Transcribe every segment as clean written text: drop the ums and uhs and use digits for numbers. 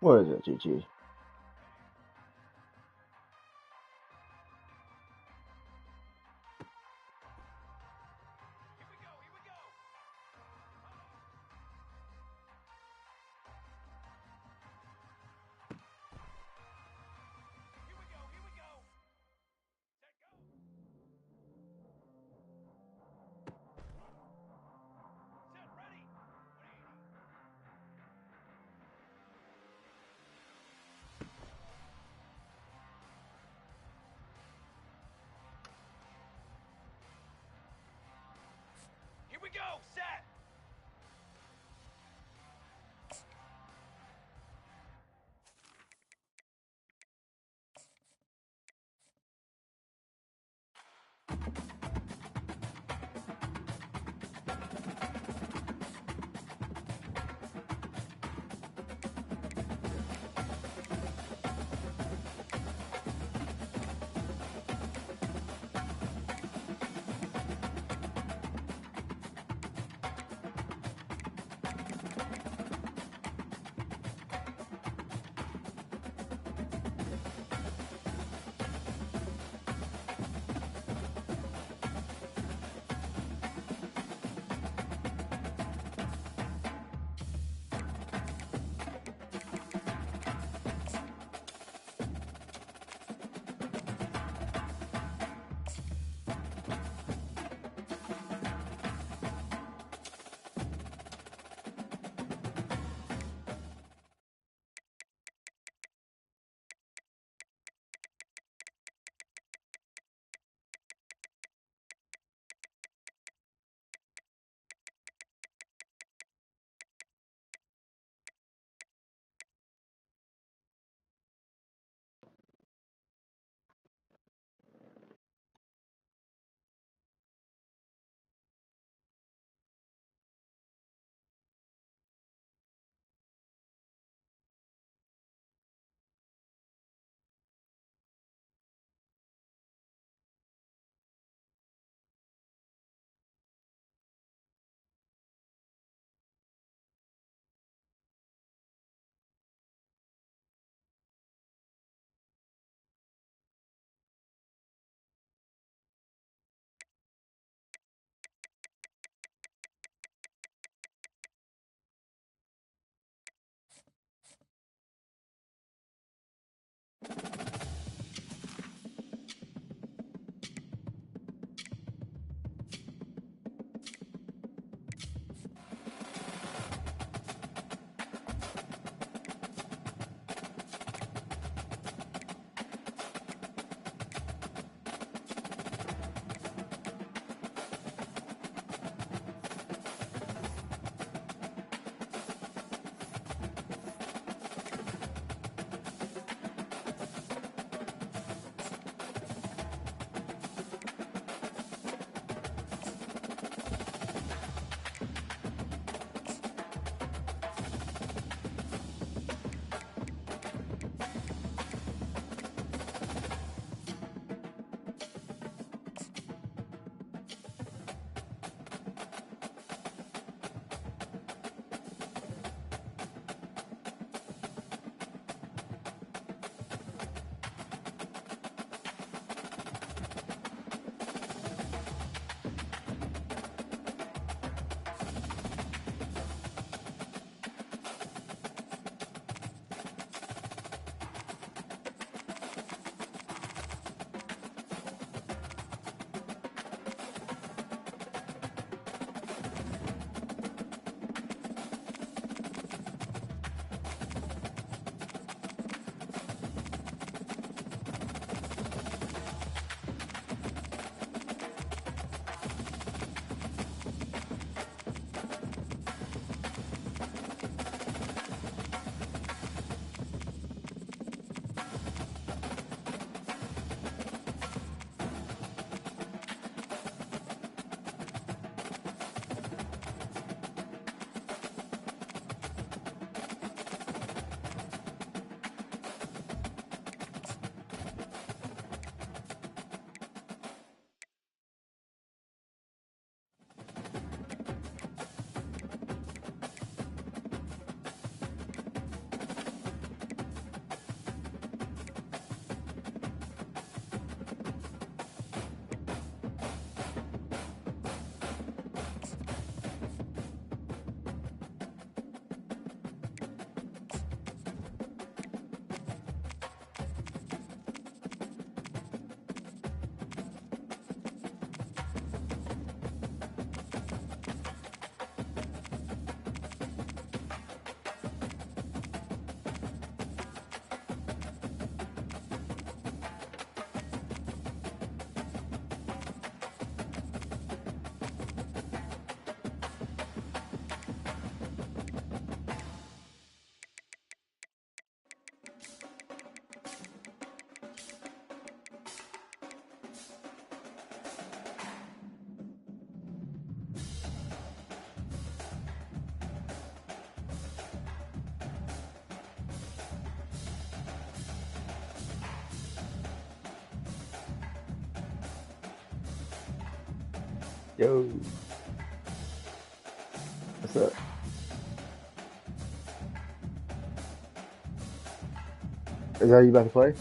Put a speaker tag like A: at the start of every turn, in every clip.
A: What is it, GG? Yo, what's up? Is that you about to play?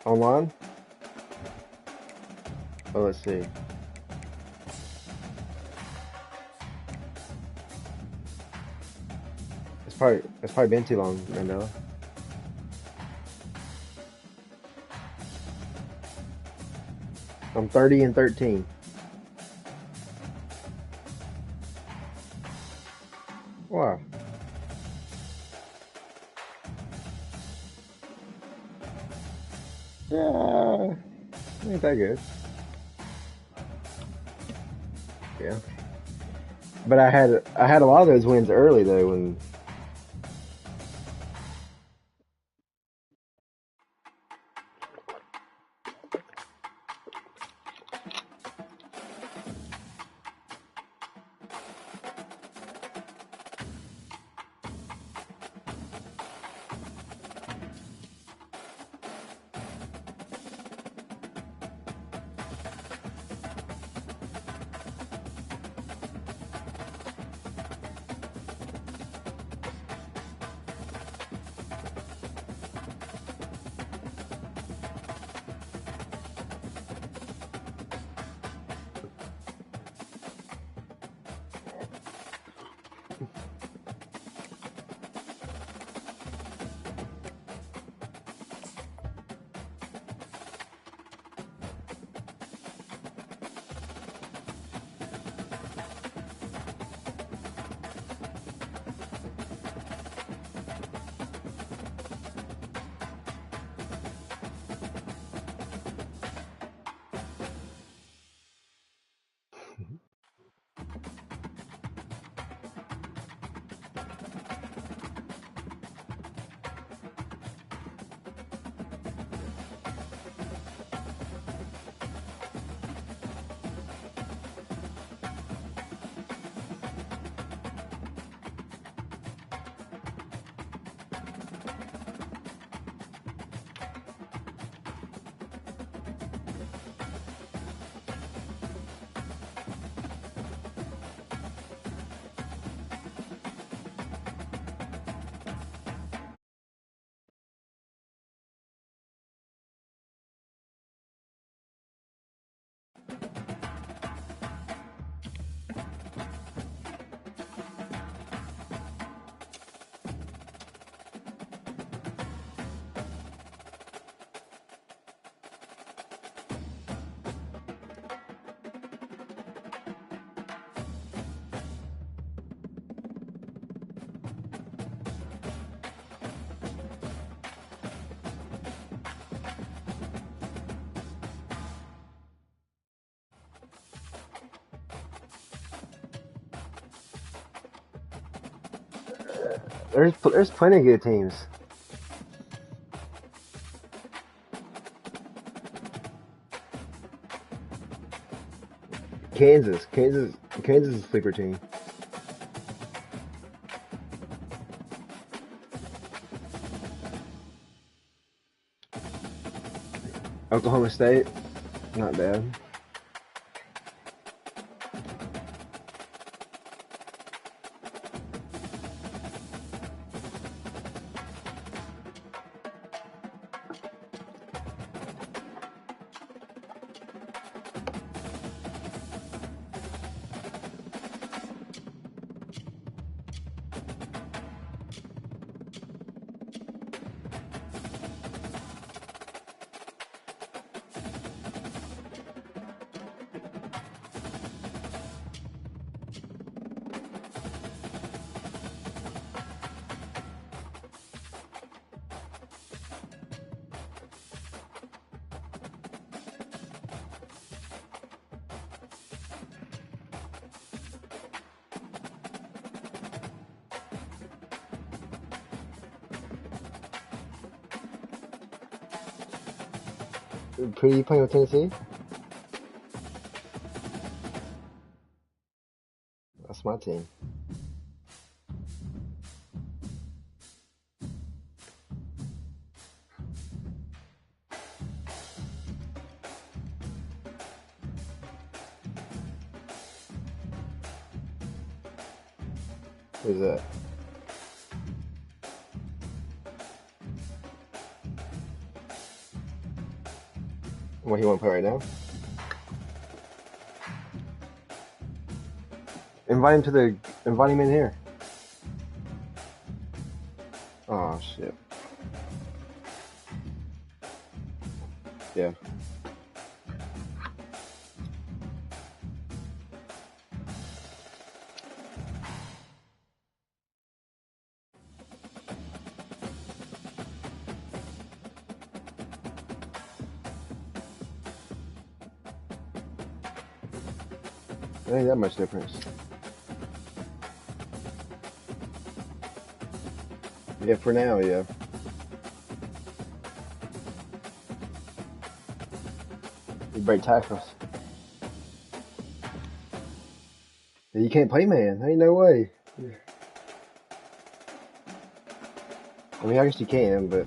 A: Online? Oh, let's see. It's probably been too long, Mandela. I'm 30-13. Wow. Yeah, ain't that good. Yeah, but I had a lot of those wins early though. When there's plenty of good teams. Kansas is a sleeper team. Oklahoma State, not bad. Who are you playing with Tennessee? my team. Who's that? What he want to play right now? Invite him in here. Oh shit. Yeah. There ain't that much difference. Yeah, for now, yeah. You break tackles. You can't play man. There ain't no way. I mean, I guess you can, but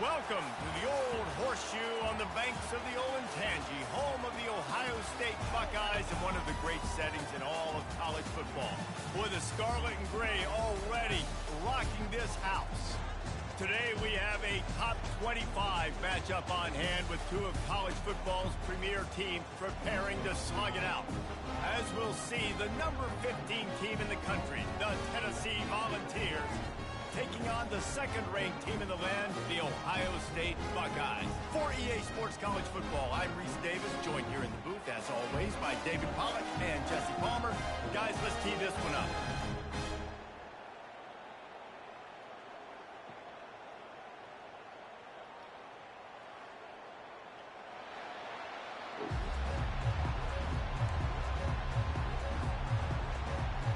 B: Welcome to the Old Horseshoe on the banks of the Olentangy, home of the Ohio State Buckeyes and one of the great settings in all of college football. With the scarlet and gray already rocking this house. Today we have a top 25 matchup on hand with two of college football's premier teams preparing to slug it out. As we'll see, the number 15 team in the country, the Tennessee Volunteers, taking on the second-ranked team in the land, the Ohio State Buckeyes. For EA Sports College Football, I'm Reese Davis, joined here in the booth, as always, by David Pollack and Jesse Palmer. Guys, let's tee this one up.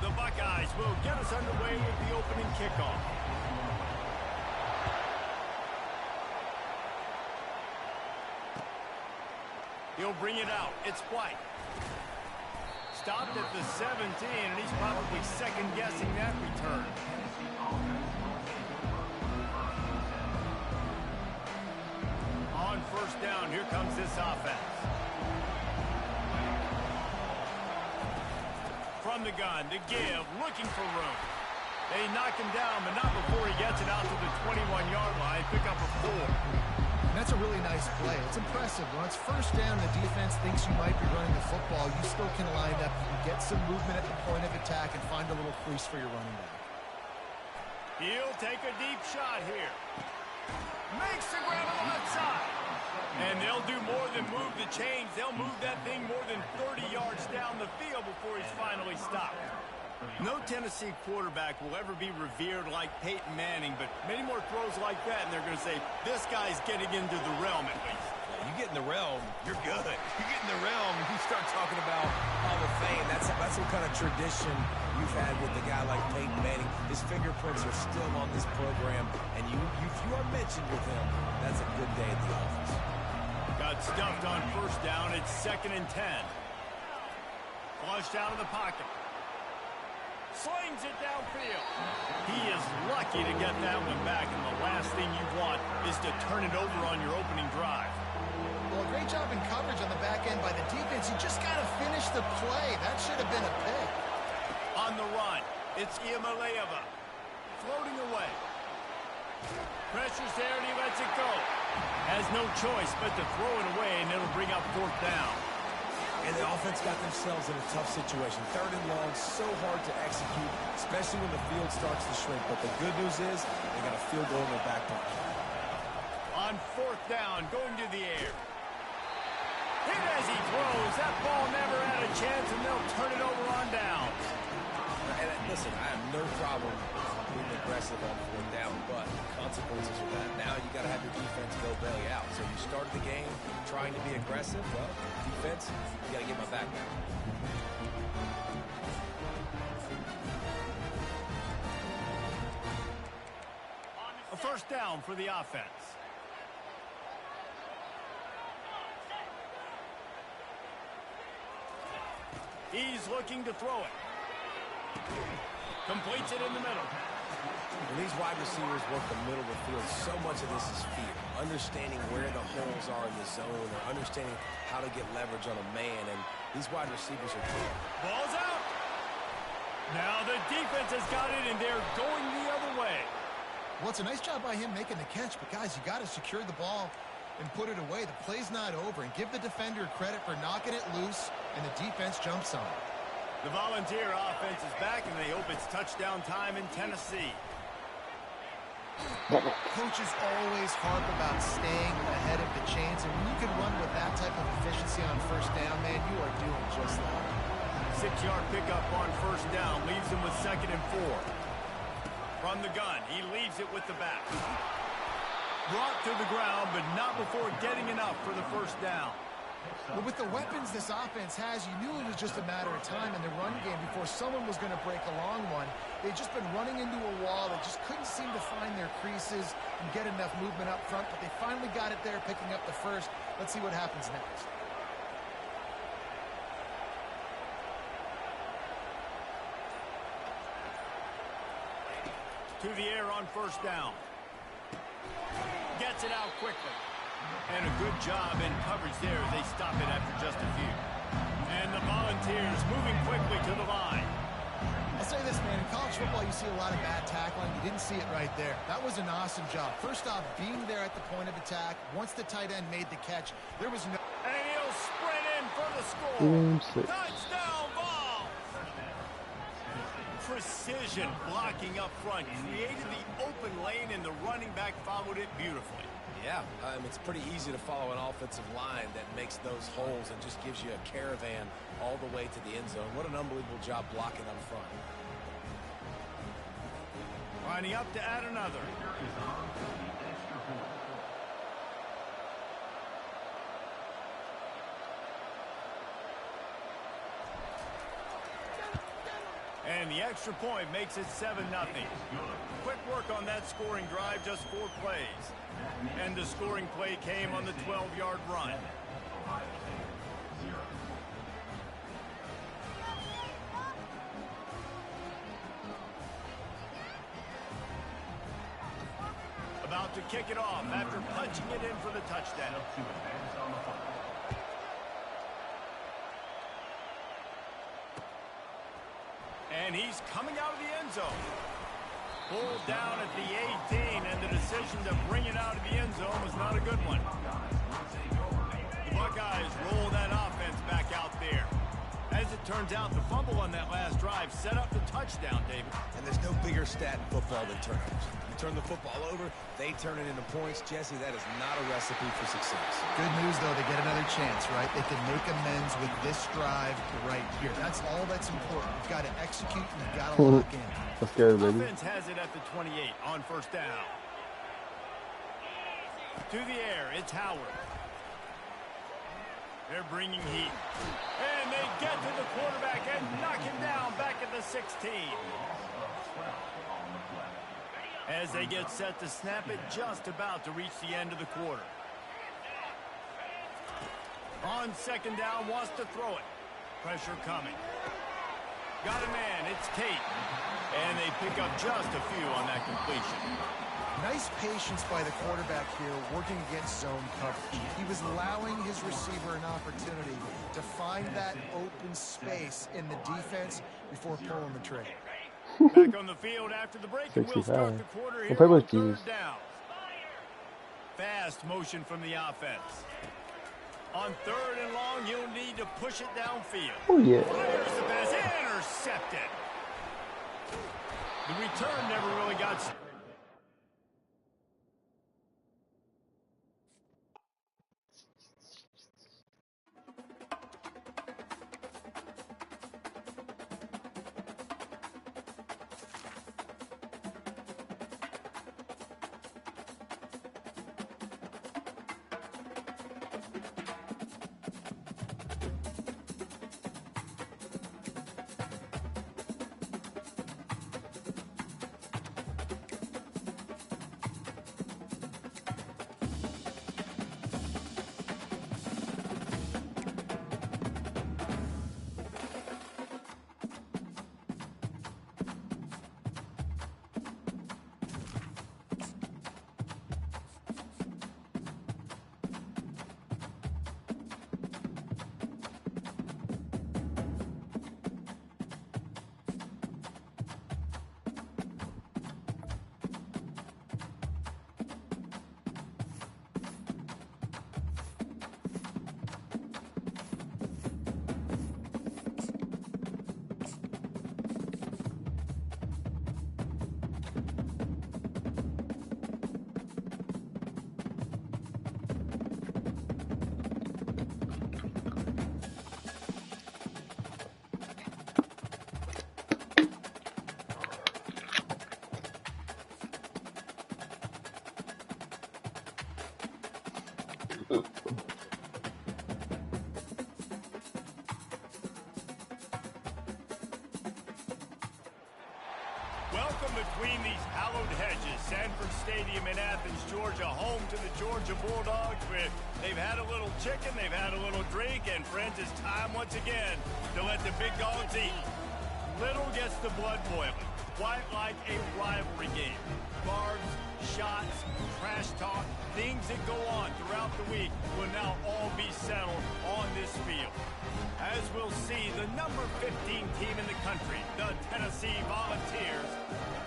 B: The Buckeyes will get us underway with the opening kickoff. He'll bring it out. It's White. Stopped at the 17, and he's probably second-guessing that return. On first down, here comes this offense. From the gun, the give, looking for room. They knock him down, but not before he gets it out to the 21-yard line. Pick up a 4.
C: And that's a really nice play. It's impressive. When it's first down, the defense thinks you might be running the football. You still can line up. You can get some movement at the point of attack and find a little crease for your running back.
B: He'll take a deep shot here. Makes the grab on the left side. And they'll do more than move the chains. They'll move that thing more than 30 yards down the field before he's finally stopped. No Tennessee quarterback will ever be revered like Peyton Manning, but many more throws like that, and they're going to say, this guy's getting into the realm at least.
D: You get in the realm, you're good. You get in the realm, you start talking about Hall of Fame. That's what kind of tradition you've had with a guy like Peyton Manning. His fingerprints are still on this program, and if you are mentioned with him, that's a good day at the office.
B: Got stuffed on first down. It's 2nd and 10. Flushed out of the pocket. Slings it downfield. He is lucky to get that one back, and the last thing you want is to turn it over on your opening drive.
C: Well, great job in coverage on the back end by the defense. You just got to finish the play. That should have been a pick.
B: On the run, it's Iamaleava. Floating away. Pressure's there, and he lets it go. Has no choice but to throw it away, and it'll bring up 4th down.
D: And the offense got themselves in a tough situation. 3rd and long, so hard to execute, especially when the field starts to shrink. But the good news is they got a field goal in their back pocket.
B: On 4th down, going to the air. Hit as he throws. That ball never had a chance, and they'll turn it over on downs.
D: And listen, I have no problem being aggressive on 4th down, but consequences of that. Now you got to have your defense go bail you out. So you started the game trying to be aggressive. Well, defense, you got to get my back now.
B: A first down for the offense. He's looking to throw it. Completes it in the middle.
D: When these wide receivers work the middle of the field, so much of this is fear. Understanding where the holes are in the zone, or understanding how to get leverage on a man, and these wide receivers are good.
B: Ball's out. Now the defense has got it, and they're going the other way.
C: Well, it's a nice job by him making the catch, but guys, you got to secure the ball and put it away. The play's not over, and give the defender credit for knocking it loose, and the defense jumps on it.
B: The Volunteer offense is back, and they hope it's touchdown time in Tennessee.
C: Coaches always harp about staying ahead of the chains, and when you can run with that type of efficiency on first down, man, you are doing just that.
B: 6-yard pickup on first down leaves him with 2nd and 4. From the gun, he leaves it with the back. Brought to the ground, but not before getting enough for the first down.
C: But with the weapons this offense has, you knew it was just a matter of time in the run game before someone was going to break a long one. They'd just been running into a wall. They just couldn't seem to find their creases and get enough movement up front, but they finally got it there, picking up the first. Let's see what happens next.
B: To the air on first down. gets it out quickly. And a good job in coverage there as they stop it after just a few. And the Volunteers moving quickly to the line.
C: I'll say this, man. In college football, you see a lot of bad tackling. You didn't see it right there. That was an awesome job. First off, being there at the point of attack. Once the tight end made the catch, there was no...
B: And he'll sprint in for the score. Touchdown, Vols! Precision blocking up front. Created the open lane, and the running back followed it beautifully.
D: Yeah, it's pretty easy to follow an offensive line that makes those holes and just gives you a caravan all the way to the end zone. What an unbelievable job blocking up front.
B: Lining up to add another. And the extra point makes it 7-0. Quick work on that scoring drive, just 4 plays. And the scoring play came on the 12-yard run. About to kick it off after punching it in for the touchdown. And he's coming out of the end zone. Pulled down at the 18, and the decision to bring it out of the end zone was not a good one. The Buckeyes roll that offense back out there. As it turns out, the fumble on that last drive set up the touchdown, David.
D: And there's no bigger stat in football than turnovers. You turn the football over, they turn it into points. Jesse, that is not a recipe for success.
C: Good news, though, they get another chance, right? They can make amends with this drive right here. That's all that's important. You've got to execute, and you've got to lock in.
A: Let's go, baby.
B: Offense has it at the 28 on first down. To the air, it's Howard. They're bringing heat. And they get to the quarterback and knock him down back at the 16. As they get set to snap it, just about to reach the end of the quarter. On second down, wants to throw it. Pressure coming. Got a man, it's Tate. And they pick up just a few on that completion.
C: Nice patience by the quarterback here, working against zone coverage. He was allowing his receiver an opportunity to find that open space in the defense before pulling the trigger.
B: Back on the field after the break, and we'll start the quarter here on third down. Fast motion from the offense. On third and long, you'll need to push it downfield.
A: Oh, yeah.
B: Fires the pass, intercepted. The return never really got... Welcome between these hallowed hedges. Sanford Stadium in Athens, Georgia, home to the Georgia Bulldogs. They've had a little chicken, they've had a little drink, and friends, it's time once again to let the big dogs eat. Little gets the blood boiling. quite like a rivalry game. Barbs, shots, trash talk, things that go on throughout the week will now all be settled on this field. As we'll see, the number 15 team in the country, the Tennessee Volunteers,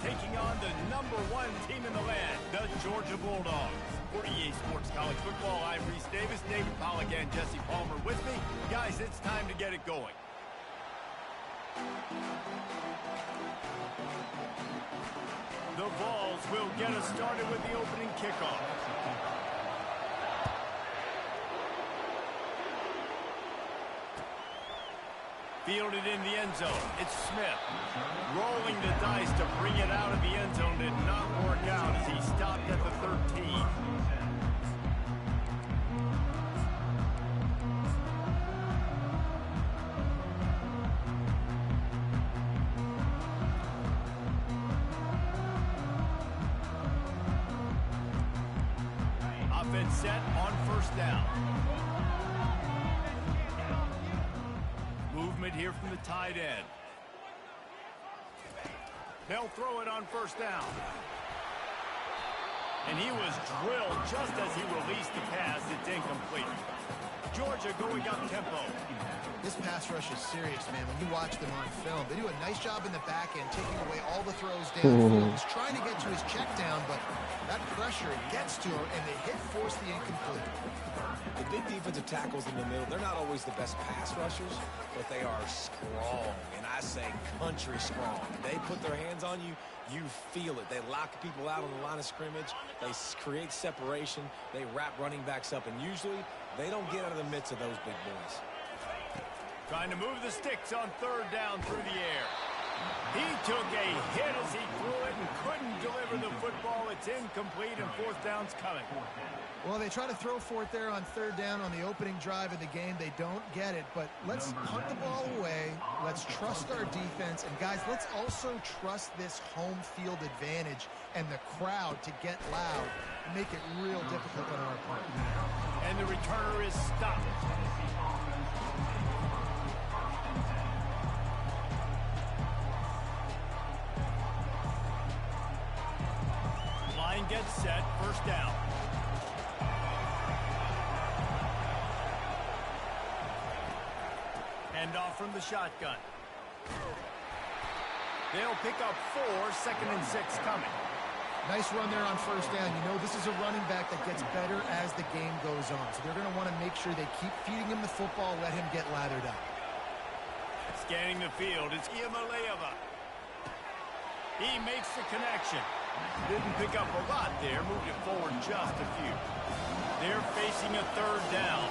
B: taking on the number 1 team in the land, the Georgia Bulldogs. For EA Sports College Football, I'm Reese Davis, David Pollack, and Jesse Palmer with me. Guys, it's time to get it going. The Vols will get us started with the opening kickoff. Fielded in the end zone. It's Smith. Rolling the dice to bring it out of the end zone did not work out as he stopped at the 13. Offense set on first down. Movement here from the tight end. They'll throw it on first down. And he was drilled just as he released the pass. It's incomplete. Georgia going up tempo.
C: This pass rush is serious, man. When you watch them on film, they do a nice job in the back end, taking away all the throws downfield. He's trying to get to his check down, but that pressure gets to him, and they force the incomplete.
D: The big defensive tackles in the middle, they're not always the best pass rushers, but they are strong, and I say country strong. They put their hands on you, you feel it. They lock people out on the line of scrimmage. They create separation. They wrap running backs up, and usually they don't get out of the midst of those big boys.
B: Trying to move the sticks on third down through the air. He took a hit as he threw it and couldn't deliver the football. It's incomplete, and fourth down's coming.
C: Well, they try to throw for it there on third down on the opening drive of the game. They don't get it, but let's punt the ball away. Let's trust our defense. And, guys, let's also trust this home field advantage and the crowd to get loud and make it real difficult on our part.
B: And the returner is stopped. Line gets set, first down. Hand off from the shotgun. They'll pick up 4, 2nd and 6 coming.
C: Nice run there on first down. You know, this is a running back that gets better as the game goes on. So they're going to want to make sure they keep feeding him the football, let him get lathered up.
B: Scanning the field, it's Iamaleava. He makes the connection. Didn't pick up a lot there, moved it forward just a few. They're facing a third down.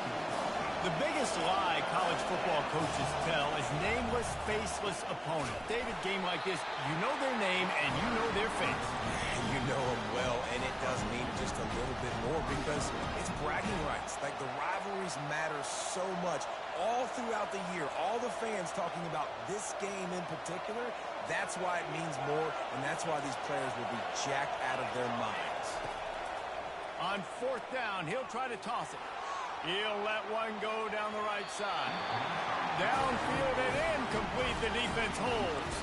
B: The biggest lie college football coaches tell is nameless, faceless opponent. David, game like this, you know their name and you know their face.
D: You know them well, and it does mean just a little bit more because it's bragging rights. Like, the rivalries matter so much all throughout the year. All the fans talking about this game in particular, that's why it means more, and that's why these players will be jacked out of their minds.
B: On fourth down, he'll try to toss it. He'll let one go down the right side. Downfield and incomplete. The defense holds.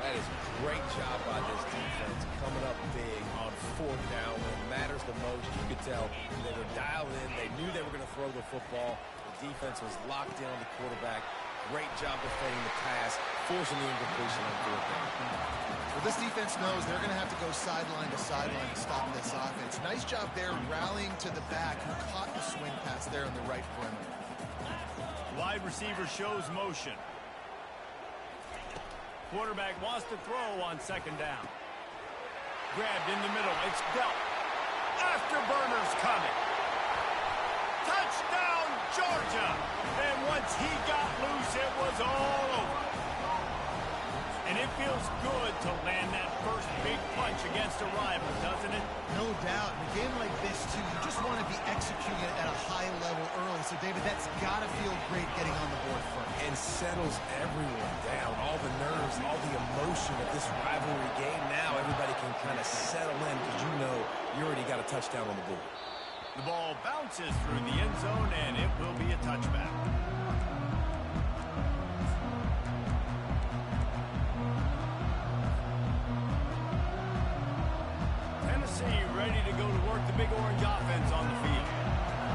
D: That is a great job by this defense, coming up big on fourth down when it matters the most. You could tell they were dialed in. They knew they were going to throw the football. The defense was locked in on the quarterback. Great job defending the pass, forcing the incompletion on fourth down.
C: Well, this defense knows they're going to have to go sideline to sideline to stop this offense. Nice job there rallying to the back who caught the swing pass there on the right perimeter.
B: Wide receiver shows motion. Quarterback wants to throw on second down. Grabbed in the middle. It's dealt. Afterburner's coming. Touchdown, Georgia! And once he got loose, it was all over. And it feels good to land that first big punch against a rival, doesn't it?
C: No doubt. In a game like this, too, you just want to be executing it at a high level early. So, David, that's got to feel great getting on the board first.
D: And settles everyone down. All the nerves, all the emotion of this rivalry game. Now everybody can kind of settle in because you know you already got a touchdown on the board.
B: The ball bounces through the end zone, and it will be a touchback. see, ready to go to work the big orange offense on the field.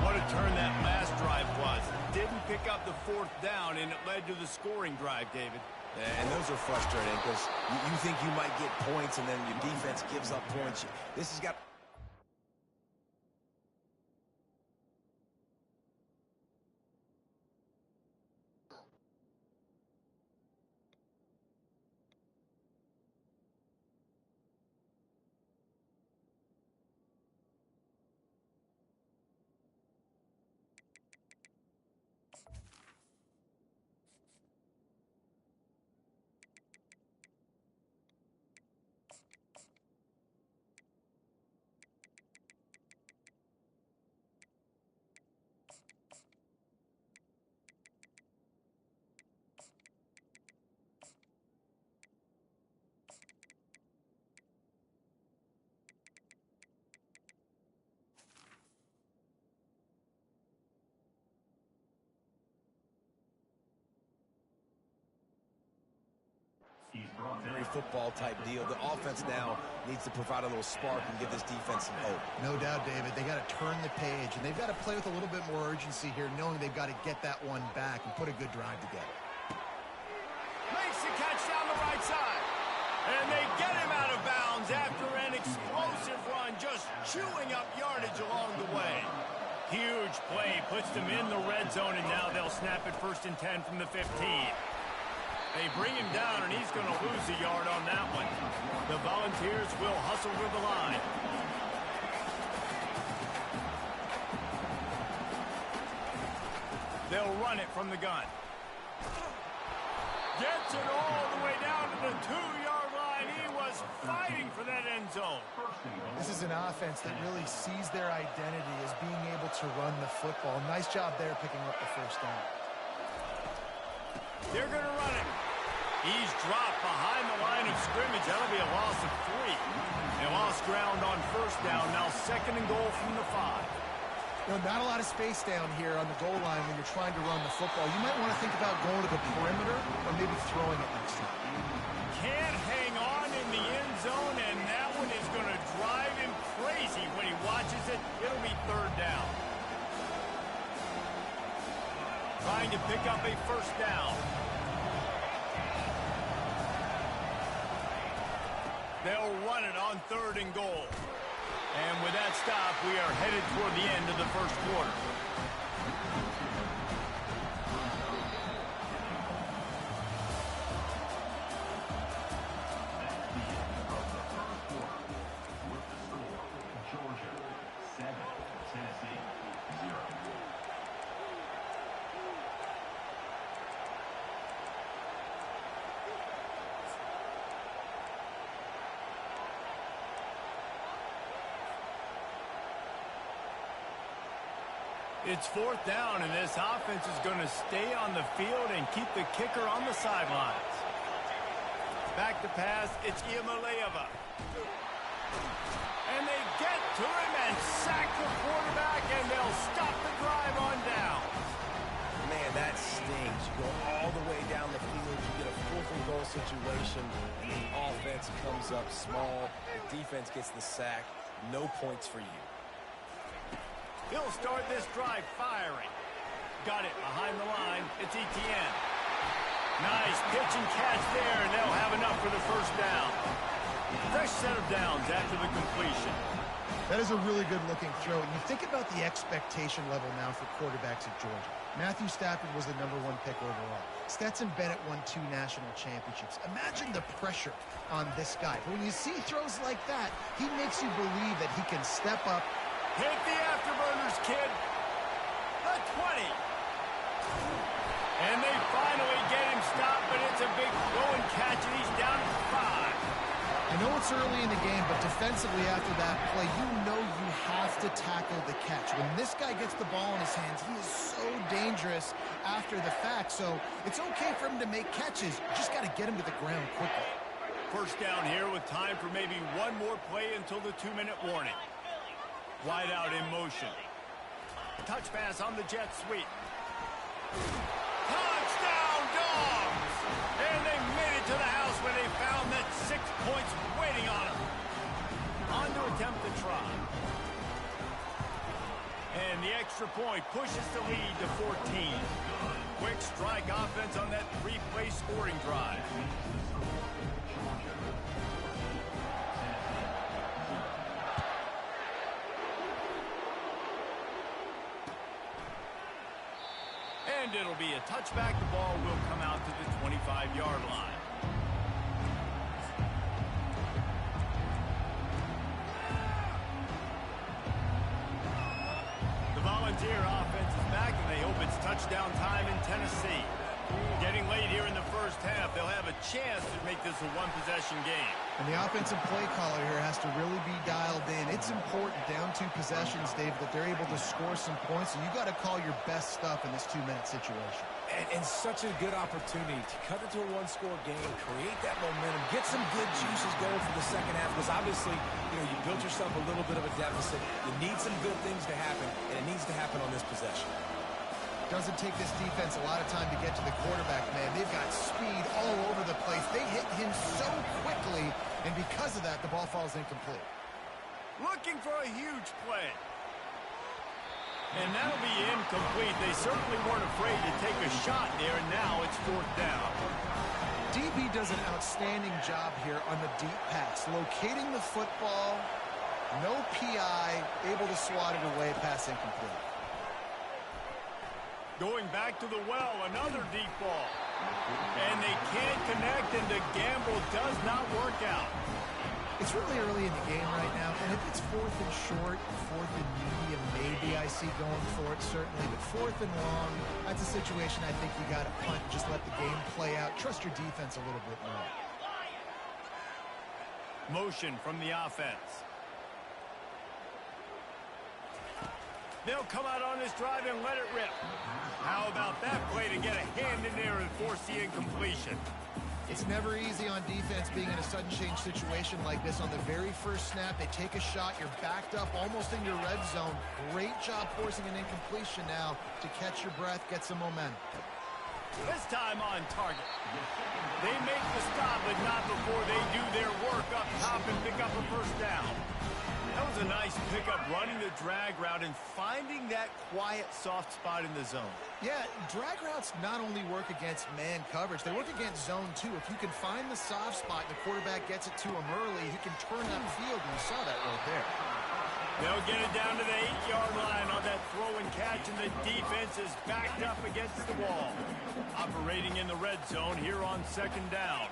B: What a turn that last drive was. Didn't pick up the fourth down, and it led to the scoring drive, David.
D: Yeah, and those are frustrating because you think you might get points, and then your defense gives up points. This has got... Very football-type deal. The offense now needs to provide a little spark and give this defense some hope.
C: No doubt, David. They got to turn the page, and they've got to play with a little bit more urgency here, knowing they've got to get that one back and put a good drive together.
B: Makes the catch down the right side. And they get him out of bounds after an explosive run, just chewing up yardage along the way. Huge play, puts them in the red zone, and now they'll snap it 1st and 10 from the 15. They bring him down, and he's going to lose a yard on that one. The Volunteers will hustle to the line. They'll run it from the gun. Gets it all the way down to the 2-yard line. He was fighting for that end zone.
C: This is an offense that really sees their identity as being able to run the football. Nice job there picking up the first down.
B: They're going to run it. He's dropped behind the line of scrimmage. That'll be a loss of 3. They lost ground on 1st down. Now 2nd and goal from the 5.
C: You know, not a lot of space down here on the goal line when you're trying to run the football. You might want to think about going to the perimeter or maybe throwing it next time.
B: Can't hang on in the end zone, and that one is going to drive him crazy when he watches it. It'll be 3rd down. Trying to pick up a 1st down. They'll run it on 3rd and goal. And with that stop, we are headed toward the end of the 1st quarter. It's 4th down, and this offense is going to stay on the field and keep the kicker on the sidelines. Back to pass, it's Iamaleava. And they get to him and sack the quarterback, and they'll stop the drive on down.
D: Man, that stings. You go all the way down the field, you get a 4th and goal situation, and the offense comes up small. The defense gets the sack. No points for you.
B: He'll start this drive firing. Got it behind the line. It's Etienne. Nice pitch and catch there, and they'll have enough for the 1st down. Fresh set of downs after the completion.
C: That is a really good-looking throw. And you think about the expectation level now for quarterbacks at Georgia. Matthew Stafford was the #1 pick overall. Stetson Bennett won 2 national championships. Imagine the pressure on this guy. But when you see throws like that, he makes you believe that he can step up.
B: Hit the afterburners, kid. The 20. And they finally get him stopped, but it's a big throw and catch, and he's down to 5.
C: I know it's early in the game, but defensively after that play, you know you have to tackle the catch. When this guy gets the ball in his hands, he is so dangerous after the fact. So it's okay for him to make catches. You just got to get him to the ground quickly.
B: 1st down here with time for maybe one more play until the 2-minute warning. Wide out in motion. Touch pass on the jet sweep. Touchdown, Dogs! And they made it to the house where they found that 6 points waiting on them. On to attempt the extra point pushes the lead to 14. Quick strike offense on that 3-play scoring drive. And it'll be a touchback. The ball will come out to the 25-yard line. The Volunteer offense is back, and they hope it's touchdown time in Tennessee. Getting late here in the first half, they'll have a chance to make this a one-possession game.
C: And the offensive play caller here has to really be dialed in. It's important down 2 possessions, Dave, that they're able to score some points. And you got to call your best stuff in this 2-minute situation.
D: And such a good opportunity to cut it to a one-score game, create that momentum, get some good juices going for the second half. Because obviously, you know, you built yourself a little bit of a deficit. You need some good things to happen, and it needs to happen on this possession.
C: Doesn't take this defense a lot of time to get to the quarterback, man. They've got speed all over the place. They hit him so quickly, and because of that, the ball falls incomplete.
B: Looking for a huge play. And that'll be incomplete. They certainly weren't afraid to take a shot there, and now it's 4th down.
C: DB does an outstanding job here on the deep pass, locating the football, no PI, able to swat it away, pass incomplete.
B: Going back to the well, another deep ball. And they can't connect, and the gamble does not work out.
C: It's really early in the game right now, and if it's 4th and short, 4th and medium, maybe I see going for it, certainly. But 4th and long, that's a situation I think you got to punt and just let the game play out. Trust your defense a little bit more.
B: Motion from the offense. They'll come out on this drive and let it rip. How about that play to get a hand in there and force the incompletion?
C: It's never easy on defense being in a sudden change situation like this. On the very first snap, they take a shot. You're backed up almost in your red zone. Great job forcing an incompletion now to catch your breath, get some momentum.
B: This time on target. They make the stop, but not before they do their work up top and pick up a first down. That was a nice pickup, running the drag route and finding that quiet, soft spot in the zone.
C: Yeah, drag routes not only work against man coverage, they work against zone too. If you can find the soft spot and the quarterback gets it to him early, he can turn upfield, and you saw that right there.
B: They'll get it down to the 8-yard line on that throw and catch, and the defense is backed up against the wall. Operating in the red zone here on 2nd down.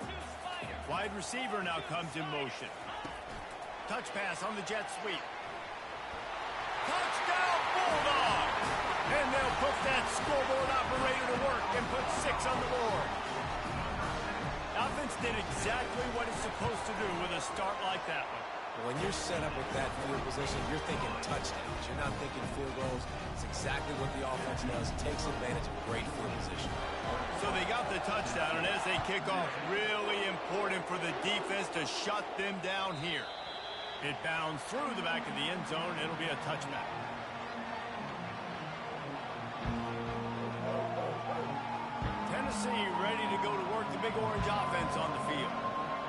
B: Wide receiver now comes in motion. Touch pass on the jet sweep. Touchdown, Bulldogs! And they'll put that scoreboard operator to work and put 6 on the board. Offense did exactly what it's supposed to do with a start like that one.
D: When you're set up with that field position, you're thinking touchdowns. You're not thinking field goals. It's exactly what the offense does. Takes advantage of great field position.
B: So they got the touchdown, and as they kick off, really important for the defense to shut them down here. It bounds through the back of the end zone. It'll be a touchback. Tennessee ready to go to work the Big Orange offense on the field.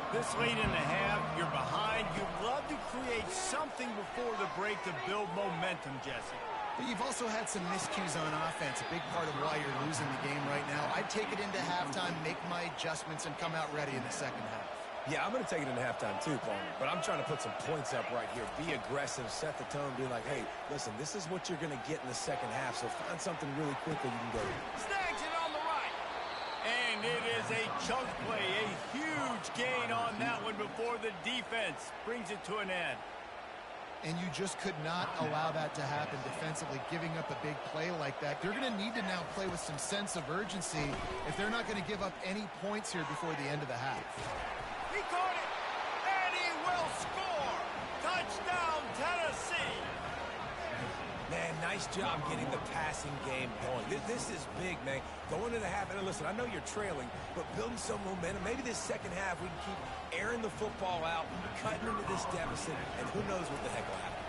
B: This late in the half, you're behind. You'd love to create something before the break to build momentum, Jesse.
C: But you've also had some miscues on offense, a big part of why you're losing the game right now. I'd take it into halftime, make my adjustments, and come out ready in the second half.
D: Yeah, I'm going to take it into halftime too, Palmer. But I'm trying to put some points up right here. Be aggressive, set the tone, be like, hey, listen, this is what you're going to get in the second half, so find something really quickly you can go to.
B: Snags it on the right. And it is a chunk play, a huge gain on that one before the defense brings it to an end.
C: And you just could not allow that to happen defensively, giving up a big play like that. They're going to need to now play with some sense of urgency if they're not going to give up any points here before the end of the half.
B: He caught it, and he will score. Touchdown, Tennessee.
D: Man, nice job getting the passing game going. This is big, man. Going into the half, and listen, I know you're trailing, but building some momentum. Maybe this second half we can keep airing the football out, cutting into this deficit, and who knows what the heck will happen.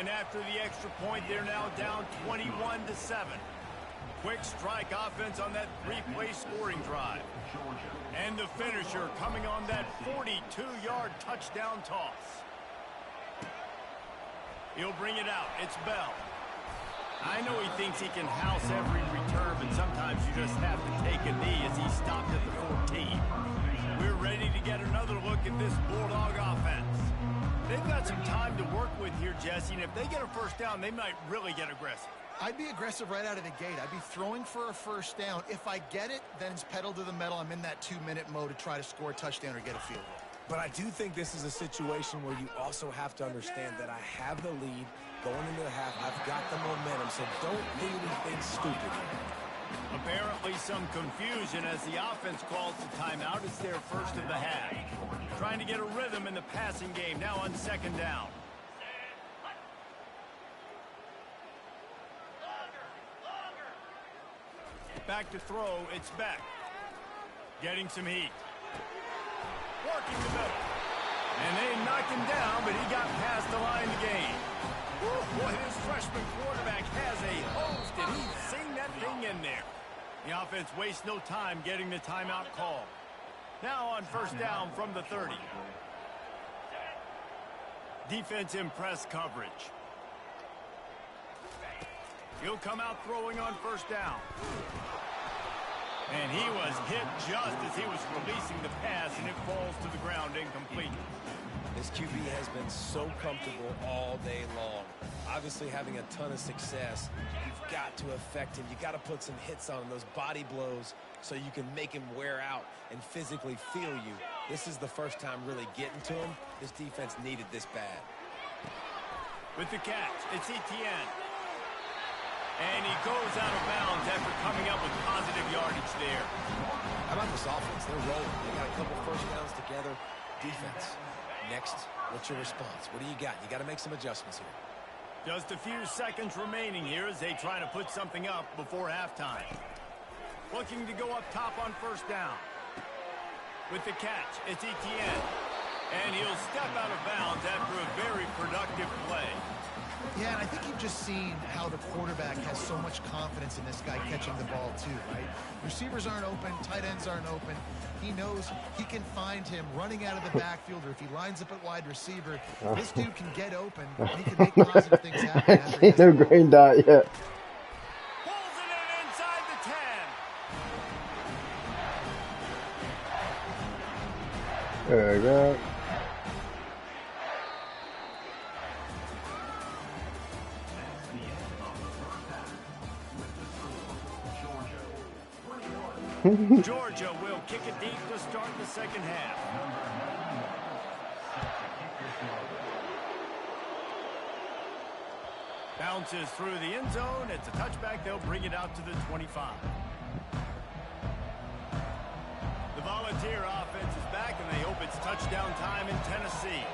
B: And after the extra point, they're now down 21-7. Quick strike offense on that 3-play scoring drive. And the finisher coming on that 42-yard touchdown toss. He'll bring it out. It's Bell. I know he thinks he can house every return, but sometimes you just have to take a knee as he stopped at the 14. We're ready to get another look at this Bulldog offense. They've got some time to work with here, Jesse, and if they get a first down, they might really get aggressive.
C: I'd be aggressive right out of the gate. I'd be throwing for a first down. If I get it, then it's pedal to the metal. I'm in that 2-minute mode to try to score a touchdown or get a field goal.
D: But I do think this is a situation where you also have to understand that I have the lead going into the half. I've got the momentum, so don't do anything stupid.
B: Apparently some confusion as the offense calls the timeout. It's their first of the half. Trying to get a rhythm in the passing game now on second down. Back to throw, it's Beck. Getting some heat. Working the middle. And they knocked him down, but he got past the line to gain. Woo, boy, this freshman quarterback has a hose. Did he sing that thing in there? The offense wastes no time getting the timeout call. Now on first down from the 30. Defense in press coverage. He'll come out throwing on first down. And he was hit just as he was releasing the pass, and it falls to the ground incomplete.
D: This QB has been so comfortable all day long. Obviously having a ton of success. You've got to affect him. You've got to put some hits on him, those body blows, so you can make him wear out and physically feel you. This is the first time really getting to him. This defense needed this bad.
B: With the catch, it's Etienne. And he goes out of bounds after coming up with positive yardage there.
D: How about this offense? They're rolling. They got a couple first downs together. Defense. Next, what's your response? What do you got? You got to make some adjustments here.
B: Just a few seconds remaining here as they try to put something up before halftime. Looking to go up top on first down. With the catch, it's Etienne. And he'll step out of bounds after a very productive play.
C: Yeah, and I think you've just seen how the quarterback has so much confidence in this guy catching the ball too, right? Receivers aren't open, tight ends aren't open. He knows he can find him running out of the backfield, or if he lines up at wide receiver, this dude can get open, and he can make positive things happen.
A: Ain't no green dot yet.
B: Pulls it in inside the 10.
A: There we go.
B: Georgia will kick it deep to start the second half. Bounces through the end zone. It's a touchback. They'll bring it out to the 25. The Volunteer offense is back, and they hope it's touchdown time in Tennessee.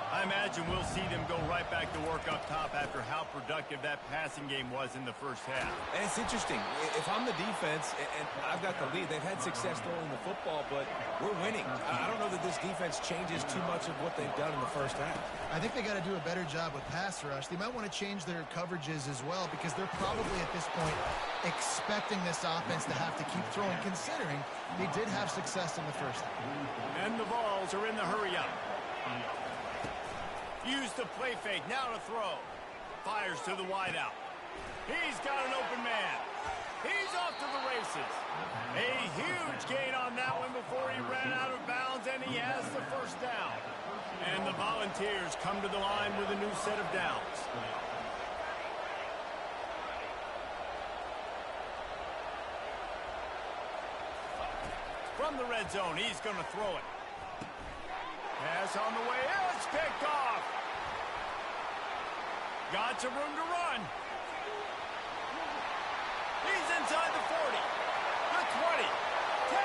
B: I imagine we'll see them go right back to work up top after how productive that passing game was in the first half.
D: And it's interesting. If I'm the defense and I've got the lead, they've had success throwing the football, but we're winning. I don't know that this defense changes too much of what they've done in the first half.
C: I think they got to do a better job with pass rush. They might want to change their coverages as well, because they're probably at this point expecting this offense to have to keep throwing, considering they did have success in the first half.
B: And the Vols are in the hurry-up. Use the play fake, now to throw. Fires to the wideout. He's got an open man. He's off to the races. A huge gain on that one before he ran out of bounds, and he has the first down. And the Volunteers come to the line with a new set of downs. From the red zone, he's going to throw it. Pass on the way, it's picked off. Got some room to run. He's inside the 40, the 20, 10.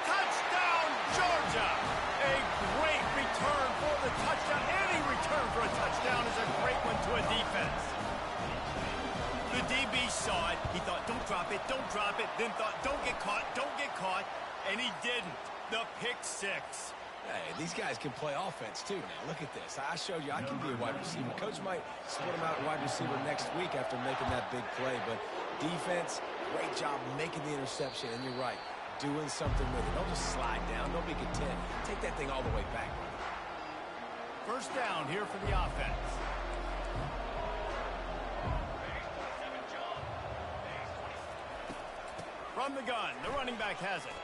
B: Touchdown, Georgia. A great return for the touchdown. Any return for a touchdown is a great one to a defense. The DB saw it. He thought, don't drop it, then thought, don't get caught, and he didn't. The pick six.
D: Hey, these guys can play offense, too, now. Look at this. I showed you I can be a wide receiver. Coach might split him out at wide receiver next week after making that big play, but defense, great job making the interception, and you're right. doing something with it. Don't just slide down. Don't be content. Take that thing all the way back.
B: First down here for the offense. From the gun, the running back has it.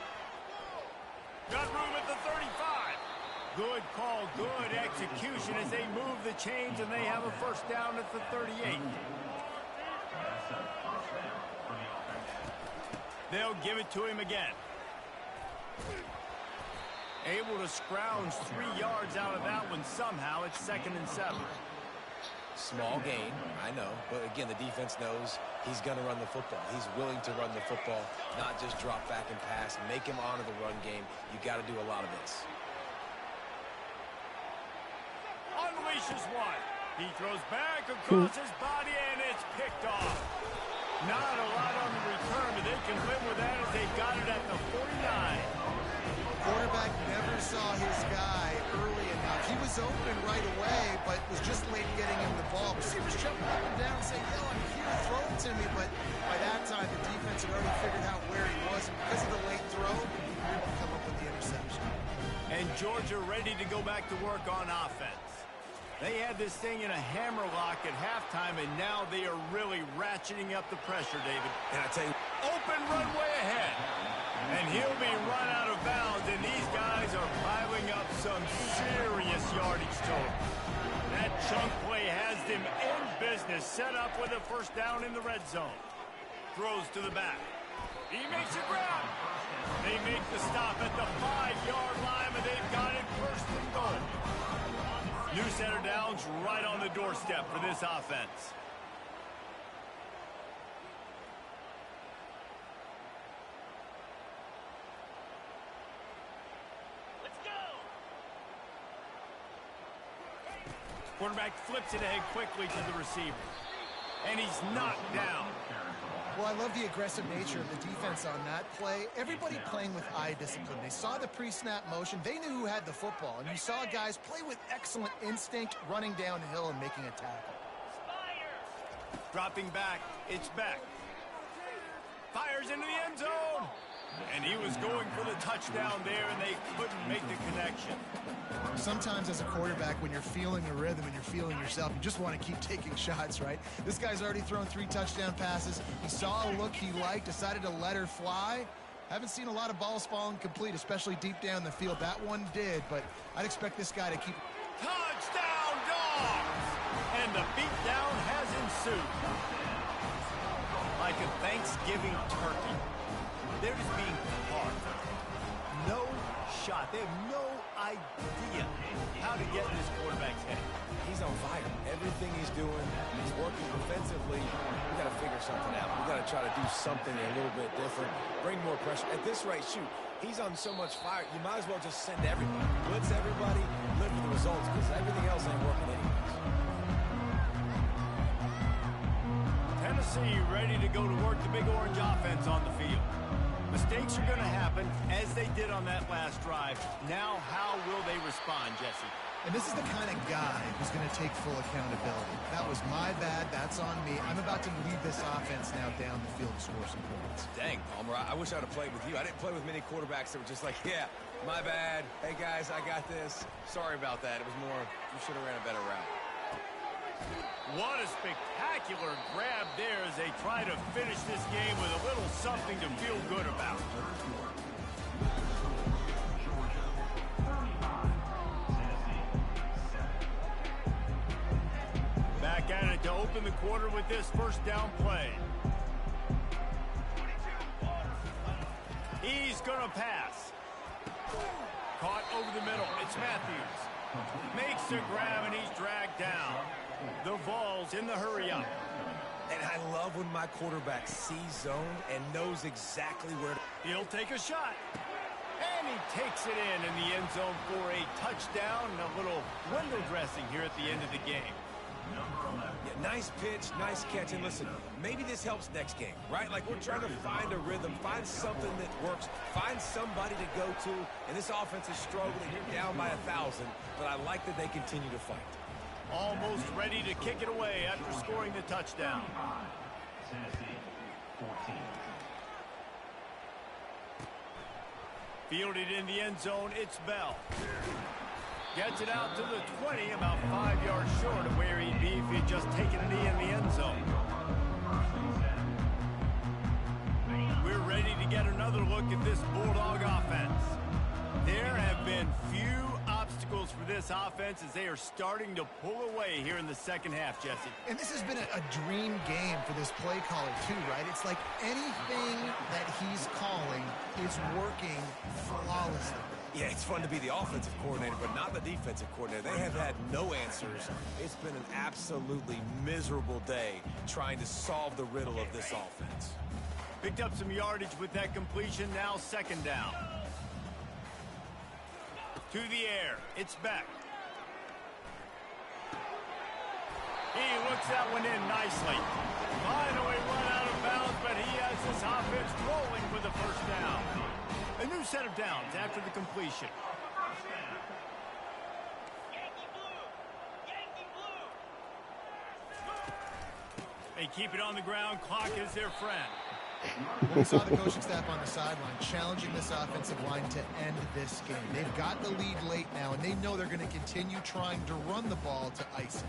B: Got room at the 35. Good call, good execution as they move the chains, and they have a first down at the 38. They'll give it to him again. Able to scrounge 3 yards out of that one somehow. It's 2nd and 7.
D: Small gain, I know. But again, the defense knows he's going to run the football. He's willing to run the football, not just drop back and pass. Make him honor the run game. You got to do a lot of this.
B: Unleashes one. He throws back across his body, and it's picked off. Not a lot on the return, but they can live with that as they got it at the 49.
C: Quarterback never saw his guy early enough. He was open right away, but was just late getting him the ball. Receivers jumping up and down saying, yo, I'm here, throw it to me. But by that time, the defense had already figured out where he was. And because of the late throw, he was able to come up with the interception.
B: And Georgia ready to go back to work on offense. They had this thing in a hammerlock at halftime, and now they are really ratcheting up the pressure, David.
D: And I tell you,
B: open runway ahead. And he'll be run out of bounds, and these guys are piling up some serious yardage total. That chunk play has them in business, set up with a first down in the red zone. Throws to the back. He makes a grab. They make the stop at the 5-yard line, and they've got it 1st and goal. New set of downs right on the doorstep for this offense. Quarterback flips it ahead quickly to the receiver. And he's knocked down.
C: Well, I love the aggressive nature of the defense on that play. Everybody playing with eye discipline. They saw the pre-snap motion. They knew who had the football. And you saw guys play with excellent instinct, running downhill and making a tackle.
B: Dropping back. It's back. Fires into the end zone. And he was going for the touchdown there, and they couldn't make the connection.
C: Sometimes as a quarterback, when you're feeling the rhythm and you're feeling yourself, you just want to keep taking shots, right? This guy's already thrown 3 touchdown passes. He saw a look he liked, decided to let her fly. Haven't seen a lot of balls falling complete, especially deep down the field. That one did, but I'd expect this guy to keep...
B: Touchdown, Dogs! And the beatdown has ensued. Like a Thanksgiving turkey. They're just being carved. No shot. They have no idea how to get in this quarterback's head.
D: He's on fire. Everything he's doing, he's working defensively. We got to figure something out. We got to try to do something a little bit different. Bring more pressure. At this rate, shoot, he's on so much fire, you might as well just send everybody. Blitz everybody, live for the results, because everything else ain't working anyways.
B: Tennessee ready to go to work the Big Orange offense on the field. Mistakes are going to happen, as they did on that last drive. Now, how will they respond, Jesse?
C: And this is the kind of guy who's going to take full accountability. That was my bad. That's on me. I'm about to lead this offense now down the field to score some points.
D: Dang, Palmer, I wish I would have played with you. I didn't play with many quarterbacks that were just like, yeah, my bad. Hey, guys, I got this. Sorry about that. It was more, you should have ran a better route.
B: What a spectacular grab there as they try to finish this game with a little something to feel good about. Back at it to open the quarter with this first down play. He's going to pass. Caught over the middle. It's Matthews. Makes the grab, and he's dragged down. The Vols in the hurry-up.
D: And I love when my quarterback sees zone and knows exactly where to...
B: He'll take a shot. And he takes it in the end zone for a touchdown and a little window dressing here at the end of the game.
D: Yeah, nice pitch, nice catch. And listen, maybe this helps next game, right? Like we're trying to find a rhythm, find something that works, find somebody to go to. And this offense is struggling. You're down by 1,000, but I like that they continue to fight.
B: Almost ready to kick it away after scoring the touchdown. Fielded in the end zone, it's Bell. Gets it out to the 20, about 5 yards short of where he'd be if he'd just taken a knee in the end zone. We're ready to get another look at this Bulldog offense. There have been few obstacles for this offense as they are starting to pull away here in the second half, Jesse.
C: And this has been a dream game for this play caller too, right? It's like anything that he's calling is working flawlessly.
D: Yeah, it's fun to be the offensive coordinator, but not the defensive coordinator. They have had no answers. It's been an absolutely miserable day trying to solve the riddle of this offense.
B: Picked up some yardage with that completion, now second down. To the air, it's Beck. He looks that one in nicely. Finally run out of bounds, but he has this offense rolling with a first down. A new set of downs after the completion. They keep it on the ground. Clock is their friend.
C: We saw the coaching staff on the sideline challenging this offensive line to end this game. They've got the lead late now, and they know they're going to continue trying to run the ball to ice it.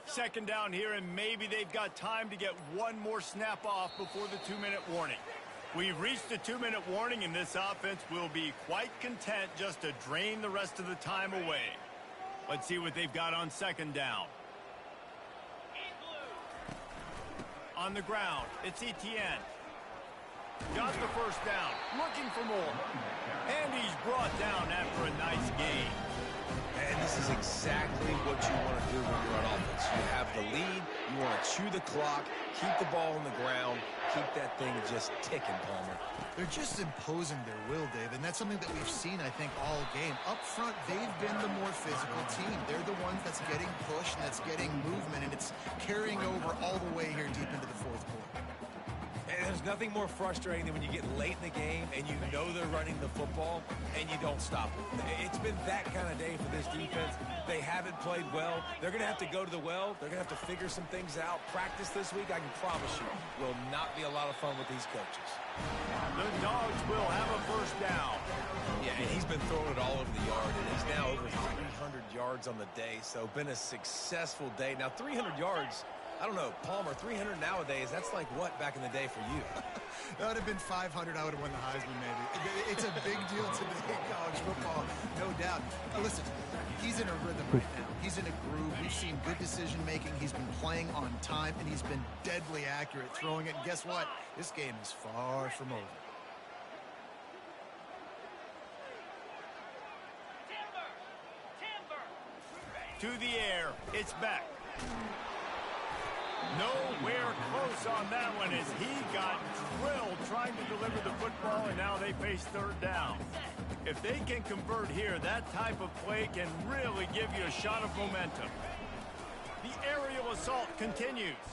B: Second down here, and maybe they've got time to get one more snap off before the 2-minute warning. We've reached the 2-minute warning, and this offense will be quite content just to drain the rest of the time away. Let's see what they've got on second down. On the ground, it's Etienne. Got the first down, looking for more. And he's brought down after a nice gain.
D: And this is exactly what you want to do when you're on offense. You have the lead, you want to chew the clock, keep the ball on the ground, keep that thing just ticking, Palmer.
C: They're just imposing their will, Dave, and that's something that we've seen, I think, all game. Up front, they've been the more physical team. They're the ones that's getting pushed, and that's getting movement, and it's carrying over all the way here deep into the fourth quarter.
D: And there's nothing more frustrating than when you get late in the game and you know they're running the football and you don't stop them. It's been that kind of day for this defense. They haven't played well. They're going to have to go to the well. They're going to have to figure some things out. Practice this week, I can promise you, will not be a lot of fun with these coaches.
B: The Dogs will have a first down.
D: Yeah, and he's been throwing it all over the yard, and he's now over 300 yards on the day, so been a successful day. Now, 300 yards, I don't know, Palmer, 300 nowadays, that's like what back in the day for you?
C: That would have been 500. I would have won the Heisman, maybe. It's a big deal today in college football, no doubt. Listen, he's in a rhythm right now. He's in a groove. We've seen good decision-making. He's been playing on time, and he's been deadly accurate throwing it. And guess what? This game is far from over.
B: To the air, it's back. Nowhere close on that one as he got drilled trying to deliver the football, and now they face third down. If they can convert here, that type of play can really give you a shot of momentum. The aerial assault continues.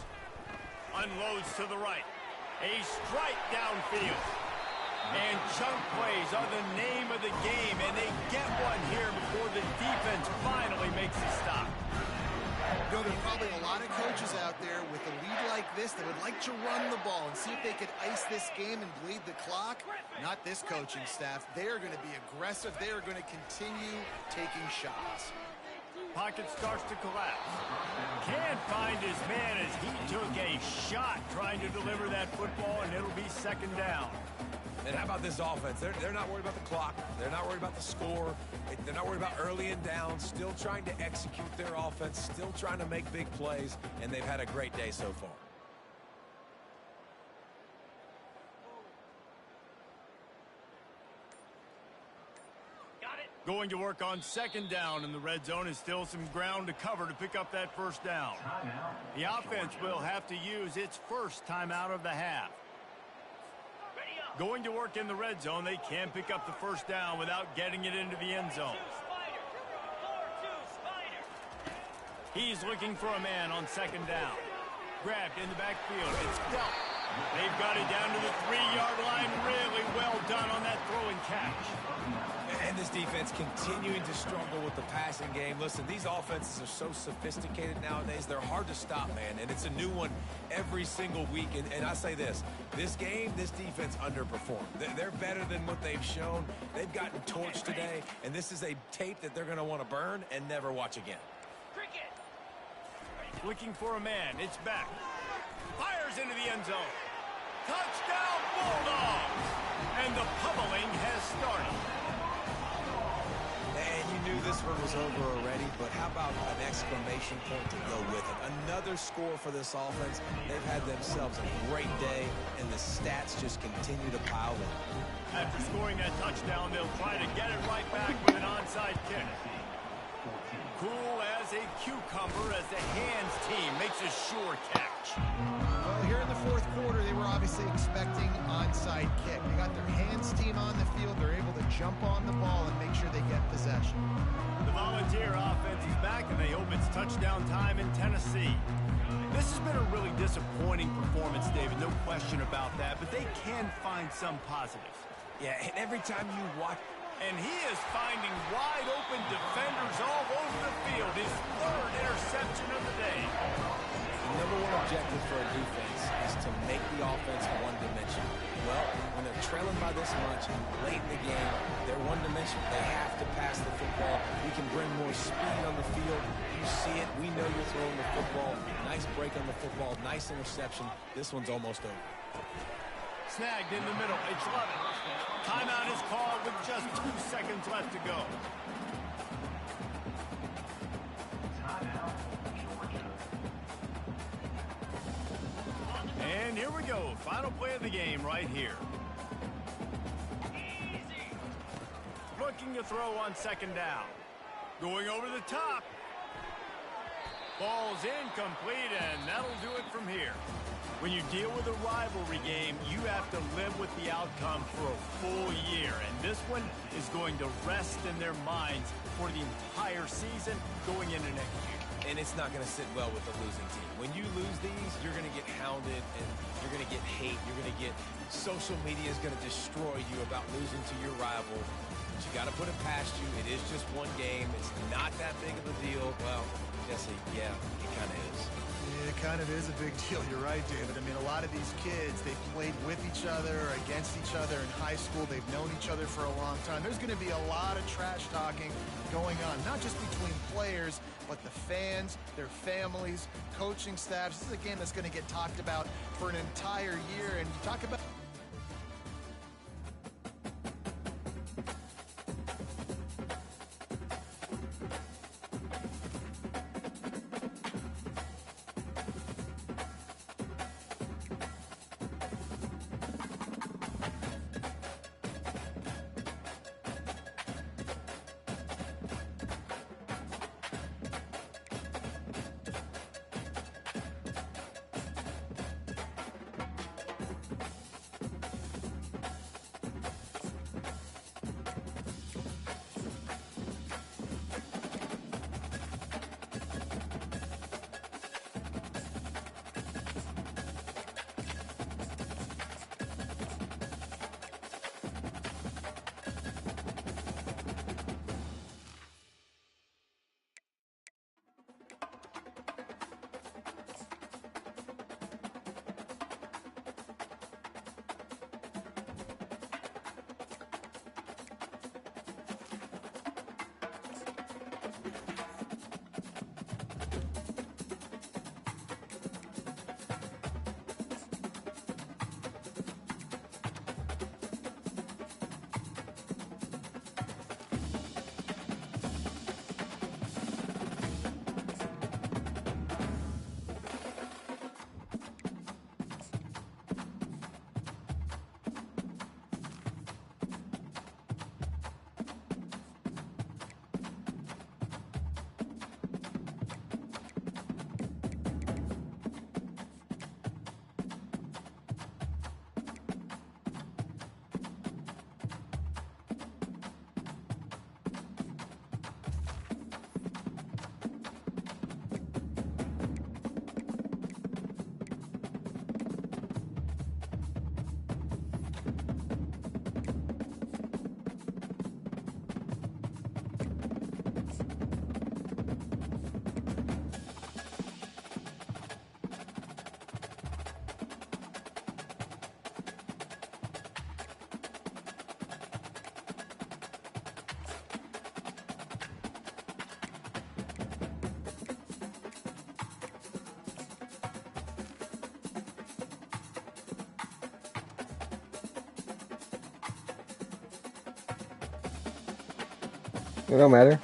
B: Unloads to the right. A strike downfield. And chunk plays are the name of the game, and they get one here before the defense finally makes a stop.
C: You know, there are probably a lot of coaches out there with a lead like this that would like to run the ball and see if they could ice this game and bleed the clock. Not this coaching staff. They are going to be aggressive. They are going to continue taking shots.
B: Pocket starts to collapse. Can't find his man as he took a shot trying to deliver that football, and it'll be second down.
D: And how about this offense? They're not worried about the clock. They're not worried about the score. They're not worried about early and down. Still trying to execute their offense. Still trying to make big plays. And they've had a great day so far.
B: Going to work on second down in the red zone is still some ground to cover to pick up that first down. The offense will have to use its first timeout of the half. Going to work in the red zone, they can pick up the first down without getting it into the end zone. He's looking for a man on second down. Grabbed in the backfield. It's dealt. They've got it down to the 3-yard line. Really well done on that throw and catch.
D: defense continuing to struggle with the passing game. Listen, these offenses are so sophisticated nowadays. They're hard to stop, man, and it's a new one every single week. And I say this game, this defense underperformed. They're better than what they've shown. They've gotten torched today, and this is a tape that they're going to want to burn and never watch again.
B: Looking for a man. It's back. Fires into the end zone. Touchdown, Bulldogs! And the pummeling has started.
D: And you knew this one was over already, but how about an exclamation point to go with it? Another score for this offense. They've had themselves a great day, and the stats just continue to pile in.
B: After scoring that touchdown, they'll try to get it right back with an onside kick. Cool as a cucumber as the hands team makes a sure catch.
C: Well, here in the fourth quarter, they were obviously expecting onside kick. They got their hands team on the field. They're able to jump on the ball and make sure they get possession.
B: The Volunteer offense is back, and they hope it's touchdown time in Tennessee. This has been a really disappointing performance, David, no question about that, but they can find some positives.
D: Yeah, and every time you watch...
B: And he is finding wide-open defenders all over the field. His third interception of the day.
D: The number one objective for a defense is to make the offense one-dimensional. Well, when they're trailing by this much late in the game, they're one-dimensional. They have to pass the football. We can bring more speed on the field. You see it. We know you're throwing the football. Nice break on the football. Nice interception. This one's almost over.
B: Snagged in the middle. It's Lovett. Timeout is called with just 2 seconds left to go. And here we go. Final play of the game right here. Looking to throw on second down. Going over the top. Ball's incomplete, and that'll do it from here. When you deal with a rivalry game, you have to live with the outcome for a full year. And this one is going to rest in their minds for the entire season going into next year.
D: And it's not going to sit well with the losing team. When you lose these, you're going to get hounded, and you're going to get hate. You're going to get social media is going to destroy you about losing to your rival. But you got to put it past you. It is just one game. It's not that big of a deal. Well, Jesse, yeah, it kind of is.
C: It kind of is a big deal. You're right, David. I mean, a lot of these kids, they played with each other, against each other in high school. They've known each other for a long time. There's going to be a lot of trash talking going on, not just between players, but the fans, their families, coaching staffs. This is a game that's going to get talked about for an entire year. And you talk about...
A: It don't matter.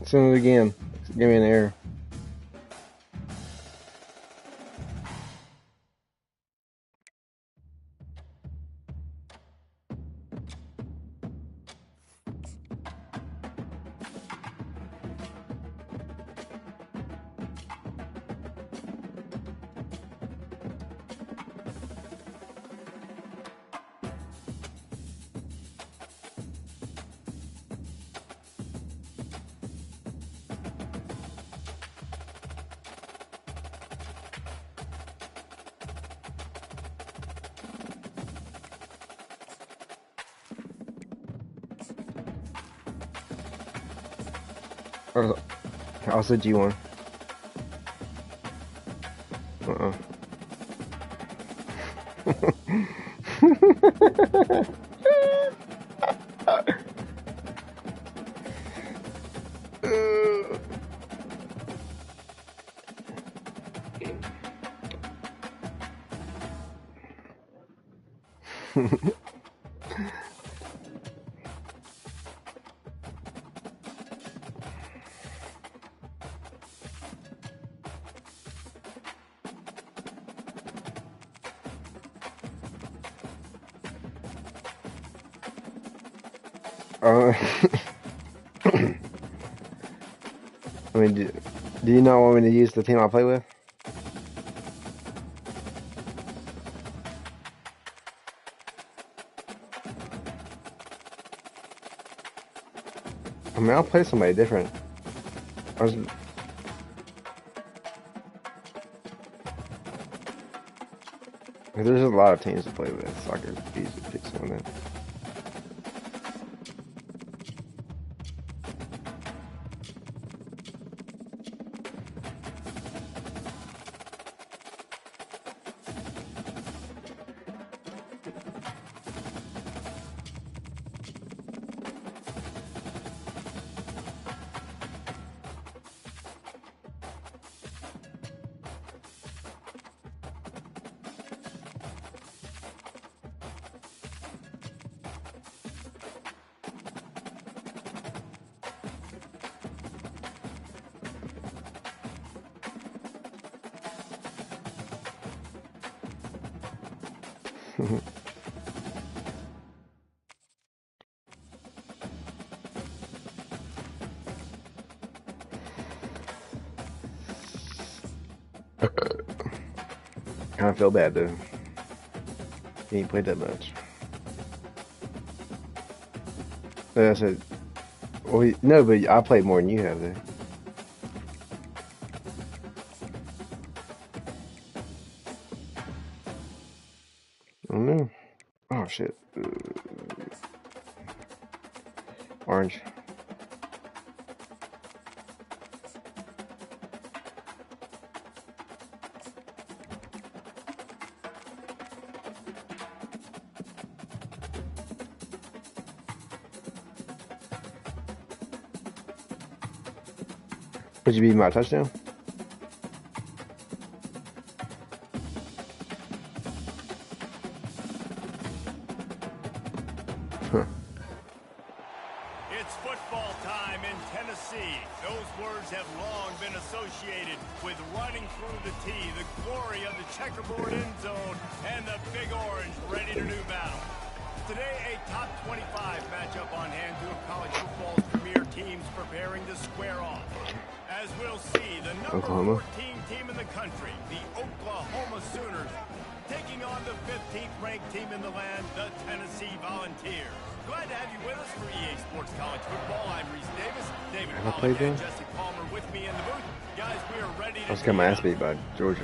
A: Send it again. Give me an error. Also G1. I mean, do you not want me to use the team I play with? I mean, I'll play somebody different. There's just a lot of teams to play with, so I could easily pick someone in. Kind of feel bad though. He ain't played that much. Like I said, well, no, but I played more than you have though. I don't know. Oh shit. Orange. Would you be my touchdown? Huh.
B: It's football time in Tennessee. Those words have long been associated with running through the tee, the glory of the checkerboard end zone, and the Big Orange ready to do battle. Today, a top 25 matchup on hand, two of college football's premier teams preparing to square off. As we'll see, the number 14 team in the country, the Oklahoma Sooners, taking on the 15th ranked team in the land, the Tennessee Volunteers. Glad to have you with us for EA Sports College Football. I'm Reese Davis, David
A: Have I played
B: Pollack, and
A: them?
B: Jesse Palmer with me in the booth. Guys, we are ready to
A: I just got my ass beat by Georgia.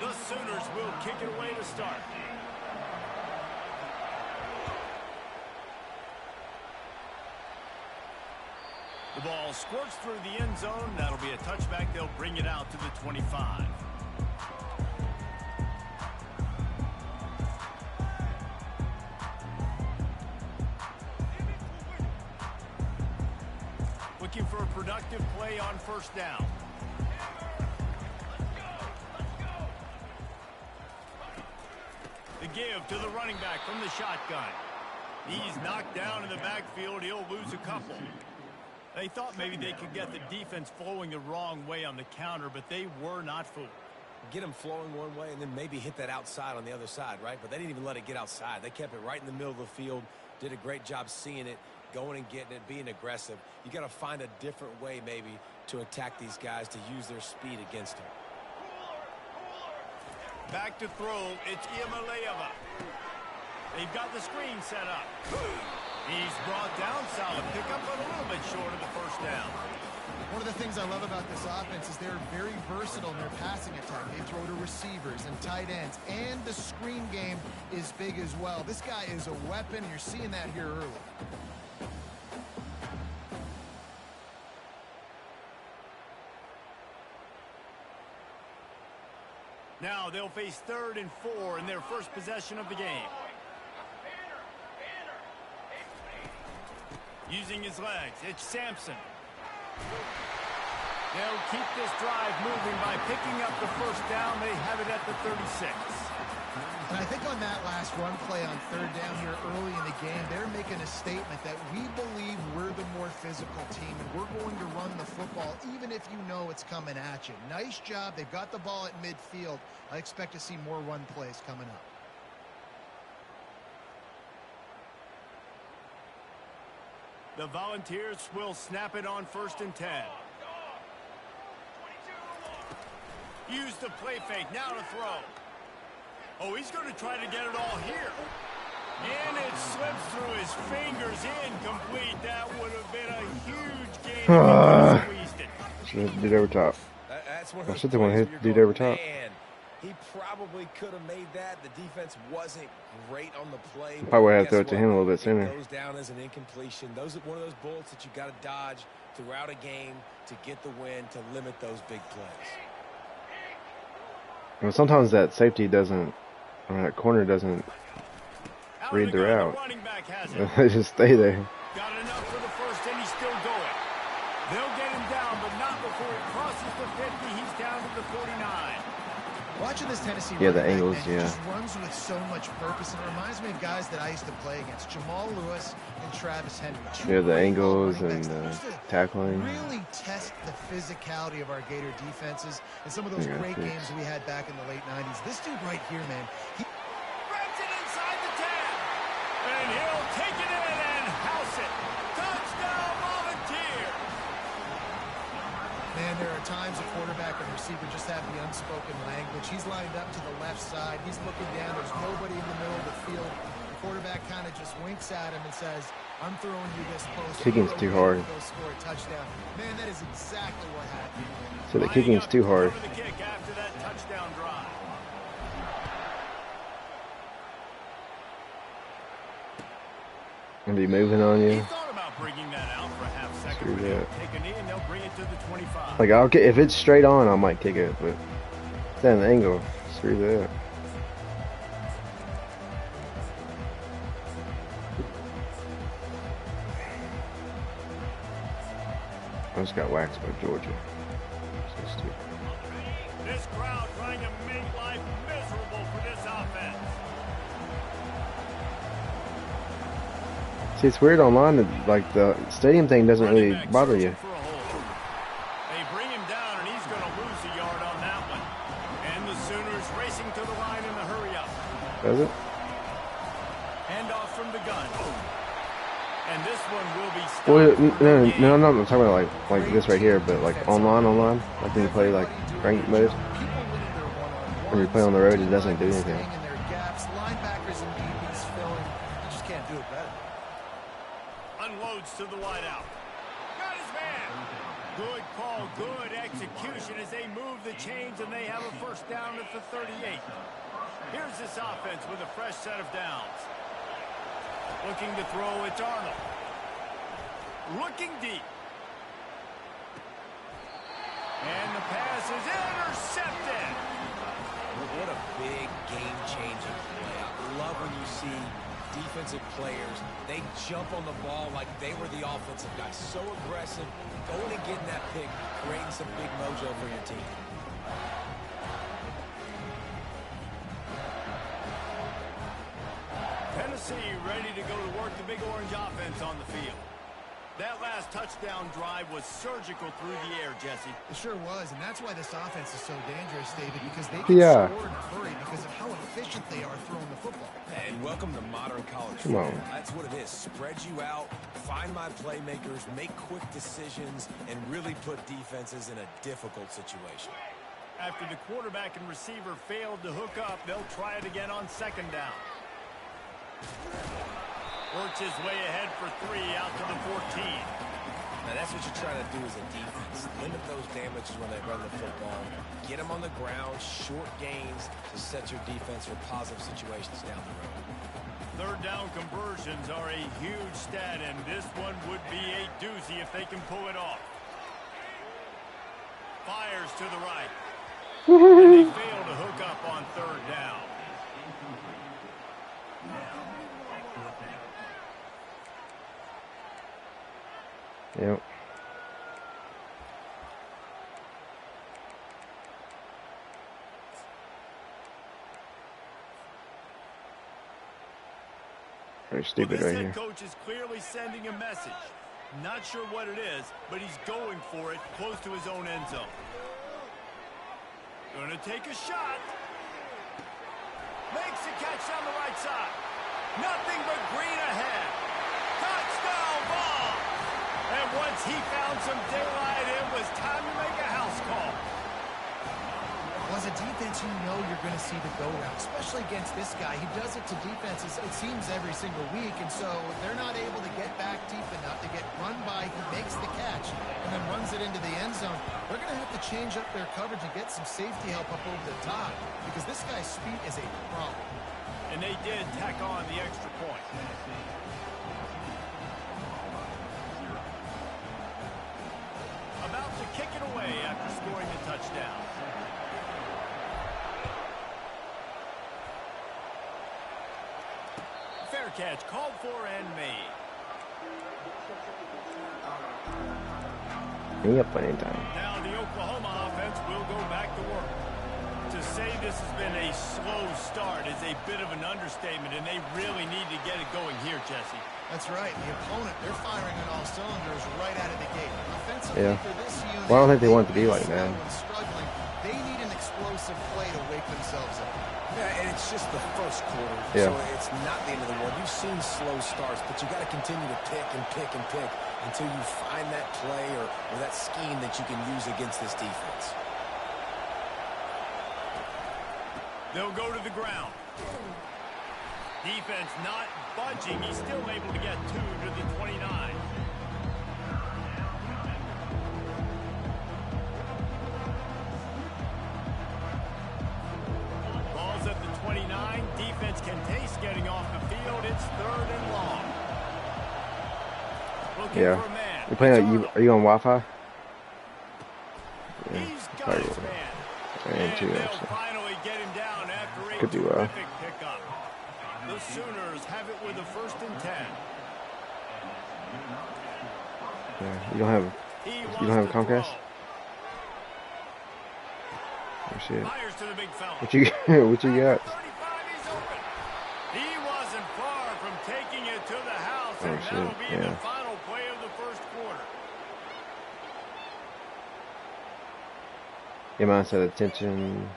B: The Sooners will kick it away to start. The ball squirts through the end zone. That'll be a touchback. They'll bring it out to the 25. Looking for a productive play on first down. The give to the running back from the shotgun. He's knocked down in the backfield. He'll lose a couple. They thought maybe they could get the defense flowing the wrong way on the counter, but they were not fooled.
D: Get them flowing one way and then maybe hit that outside on the other side, right? But they didn't even let it get outside. They kept it right in the middle of the field, did a great job seeing it, going and getting it, being aggressive. You got to find a different way maybe to attack these guys, to use their speed against them.
B: Back to throw, it's Iamaleava. They've got the screen set up. He's brought down, solid pickup, but a little bit short of the first down.
C: One of the things I love about this offense is they're very versatile in their passing attack. They throw to receivers and tight ends, and the screen game is big as well. This guy is a weapon. You're seeing that here early.
B: Now they'll face 3rd and 4 in their first possession of the game. Using his legs, it's Sampson. They'll keep this drive moving by picking up the first down. They have it at the 36.
C: And I think on that last run play on 3rd down here early in the game, they're making a statement that we believe we're the more physical team and we're going to run the football even if you know it's coming at you. Nice job. They've got the ball at midfield. I expect to see more run plays coming up.
B: The Volunteers will snap it on 1st and 10. Use the play fake. Now to throw. Oh, he's going to try to get it all here. And it slips through his fingers. Incomplete. That would have been a huge gain if he squeezed it.
A: Should have did over top.
D: That's one of
A: I
D: those
A: should have want to
D: plays
A: hit
D: where
A: dude
D: you're
A: over
D: going,
A: top.
D: man, he probably could have made that. The defense wasn't great on the play.
A: Probably had to
D: Guess
A: throw it to
D: what?
A: him a little bit sooner.
D: It goes down as an incompletion. Those are one of those bullets that you got to dodge throughout a game to get the win, to limit those big plays.
A: And sometimes that safety doesn't, I mean, that corner doesn't
B: Out
A: read
B: of
A: the
B: gun,
A: route.
B: running back has it.
A: They just stay there.
B: Got enough for the first, and he's still going. They'll get him down, but not before he crosses the 50. He's down to the 49.
C: Watching this Tennessee
A: Yeah, the
C: running back,
A: angles,
C: man, he
A: yeah.
C: just runs with so much purpose, and it reminds me of guys that I used to play against, Jamal Lewis and Travis Henry.
A: Yeah, the angles
C: running
A: and
C: backs that used to
A: tackling.
C: really test the physicality of our Gator defenses and some of those
A: Yeah,
C: great
A: thanks.
C: games we had back in the late 90s. This dude right here, man, he
B: Rips it inside the 10. And he'll take it in and house it. Touchdown, Volunteer.
C: Man, there are times a quarterback and receiver just have the unspoken language. He's lined up to the left side. He's looking down. There's nobody in the middle of the field. The quarterback kind of just winks at him and says, I'm throwing you this post.
A: Kicking's too hard.
C: Go score a touchdown. Man, that is exactly what happened.
A: So the kicking's too hard.
B: The kick after that touchdown drive.
A: And be moving on
B: He
A: you.
B: thought about bringing that out for a half second.
A: Screw
B: But he'll
A: that.
B: take a knee and they'll bring it to the 25.
A: Like I'll get if it's straight on, I might kick it, but it's at an angle. Screw that. I just got waxed by Georgia. So stupid.
B: This crowd trying to make life miserable for this offense.
A: See, it's weird online that like the stadium thing doesn't
B: Running
A: really
B: back
A: bother
B: searching
A: you.
B: for a hole. They bring him down, and he's going to lose a yard on that one. And the racing to the line in the hurry up.
A: Does it?
B: Handoff from the gun. And this one will be stopped.
A: Well, no, I'm talking about like this right here, but like online, like when you play like ranked mode, when you play on the road, it doesn't do anything.
C: Linebackers and DBs filling. You just can't do it better.
B: Unloads to the wideout. Got his man. Good call, good execution as they move the chains and they have a first down at the 38. Here's this offense with a fresh set of downs. Looking to throw, it's Arnold. Looking deep. And the pass is intercepted.
D: What a big game-changing play. I love when you see defensive players, they jump on the ball like they were the offensive guy. So aggressive, going and getting that pick, creating some big mojo for your team.
B: Tennessee ready to go to work the Big Orange offense on the field. That last touchdown drive was surgical through the air, Jesse.
C: It sure was, and that's why this offense is so dangerous, David, because they can score in a hurry because of how efficient they are throwing the football.
D: And welcome to modern college football. That's what it is. Spread you out, find my playmakers, make quick decisions, and really put defenses in a difficult situation.
B: After the quarterback and receiver failed to hook up, they'll try it again on second down. Works his way ahead for 3 out to the 14.
D: Now that's what you're trying to do as a defense. Limit those damages when they run the football. Get them on the ground, short gains to set your defense for positive situations down the road.
B: Third down conversions are a huge stat, and this one would be a doozy if they can pull it off. Fires to the right. And they fail to hook up on third down.
A: Yep. Very stupid right here.
B: This head coach is clearly sending a message. Not sure what it is, but he's going for it close to his own end zone. Gonna take a shot. Makes the catch on the right side. Nothing but green ahead. Touchdown ball. And once he found some daylight, it was time to make a house call.
C: Well, as a defense, you know you're going to see the go route, especially against this guy. He does it to defenses, it seems, every single week, and so they're not able to get back deep enough to get run by. He makes the catch and then runs it into the end zone. They're going to have to change up their coverage and get some safety help up over the top because this guy's speed is a problem.
B: And they did tack on the extra point. About to kick it away after scoring the touchdown. Fair catch called for and made.
A: Yep, anytime.
B: Now the Oklahoma offense will go back to work. To say this has been a slow start is a bit of an understatement, and they really need to get it going here, Jesse.
C: That's right. The opponent, they're firing on all cylinders right out of the gate. Offensively,
A: Yeah.
C: for this unit,
A: Well, I don't think they want it to be like that.
C: Struggling, they need an explosive play to wake themselves up.
D: Yeah, and it's just the first quarter,
A: Yeah.
D: so it's not the end of the world. You've seen slow starts, but you got to continue to pick and pick and pick until you find that play or that scheme that you can use against this defense.
B: They'll go to the ground. Defense not budging. He's still able to get 2 to the 29. Ball's at the 29. Defense can taste getting off the field. It's 3rd and long. Looking for a man.
A: You playing? Are you on Wi-Fi? Yeah.
B: He's got his man.
A: I am too,
B: And they'll
A: actually.
B: finally get him down after a
A: Could do well.
B: terrific pickup. The Sooners have it with a 1st and 10.
A: Yeah. You don't have a Comcast? Oh shit.
B: Fires to the big fella.
A: What you what you got?
B: 35, he's open. He wasn't far from taking it to the house,
A: Oh,
B: and
A: shit,
B: that'll be
A: yeah.
B: the final play of the 1st quarter.
A: Yeah, mine said attention.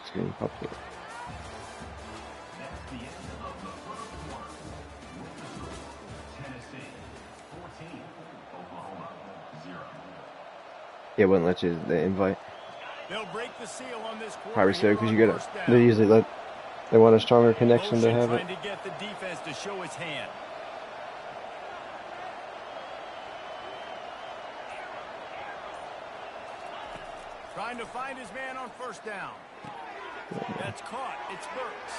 A: screen pops up. Yeah, it wouldn't let you the invite.
B: They'll break the seal on this quarter.
A: Probably so, because you get it. They usually they want a stronger connection to have it.
B: Trying to get the defense to show his hand. Trying to find his man on first down. That's caught. It's Burks.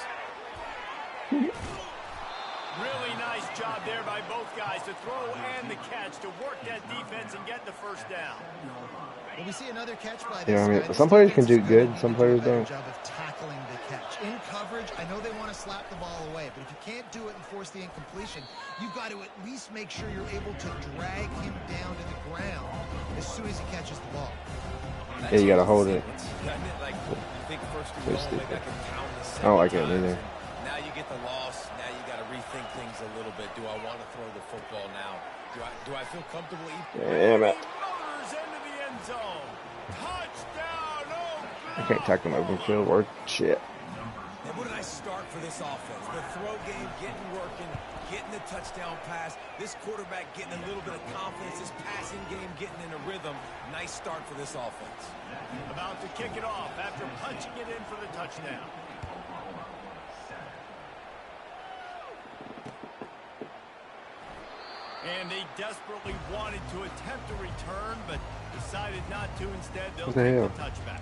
B: Really nice job there by both guys to throw and the catch to work that defense and get the first down.
C: Well, we see another catch by
A: You know
C: this
A: what I
C: guy.
A: mean? Some players can do good, some players don't.
C: Job of tackling the catch. In coverage, I know they want to slap the ball away, but if you can't do it and force the incompletion, you've got to at least make sure you're able to drag him down to the ground as soon as he catches the ball.
A: Yeah, you gotta hold it.
D: Like, you think first
A: So
D: and goal,
A: stupid.
D: maybe I can count this
A: I don't like it
D: 7
A: either.
D: times. Now you get the loss. Now you got to rethink things a little bit. Do I want to throw the football now? Do I feel comfortable eating?
A: Damn it.
B: Motors into the end zone. Touchdown,
A: I can't tackle my open field work. Shit.
D: And what a nice start for this offense. The throw game getting working, getting the touchdown pass. This quarterback getting a little bit of confidence. This passing game getting in a rhythm. Nice start for this offense.
B: About to kick it off after punching it in for the touchdown. And they desperately wanted to attempt a return, but decided not to. Instead, they'll
A: What the
B: take
A: hell?
B: the touchback.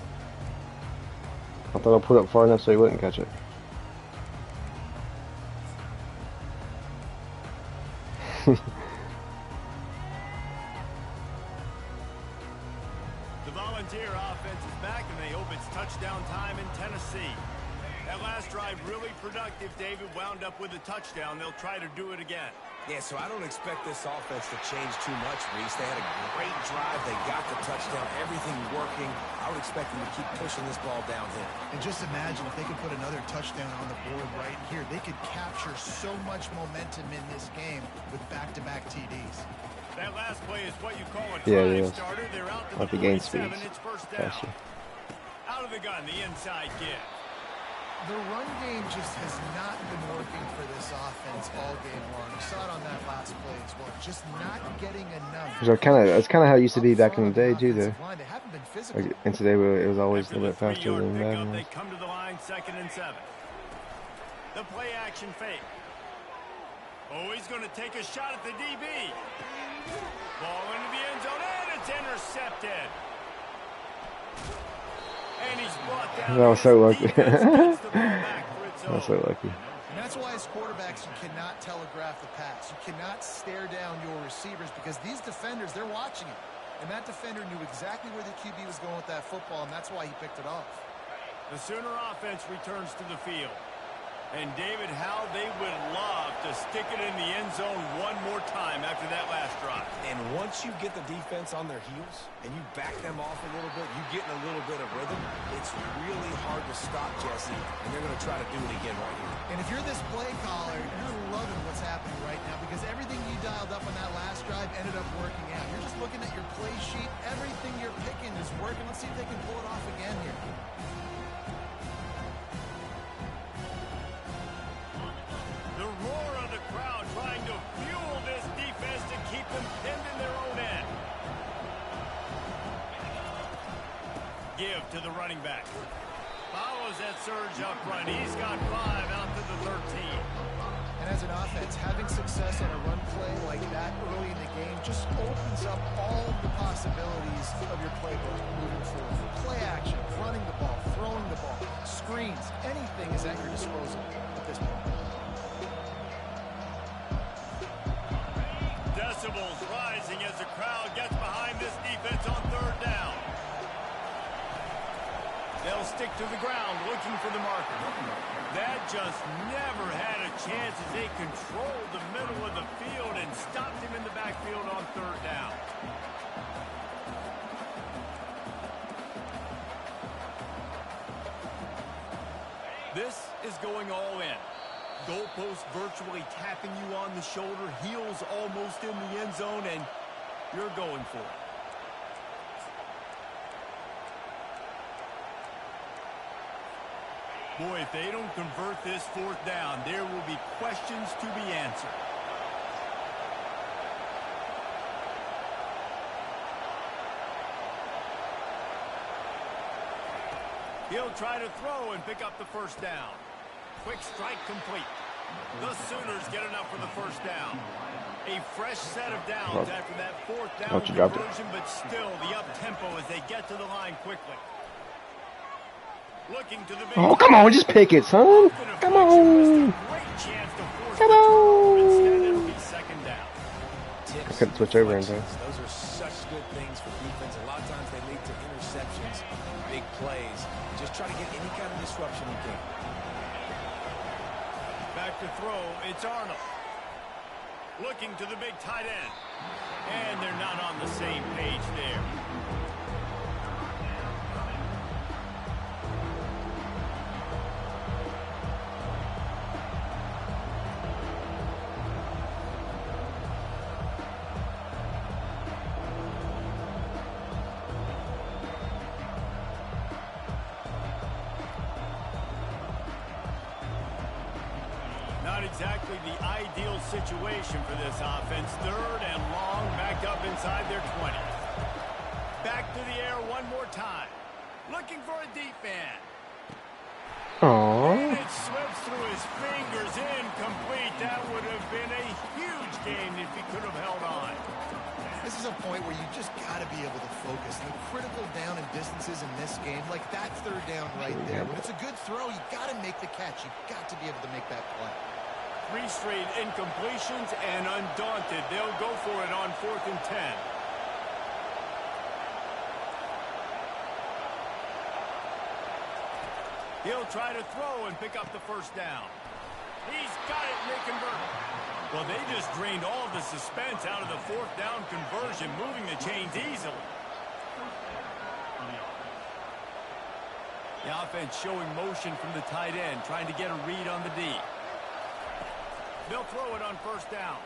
A: I thought I put up far enough so he wouldn't catch it.
B: The Volunteer offense is back, and they hope it's touchdown time in Tennessee. That last drive really productive. David wound up with a touchdown. They'll try to do it again.
D: Yeah, so I don't expect this offense to change too much, Reese. They had a great drive. They got the touchdown. Everything working. I would expect them to keep pushing this ball downhill.
C: And just imagine if they could put another touchdown on the board right here. They could capture so much momentum in this game with back-to-back TDs.
B: That last play is what you call a
A: Yeah,
B: drive
A: it is.
B: starter. They're out to
A: Like
B: the
A: the game
B: 47.
A: speeds.
B: It's first down.
A: Faster.
B: Out of the gun, the inside give.
C: The run game just has not been working for this offense all game long. You saw it on that last play as well. Just not getting enough.
A: So that's kind of how it used to be back in the day too, though.
C: They haven't been physical.
A: Like, and today it was always
B: After
A: a
B: the
A: little bit faster
B: 3-yard
A: than
B: pickup,
A: that.
B: they come to the line, 2nd and 7. The play action fake. Oh, he's going to take a shot at the DB. Ball into the end zone, and it's intercepted. And he's brought down.
A: That was so lucky.
B: Defense gets the ball back for its
A: I was
B: own.
A: so lucky.
C: And that's why as quarterbacks, you cannot telegraph the pass. You cannot stare down your receivers because these defenders, they're watching it. And that defender knew exactly where the QB was going with that football, and that's why he picked it off.
B: The Sooner offense returns to the field. And David, how they would love to stick it in the end zone one more time after that last drive.
D: And once you get the defense on their heels and you back them off a little bit, you get in a little bit of rhythm, it's really hard to stop, Jesse, and they're going to try to do it again right here.
C: And if you're this play caller, you're loving what's happening right now because everything you dialed up on that last drive ended up working out. You're just looking at your play sheet. Everything you're picking is working. Let's see if they can pull it off again here.
B: The roar of the crowd trying to fuel this defense to keep them pinned in their own end. Give to the running back. Follows that surge up front. He's got 5 out to the 13.
C: And as an offense, having success on a run play like that early in the game just opens up all of the possibilities of your playbook moving forward. Play action, running the ball, throwing the ball, screens, anything is at your disposal at this point.
B: Decibels rising as the crowd gets behind this defense on 3rd down. They'll stick to the ground looking for the marker. That just never had a chance as they controlled the middle of the field and stopped him in the backfield on 3rd down. This is going all in. Goalpost virtually tapping you on the shoulder, heels almost in the end zone, and you're going for it. Boy, if they don't convert this fourth down, there will be questions to be answered. He'll try to throw and pick up the first down. Quick strike complete. The Sooners get enough for the first down. A fresh set of downs after that fourth down conversion, but still the up-tempo as they get to the line quickly. Looking to the big
A: come on, just pick it, son. Come on. Come on.
B: Instead, it'll be second down.
A: I couldn't switch over in time.
D: Those are such good things for defense. A lot of times they lead to interceptions, big plays. Just try to get any kind of disruption you can.
B: Back to throw, it's Arnold. Looking to the big tight end. And they're not on the same page there. Not exactly the ideal situation for this offense. Third and long, backed up inside their 20. Back to the air one more time. Looking for a deep man. And it slips through his fingers, incomplete. That would have been a huge gain if he could have held on.
C: This is a point where you just got to be able to focus. The critical down and distances in this game, like that third down right there. When it's a good throw, you got to make the catch. You've got to be able to make that play.
B: 3 straight incompletions, and undaunted, they'll go for it on 4th and 10. He'll try to throw and pick up the first down. He's got it, and they convert. Well, they just drained all of the suspense out of the 4th down conversion, moving the chains easily. The offense showing motion from the tight end, trying to get a read on the D. They'll throw it on first down.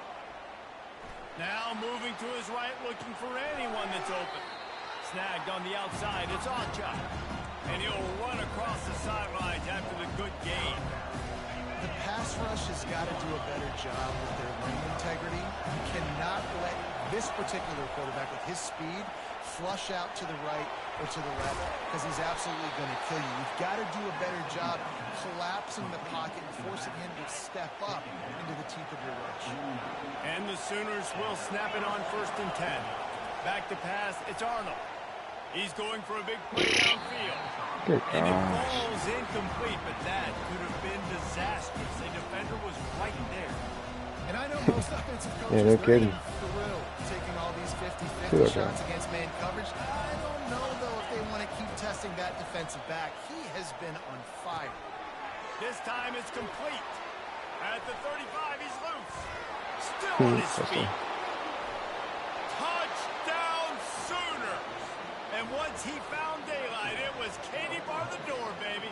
B: Now moving to his right, looking for anyone that's open. Snagged on the outside, it's Ocha. And he'll run across the sidelines after the good gain.
C: The pass rush has got to do a better job with their lane integrity. You cannot let this particular quarterback with his speed flush out to the right or to the left, because he's absolutely going to kill you. You've got to do a better job collapsing the pocket and forcing him to step up into the teeth of your rush.
B: And the Sooners will snap it on 1st and 10. Back to pass, it's Arnold. He's going for a big play downfield. And it falls incomplete, but that could have been disastrous. A defender was right there.
C: And I know most offensive coaches
A: no kidding.
C: thrilled taking all these 50-50 shots against man coverage. I don't know, though, if they want to keep testing that defensive back. He has been on fire.
B: This time it's complete. At the 35, he's loose. Still on his feet. Touchdown Sooners. And once he found daylight, it was Katie bar the door, baby.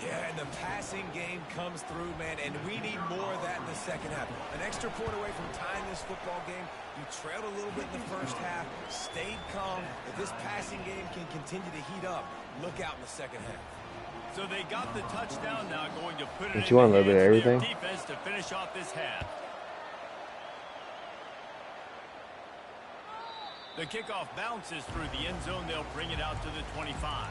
D: Yeah, and the passing game comes through, man, and we need more of that in the second half. An extra point away from tying this football game. You trailed a little bit in the first half, stayed calm. If this passing game can continue to heat up, look out in the second half.
B: So they got the touchdown now, going to put it
A: Don't
B: in
A: you want a
B: the
A: little bit of
B: hands
A: everything?
B: their defense to finish off this half. The kickoff bounces through the end zone. They'll bring it out to the 25.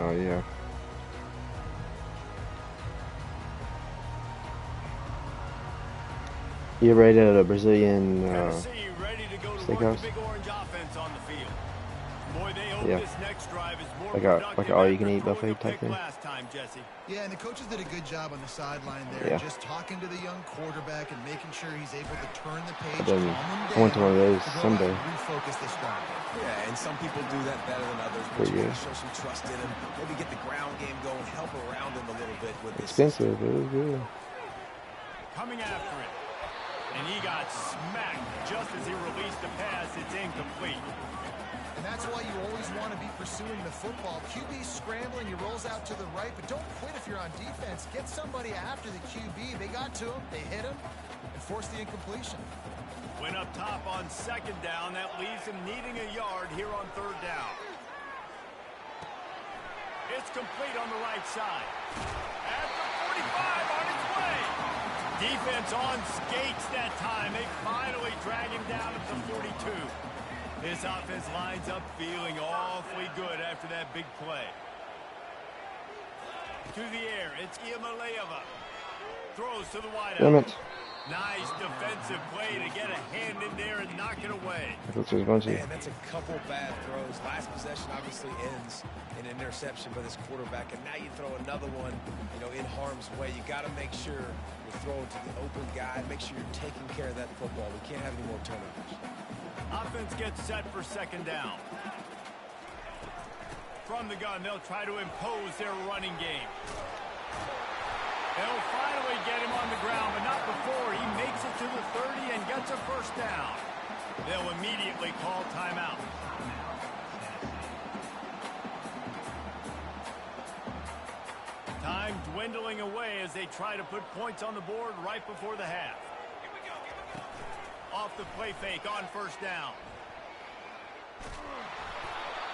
A: Oh, yeah. You ever ate at a Brazilian
B: Tennessee ready to go to work
A: steakhouse?
B: the big orange offense on the field. Boy, they hope
A: Yeah.
B: this next drive is more
A: Like a
B: productive
A: all-you-can-eat
B: after throwing
A: buffet
B: a
A: type
B: pick
A: thing?
B: last time, Jesse.
C: Yeah, and the coaches did a good job on the sideline there,
A: Yeah.
C: just talking to the young quarterback and making sure he's able to turn the page,
A: Then
C: calm him
A: I went to
C: down,
A: one of those
C: to go
A: Sunday.
C: out and refocus this drive.
D: Yeah, and some people do that better than others, but
A: Pretty
D: you
A: good.
D: gotta show some trust in him. Maybe get the ground game going, help around him a little bit with this.
A: Expensive, but it was good.
B: Coming after it. And he got smacked just as he released the pass. It's incomplete.
C: And that's why you always want to be pursuing the football. QB's scrambling, he rolls out to the right, but don't quit if you're on defense. Get somebody after the QB. They got to him, they hit him, and forced the incompletion.
B: Went up top on second down. That leaves him needing a yard here on third down. It's complete on the right side. At the 45 on its way. Defense on skates that time. They finally drag him down at the 42. This offense lines up feeling awfully good after that big play. To the air, it's Iamaleava. Throws to the wideout.
A: Damn it.
B: Nice defensive play to get a hand in there and knock it away.
D: Man, that's a couple bad throws. Last possession obviously ends in an interception by this quarterback, and now you throw another one, in harm's way. You got to make sure you're throwing to the open guy. Make sure you're taking care of that football. We can't have any more turnovers.
B: Offense gets set for second down. From the gun, they'll try to impose their running game. They'll finally get him on the ground, but not before he makes it to the 30 and gets a first down. They'll immediately call timeout. Time dwindling away as they try to put points on the board right before the half. Off the play fake on first down.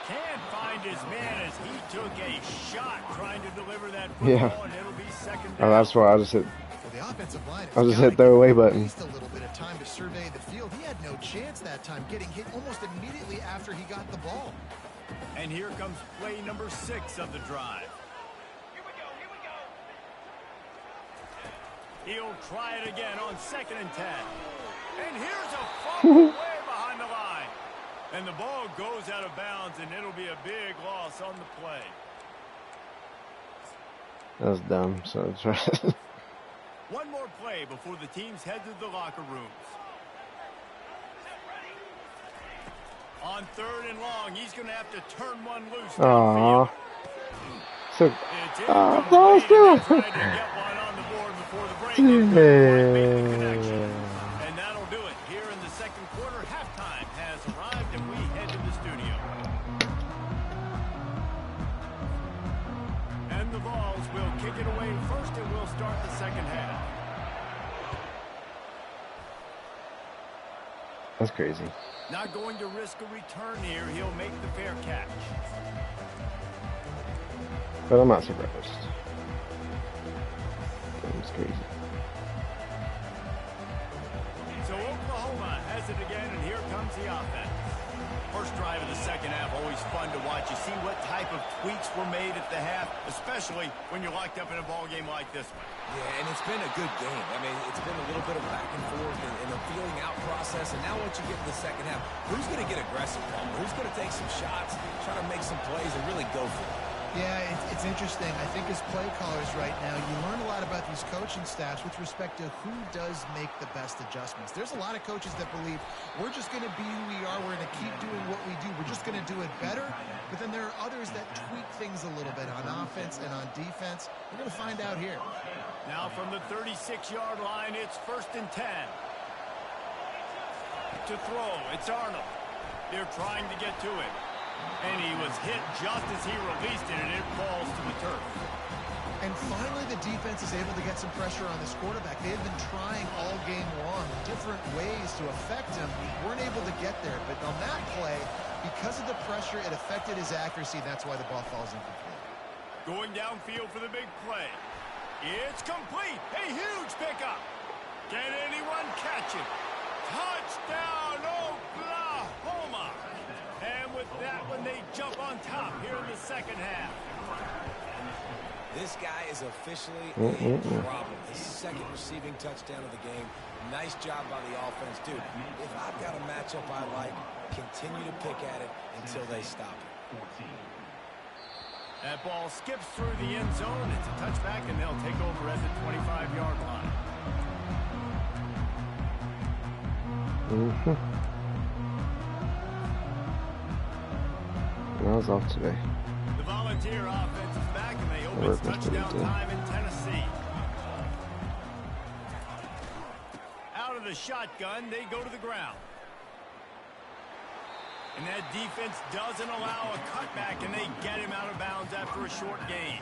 B: Can't find his man as he took a shot trying to deliver that football, and it'll be second down.
A: Oh, that's why I just hit.
C: For the offensive line,
A: I just hit throw away button.
C: At least a little bit of time to survey the field. He had no chance that time, getting hit almost immediately after he got the ball.
B: And here comes play number 6 of the drive. He'll try it again on 2nd and 10. And here's a fumble way behind the line. And the ball goes out of bounds, and it'll be a big loss on the play.
A: That was dumb, so it's right.
B: One more play before the teams head to the locker rooms. On 3rd and long, he's going to have to turn one loose.
A: Aww. So,
B: It's
A: oh,
B: incomplete, and they're trying to get one on the board before the break. And that'll do it. Here in the second quarter, halftime has arrived, and we head to the studio. And the Vols will kick it away first, and we'll start the second half.
A: That's crazy.
B: Not going to risk a return here. He'll make the fair catch.
A: But I'm not surprised. It's crazy.
B: So Oklahoma has it again, and here comes the offense. First drive of the second half, always fun to watch. You see what type of tweaks were made at the half, especially when you're locked up in a ball game like this one.
D: Yeah, and it's been a good game. I mean, it's been a little bit of back and forth and a feeling out process. And now once you get to the second half, who's going to get aggressive, Palmer? Who's going to take some shots, try to make some plays, and really go for it?
C: Yeah, it's interesting. I think as play callers right now, you learn a lot about these coaching staffs with respect to who does make the best adjustments. There's a lot of coaches that believe we're just going to be who we are. We're going to keep doing what we do. We're just going to do it better. But then there are others that tweak things a little bit on offense and on defense. We're going to find out here.
B: Now from the 36-yard line, it's 1st and 10. To throw, it's Arnold. They're trying to get to it. And he was hit just as he released it, and it falls to the turf.
C: And finally, the defense is able to get some pressure on this quarterback. They have been trying all game long different ways to affect him. Weren't able to get there. But on that play, because of the pressure, it affected his accuracy. That's why the ball falls incomplete.
B: Going downfield for the big play. It's complete. A huge pickup. Can anyone catch it? Touchdown, Oklahoma. And with that one, they jump on top here in the second half.
D: This guy is officially a problem. His second receiving touchdown of the game. Nice job by the offense. Dude, if I've got a matchup I like, continue to pick at it until they stop it.
B: That ball skips through the end zone. It's a touchback, and they'll take over at the 25-yard line.
A: I was off today.
B: The Volunteer offense is back, and they hope it's touchdown time in Tennessee. Out of the shotgun, they go to the ground. And that defense doesn't allow a cutback, and they get him out of bounds after a short gain.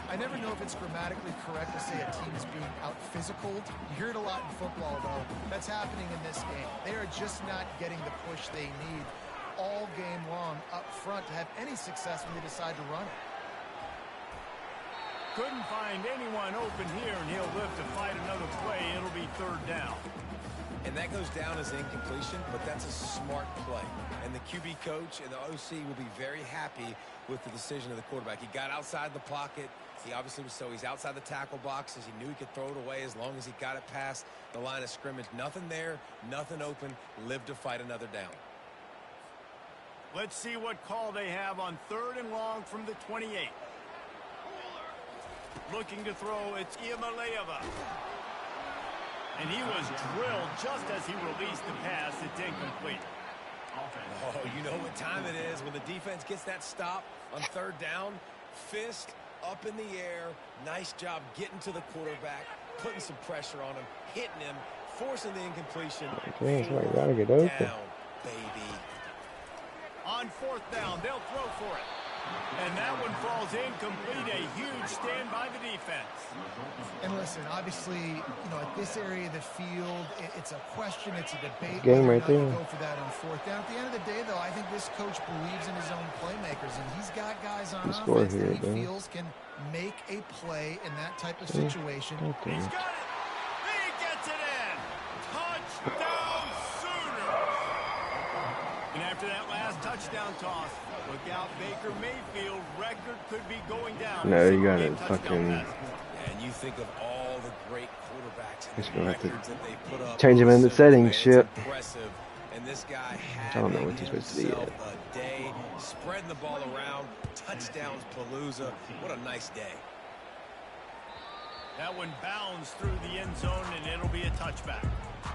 C: I never know if it's grammatically correct to say a team is being out-physicaled. You hear it a lot in football, though. That's happening in this game. They are just not getting the push they need all game long up front to have any success when they decide to run it.
B: Couldn't find anyone open here, and he'll live to fight another play. It'll be third down.
D: And that goes down as incompletion, but that's a smart play. And the QB coach and the OC will be very happy with the decision of the quarterback. He got outside the pocket. He obviously was he's outside the tackle boxes. He knew he could throw it away as long as he got it past the line of scrimmage. Nothing there, nothing open. Live to fight another down.
B: Let's see what call they have on 3rd and long from the 28. Looking to throw, it's Iamaleava. And he was drilled just as he released the pass. It's incomplete.
D: Oh, you know what time it is when the defense gets that stop on 3rd down. Fist up in the air. Nice job getting to the quarterback, putting some pressure on him, hitting him, forcing the incompletion.
A: Okay, somebody gotta get open.
D: Down, baby.
B: On 4th down, they'll throw for it. And that one falls incomplete. A huge stand by the defense.
C: And listen, obviously, you know, at this area of the field, it's a question, it's a debate.
A: Game right there.
C: Go for that on 4th down. At the end of the day, though, I think this coach believes in his own playmakers, and he's got guys on offense that he feels can make a play in that type of situation.
B: He's got it. He gets it in. Touchdown Sooners. And after that last touchdown toss, look out, Baker Mayfield. Record could be going down.
A: No, you got it. Fucking.
D: And you think of all the great quarterbacks and
A: Just
D: the
A: gonna have to
D: records that they put up.
A: change him in the settings, shit.
D: Impressive. And this guy
A: I don't know what you're supposed to do
D: himself
A: yet.
D: a day, spreading the ball around, touchdowns, Palooza. What a nice day.
B: That one bounds through the end zone, and it'll be a touchback.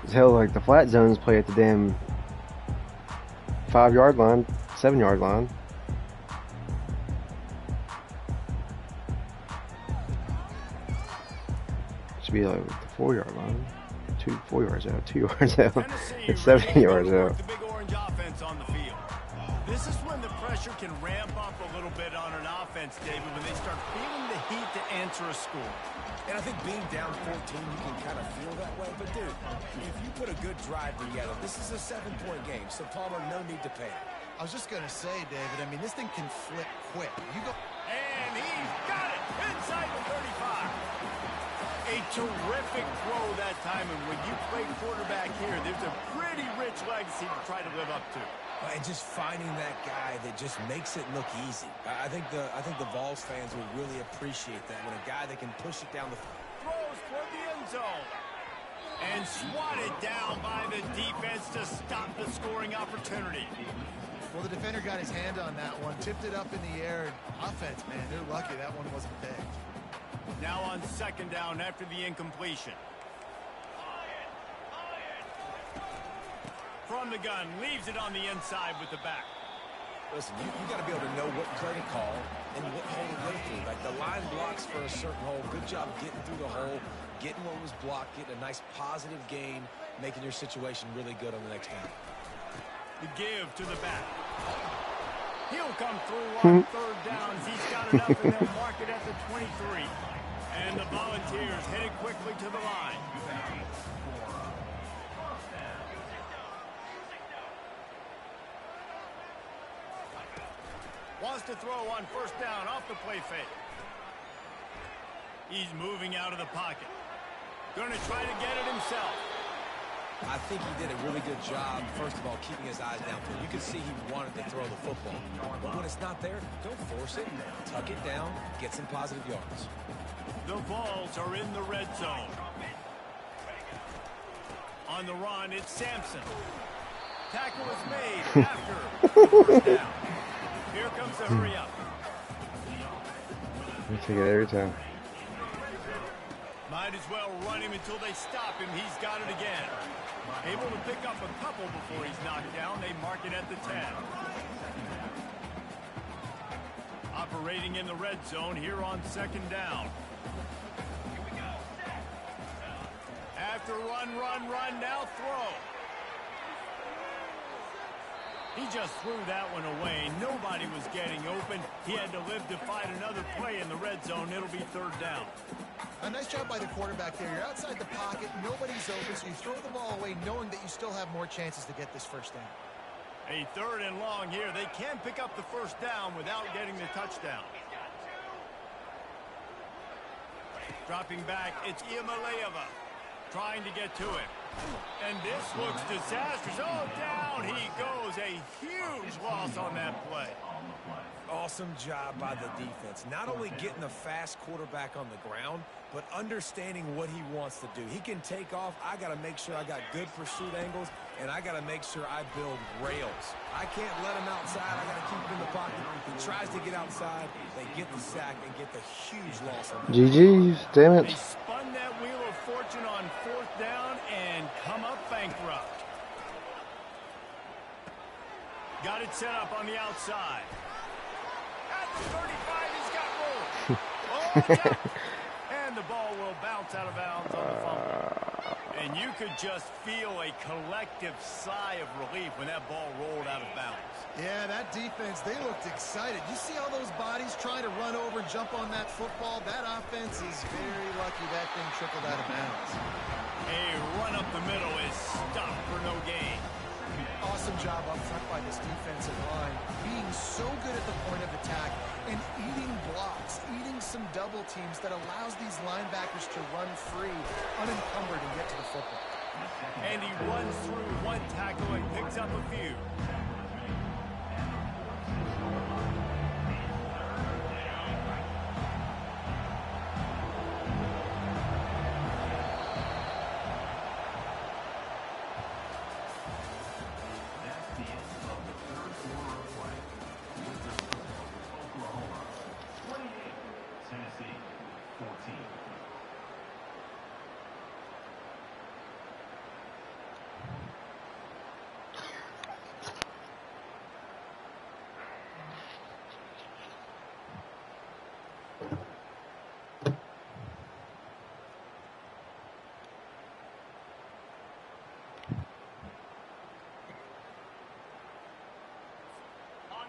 A: It's hell like the flat zones play at the damn 5-yard line, 7-yard line. Should be like the 4-yard line. 4 yards out, 2 yards out. It's 7 yards out.
B: The big orange offense on the field. This is when the pressure can ramp up a little bit on an offense, David, when they start feeling the heat to answer a score.
D: And I think being down 14, you can kind of feel that way. But, dude, if you put a good drive together, this is a 7-point game. So, Palmer, no need to panic.
C: I was just going to say, David, I mean, this thing can flip quick. You go.
B: And he's got it inside the 35. A terrific throw that time, and when you play quarterback here, there's a pretty rich legacy to try to live up to.
D: And just finding that guy that just makes it look easy. I think the Vols fans will really appreciate that when a guy that can push it down the
B: throws toward the end zone and swatted down by the defense to stop the scoring opportunity.
C: Well, the defender got his hand on that one, tipped it up in the air. Offense, man, they're lucky that one wasn't picked.
B: Now on 2nd down after the incompletion. From the gun, leaves it on the inside with the back.
D: Listen, you got to be able to know what play to call and what hole to go through. Like the line blocks for a certain hole. Good job getting through the hole, getting what was blocked, getting a nice positive gain, making your situation really good on the next down.
B: The give to the back. He'll come through on 3rd downs. He's got it up, and they'll mark it at the 23. And the Volunteers headed quickly to the line. Wants to throw on 1st down off the play fake. He's moving out of the pocket. Going to try to get it himself.
D: I think he did a really good job, first of all, keeping his eyes downfield. You could see he wanted to throw the football. But when it's not there, don't force it. Tuck it down, get some positive yards.
B: The Vols are in the red zone. On the run, it's Sampson. Tackle is made after the 1st down. Here comes the hurry up.
A: We take it every time.
B: Might as well run him until they stop him. He's got it again. Able to pick up a couple before he's knocked down. They mark it at the 10. Operating in the red zone here on 2nd down. After run, now throw. He just threw that one away. Nobody was getting open. He had to live to fight another play in the red zone. It'll be third down.
C: A nice job by the quarterback there. You're outside the pocket. Nobody's open, so you throw the ball away knowing that you still have more chances to get this first down.
B: A third and long here. They can pick up the first down without getting the touchdown. Dropping back, it's Iamaleava trying to get to it. And this looks disastrous. Oh, down he goes. A huge loss on that play.
D: Awesome job by the defense. Not only getting the fast quarterback on the ground, but understanding what he wants to do. He can take off. I got to make sure I got good pursuit angles, and I got to make sure I build rails. I can't let him outside. I got to keep him in the pocket. He tries to get outside. They get the sack and get the huge loss on that.
A: GG's, damn it.
B: They spun that wheel of fortune on fourth down and come up bankrupt. Got it set up on the outside. At the 35, he's got room. Oh, yeah. And the ball will bounce out of bounds on the fumble. And you could just feel a collective sigh of relief when that ball rolled out of bounds.
C: Yeah, that defense, they looked excited. You see all those bodies trying to run over and jump on that football? That offense is very lucky that thing trickled out of bounds.
B: A run up the middle is stopped for no gain.
C: Awesome job up front by this defensive line, being so good at the point of attack and eating blocks, eating some double teams that allows these linebackers to run free, unencumbered, and get to the football.
B: And he runs through one tackle and picks up a few.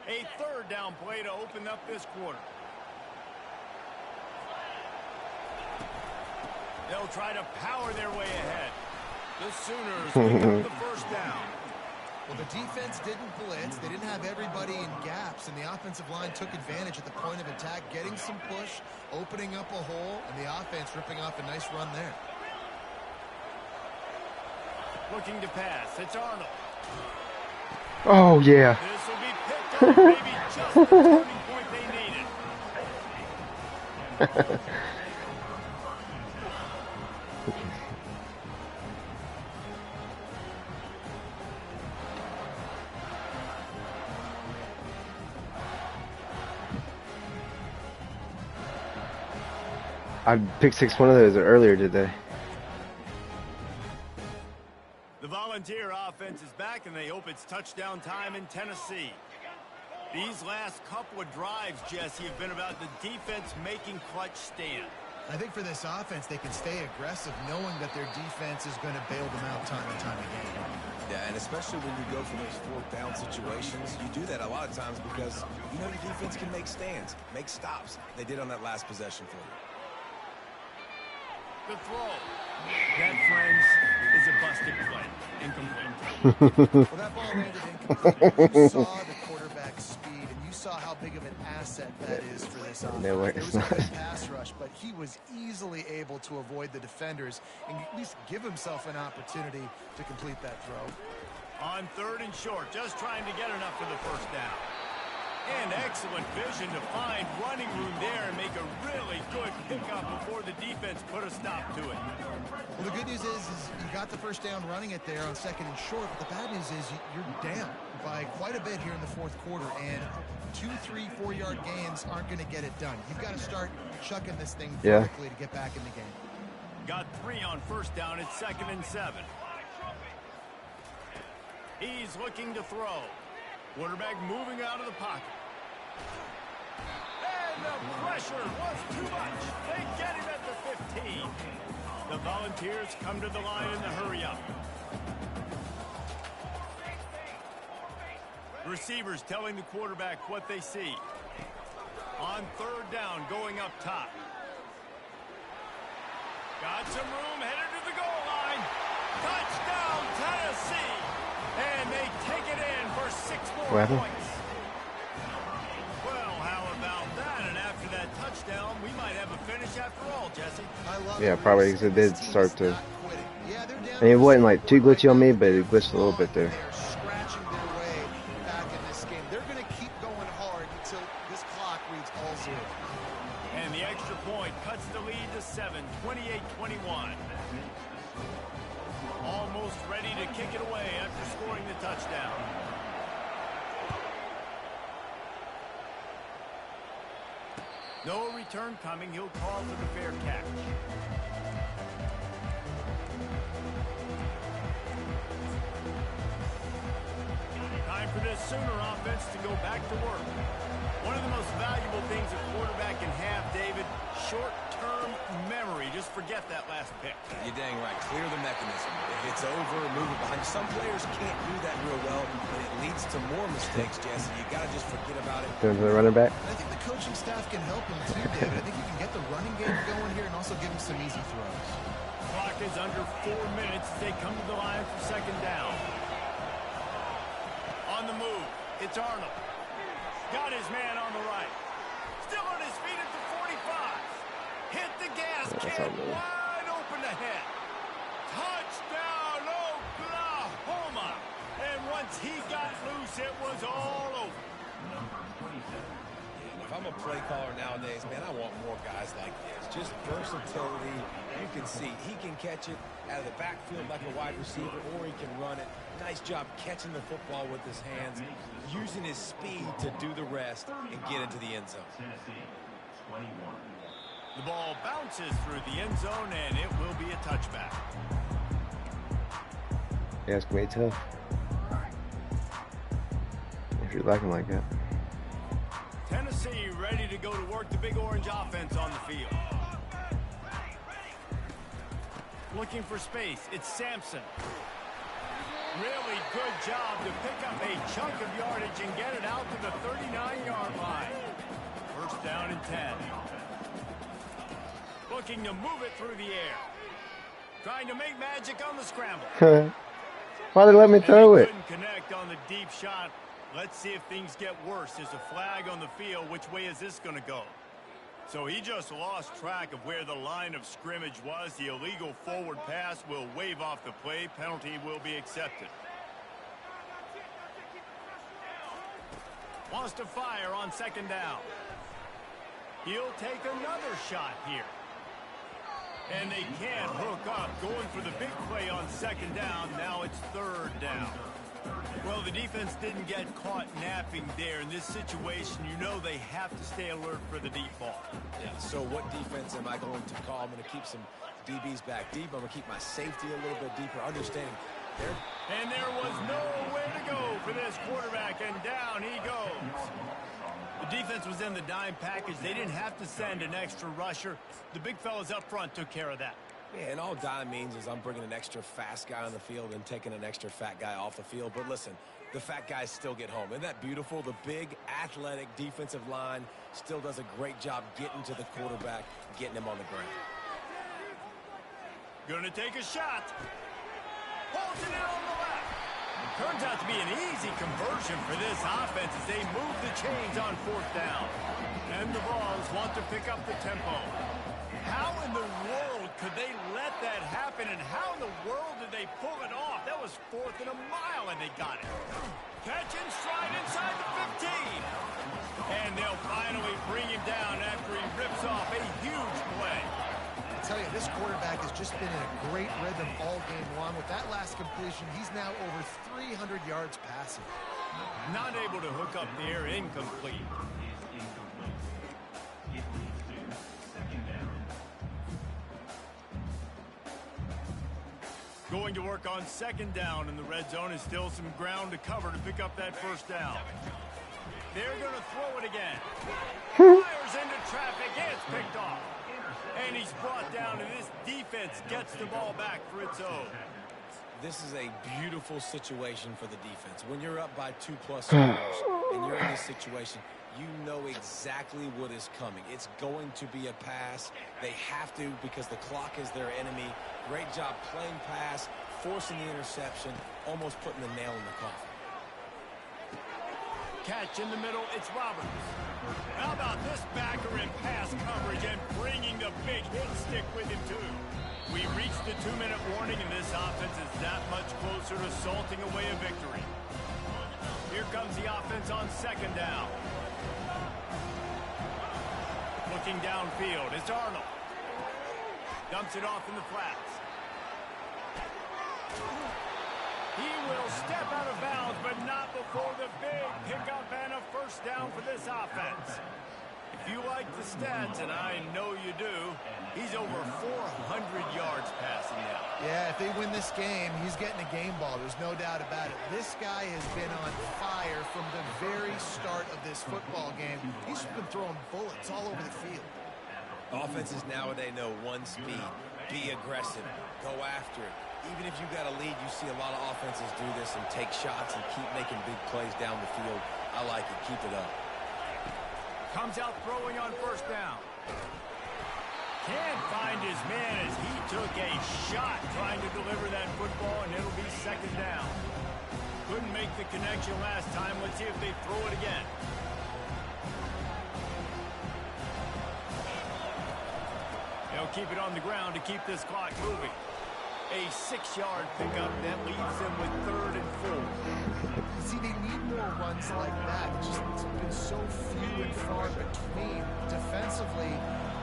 B: A third down play to open up this quarter. They'll try to power their way ahead. The Sooners pick up the first down.
C: Well, the defense didn't blitz. They didn't have everybody in gaps, and the offensive line took advantage at the point of attack, getting some push, opening up a hole, and the offense ripping off a nice run there.
B: Looking to pass. It's Arnold.
A: Oh, yeah.
B: This will be picked up, maybe just the turning point they needed.
A: I picked 6 one of those earlier today.
B: The Volunteer offense is back, and they hope it's touchdown time in Tennessee. These last couple of drives, Jesse, have been about the defense making clutch stand.
C: I think for this offense, they can stay aggressive knowing that their defense is going to bail them out time and time again.
D: Yeah, and especially when you go for those fourth down situations, you do that a lot of times because you know your defense can make stands, make stops. They did on that last possession for you.
B: The throw. That, friends, is a busted play. Incomplete.
C: Well, that ball landed incomplete. You saw the quarterback's speed, and you saw how big of an asset that is for this offense.
A: No way,
C: There
A: it's
C: was a
A: not.
C: good pass rush, but he was easily able to avoid the defenders and at least give himself an opportunity to complete that throw.
B: On third and short, just trying to get enough for the first down. And excellent vision to find running room there and make a really good pickup before the defense put a stop to it.
C: Well, the good news is you got the first down running it there on second and short, but the bad news is you're down by quite a bit here in the fourth quarter, and 2, 3, 4 yard gains aren't going to get it done. You've got to start chucking this thing vertically to get back in the game.
B: Got 3 on first down. It's 2nd and 7. He's looking to throw. Quarterback moving out of the pocket. And the pressure was too much. They get him at the 15. The Volunteers come to the line in the hurry-up. Receivers telling the quarterback what they see. On third down, going up top. Got some room, headed to the goal line. Touchdown, Tennessee. And they take it in for 6 more points. Well, how about that? And after that touchdown, we might have a finish after all, Jesse.
A: Yeah, probably, because it did start to... And it wasn't like too glitchy on me, but it glitched a little bit there.
C: They're scratching their way back in this game. They're going to keep going hard until this clock reads all 0.
B: And the extra point cuts the lead to 7, 28-21. Almost ready to kick it away after scoring the touchdown. No return coming. He'll call for the fair catch. Time for this Sooner offense to go back to work. One of the most valuable things a quarterback can have, David, short-term memory. Just forget that last pick.
D: You're dang right. Clear the mechanism. If it's over, move it behind. Some players can't do that real well, and it leads to more mistakes, Jesse. You got to just forget about it.
A: Turn to the running back.
C: I think the coaching staff can help him too, David. I think you can get the running game going here and also give him some easy throws.
B: Clock is under 4 minutes as they come to the line for second down. On the move, it's Arnold. Got his man on the right. Still on his feet at the 45. Hit the gas, kid. Wide open ahead. Touchdown, Oklahoma. And once he got loose, it was all over.
D: If I'm a play caller nowadays, man, I want more guys like this. Just versatility. You can see he can catch it out of the backfield like a wide receiver, or he can run it. Nice job catching the football with his hands, using his speed to do the rest and get into the end zone.
B: The ball bounces through the end zone, and it will be a touchback.
A: Yeah, it's going to be tough. If you're lacking like that.
B: Tennessee ready to go to work the Big Orange offense on the field. Looking for space. It's Sampson. Really good job to pick up a chunk of yardage and get it out to the 39-yard line. First down and 10. Looking to move it through the air. Trying to make magic on the scramble.
A: Why they let me throw it?
B: Couldn't connect on the deep shot. Let's see if things get worse. There's a flag on the field. Which way is this going to go? So he just lost track of where the line of scrimmage was. The illegal forward pass will wave off the play. Penalty will be accepted. Wants to fire on second down. He'll take another shot here. And they can't hook up. Going for the big play on second down. Now it's third down. Well, the defense didn't get caught napping there. In this situation, you know they have to stay alert for the deep ball.
D: Yeah, so what defense am I going to call? I'm going to keep some DBs back deep. I'm going to keep my safety a little bit deeper, understanding there.
B: And there was nowhere to go for this quarterback, and down he goes. The defense was in the dime package. They didn't have to send an extra rusher. The big fellas up front took care of that.
D: Yeah, and all dime means is I'm bringing an extra fast guy on the field and taking an extra fat guy off the field. But listen, the fat guys still get home. Isn't that beautiful? The big, athletic defensive line still does a great job getting to the quarterback, getting him on the ground.
B: Gonna take a shot. Holds it in on the left. Turns out to be an easy conversion for this offense as they move the chains on fourth down. And the Vols want to pick up the tempo. How in the world could they let that happen, and how in the world did they pull it off? That was 4th and a mile, and they got it. Catch and stride inside the 15. And they'll finally bring him down after he rips off a huge play.
C: I tell you, this quarterback has just been in a great rhythm all game long. With that last completion, he's now over 300 yards passing.
B: Not able to hook up there, incomplete. Going to work on second down in the red zone. Is still some ground to cover to pick up that first down. They're going to throw it again. Fires into traffic. It's picked off. And he's brought down, and this defense gets the ball back for its own.
D: This is a beautiful situation for the defense. When you're up by 2+ scores and you're in this situation, you know exactly what is coming. It's going to be a pass. They have to because the clock is their enemy. Great job playing pass, forcing the interception, almost putting the nail in the coffin.
B: Catch in the middle, it's Roberts. How about this backer in pass coverage and bringing the big hit stick with him too? We reached the 2-minute warning, and this offense is that much closer to salting away a victory. Here comes the offense on second down. Looking downfield, it's Arnold. Dumps it off in the flats. He will step out of bounds, but not before the big pickup and a first down for this offense. If you like the stats, and I know you do, he's over 400 yards passing now.
C: Yeah, if they win this game, he's getting a game ball. There's no doubt about it. This guy has been on fire from the very start of this football game. He's been throwing bullets all over the field.
D: Offenses nowadays know one speed. Be aggressive. Go after it. Even if you got a lead, you see a lot of offenses do this and take shots and keep making big plays down the field. I like it. Keep it up.
B: Comes out throwing on first down. Can't find his man as he took a shot trying to deliver that football, and it'll be second down. Couldn't make the connection last time. Let's see if they throw it again. They'll keep it on the ground to keep this clock moving. A 6-yard pickup that leaves them with 3rd and 4.
C: See, they need more runs like that. It's just been so few and far between. Defensively,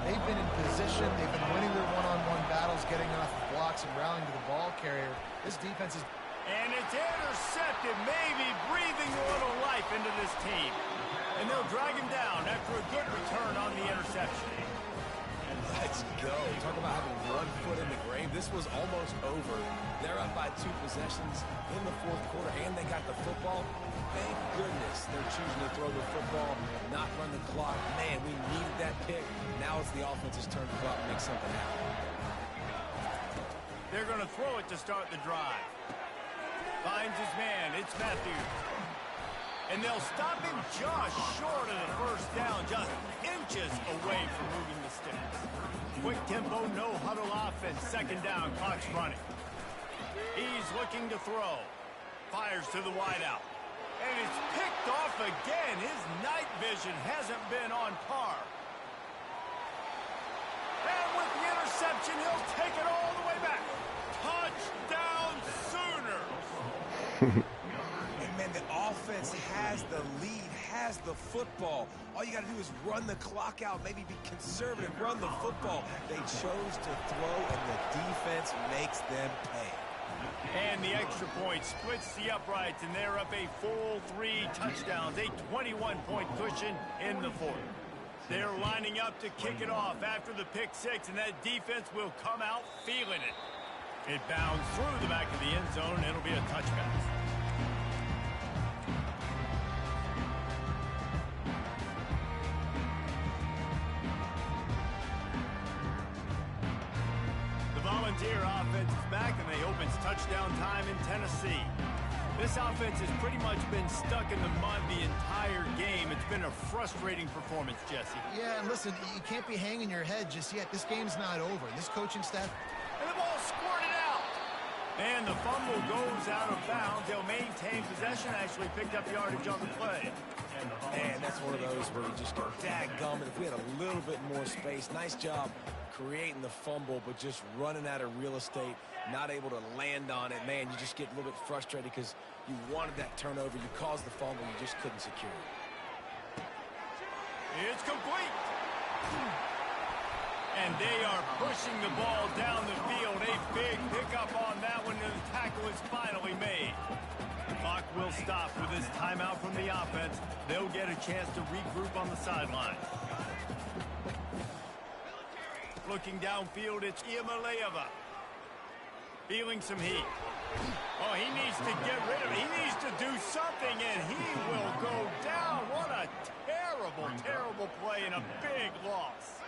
C: they've been in position. They've been winning their one-on-one battles, getting off the blocks and rallying to the ball carrier. This defense is...
B: And it's intercepted, maybe breathing a little life into this team. And they'll drag him down after a good return on the interception.
D: Let's go. Talk about having 1 foot in the grave. This was almost over. They're up by 2 possessions in the 4th quarter, and they got the football. Thank goodness they're choosing to throw the football, not run the clock. Man, we needed that pick. Now it's the offense's turn to go out and make something happen.
B: They're going to throw it to start the drive. Finds his man. It's Matthews. And they'll stop him just short of the first down, just inches away from moving the sticks. Quick tempo, no huddle offense. Second down, clock's running. He's looking to throw. Fires to the wideout. And it's picked off again. His night vision hasn't been on par. And with the interception, he'll take it all the way back. Touchdown Sooners!
D: Man, the offense has the lead, has the football. All you got to do is run the clock out, maybe be conservative, run the football. They chose to throw, and the defense makes them pay.
B: And the extra point splits the uprights, and they're up a full 3 touchdowns, a 21-point cushion in the 4th. They're lining up to kick it off after the pick 6, and that defense will come out feeling it. It bounds through the back of the end zone, and it'll be a touch pass. Volunteer offense is back, and they hope it's touchdown time in Tennessee. This offense has pretty much been stuck in the mud the entire game. It's been a frustrating performance, Jesse.
C: Yeah, and listen, you can't be hanging your head just yet. This game's not over. This coaching staff...
B: And the ball squirted out. And the fumble goes out of bounds. They'll maintain possession, actually picked up yardage on the play.
D: And that's one of those where you just go, dadgummit, if we had a little bit more space. Nice job creating the fumble, but just running out of real estate, not able to land on it. Man, you just get a little bit frustrated because you wanted that turnover. You caused the fumble, you just couldn't secure it.
B: It's complete. And they are pushing the ball down the field. A big pickup on that one, and the tackle is finally made. The clock will stop with this timeout from the offense. They'll get a chance to regroup on the sideline. Looking downfield, it's Iamaleava. Feeling some heat. Oh, he needs to get rid of it. He needs to do something, and he will go down. What a terrible, terrible play and a big loss.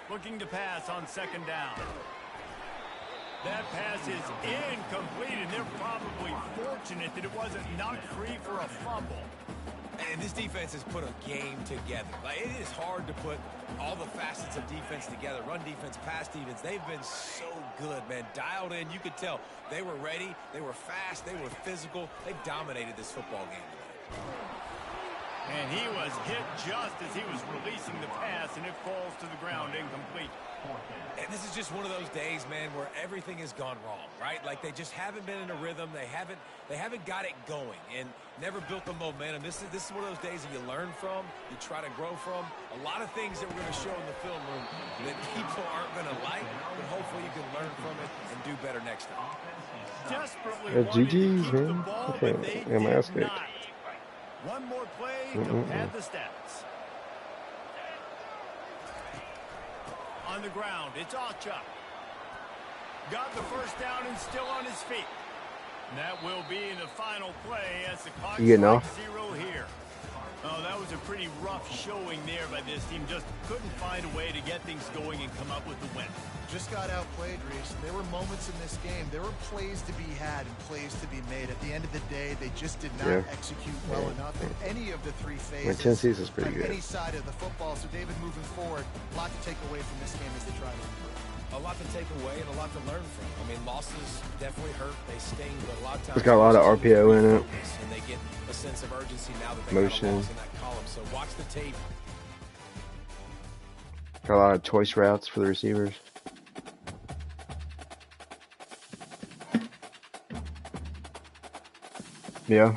B: Looking to pass on second down. That pass is incomplete, and they're probably fortunate that it wasn't knocked free for a fumble.
D: And this defense has put a game together. Like, it is hard to put all the facets of defense together. Run defense, pass defense. They've been so good, man. Dialed in. You could tell they were ready. They were fast. They were physical. They dominated this football game today.
B: And he was hit just as he was releasing the pass, and it falls to the ground incomplete.
D: And this is just one of those days, man, where everything has gone wrong, right? Like, they just haven't been in a rhythm. They haven't got it going and never built the momentum. This is one of those days that you learn from, you try to grow from. A lot of things that we're going to show in the film room that people aren't going to like, but hopefully you can learn from it and do better next time.
B: Desperately wanted to
A: GG's,
B: keep the
A: man.
B: ball,
A: Okay,
B: but they
A: yeah, my ass
B: did
A: kicked.
B: not. One more play to pad the stats. On the ground, it's Acha. Got the first down and still on his feet. And that will be the final play as the clock strikes 0 here. Oh, that was a pretty rough showing there by this team. Just couldn't find a way to get things going and come up with the win.
C: Just got outplayed, Reese. There were moments in this game. There were plays to be had and plays to be made. At the end of the day, they just did not execute well enough in any of the three phases.
A: Tennessee's is pretty good.
C: Any side of the football. So, David, moving forward, a lot to take away from this game as they try to improve.
D: A lot to take away and a lot to learn from. I mean, losses definitely hurt. They sting, but a lot of times
A: It's got a lot of RPO in it.
D: And they get a sense of urgency now that they
A: Motion.
D: got a loss in that column. So watch the tape.
A: Got a lot of choice routes for the receivers. Yeah.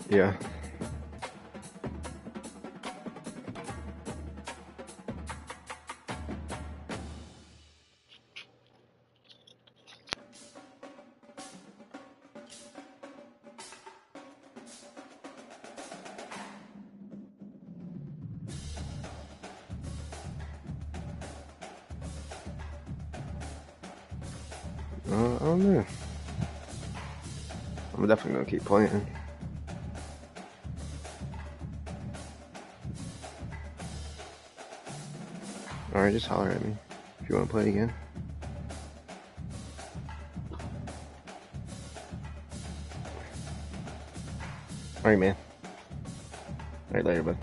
A: Yeah. I don't know. I'm definitely gonna keep playing. Alright, just holler at me if you want to play again. Alright, man. Alright, later, bud.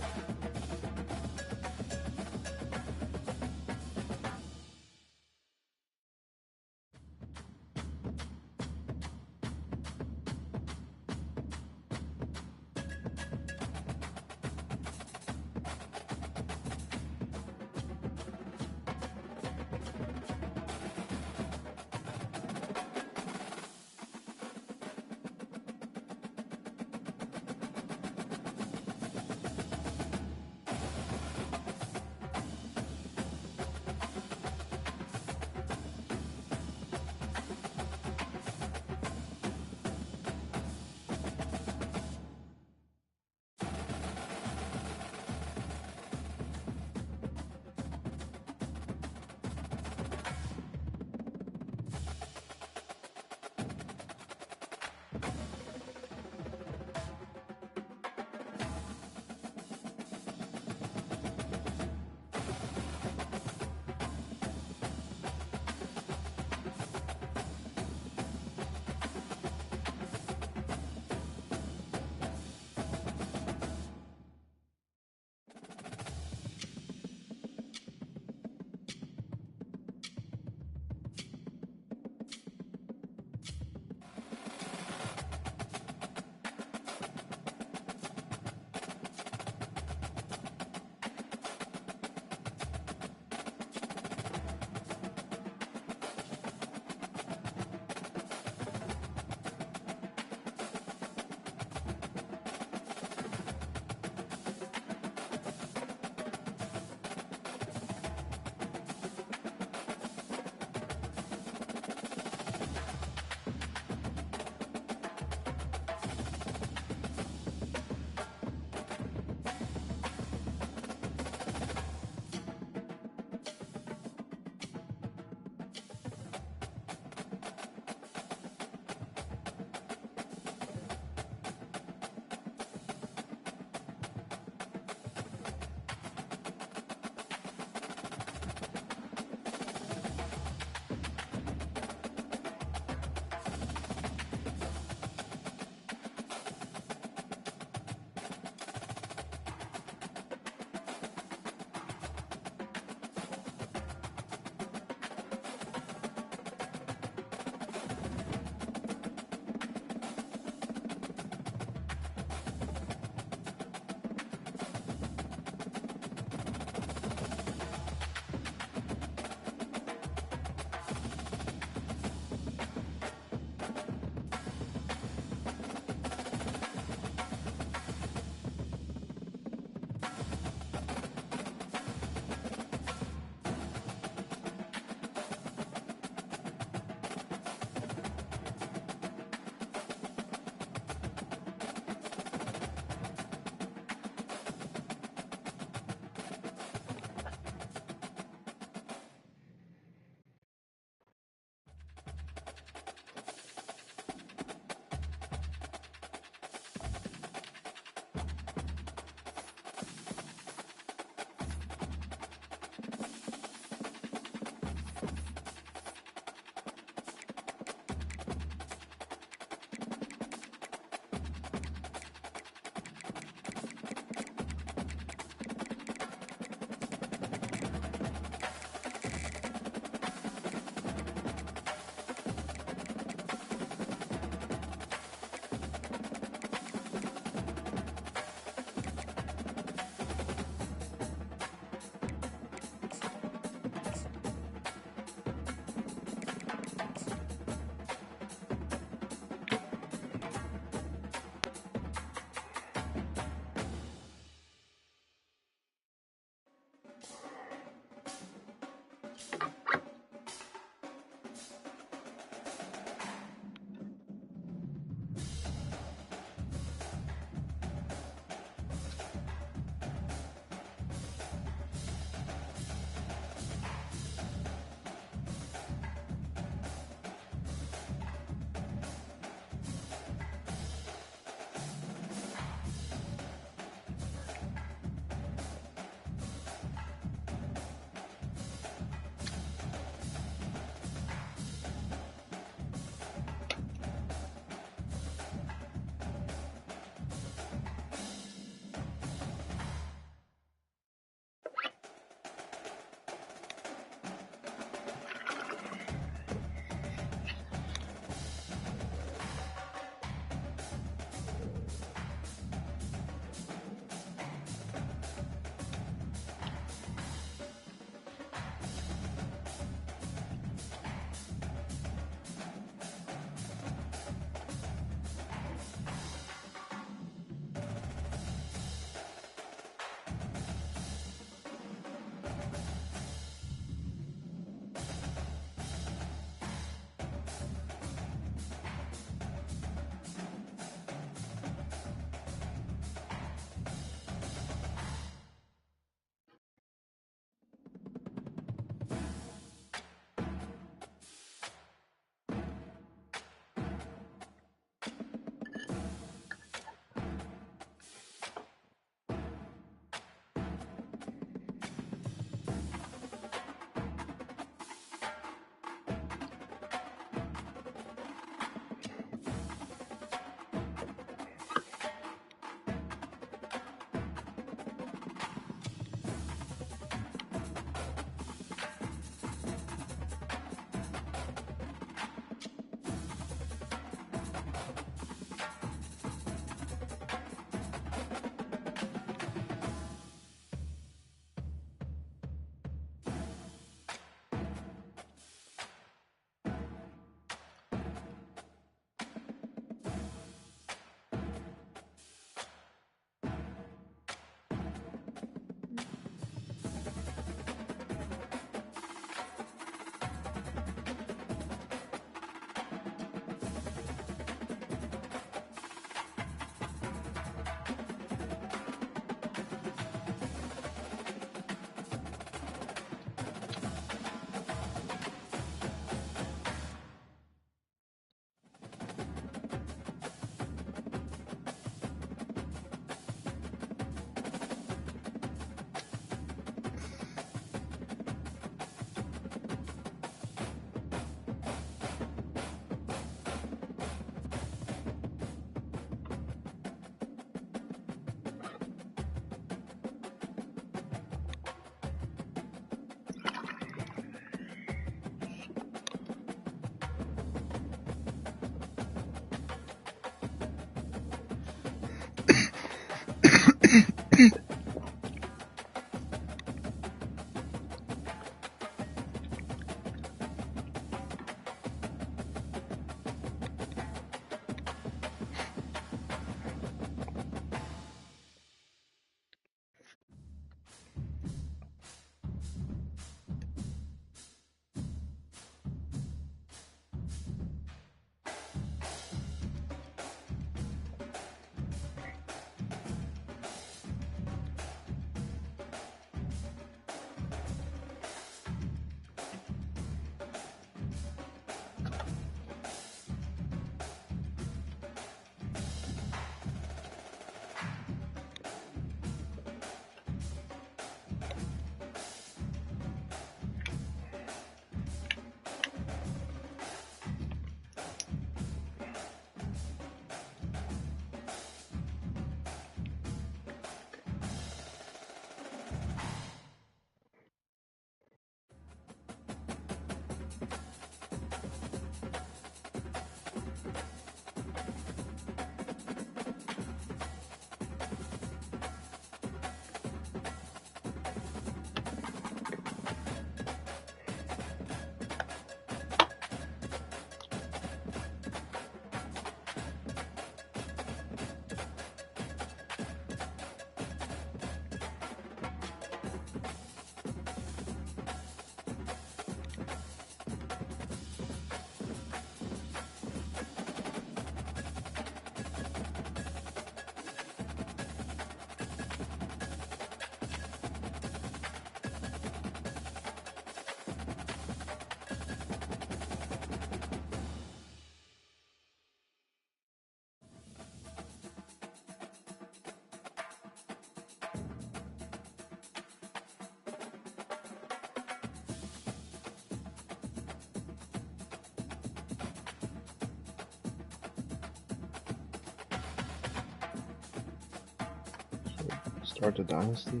A: Start the dynasty?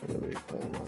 A: Nobody playing mine.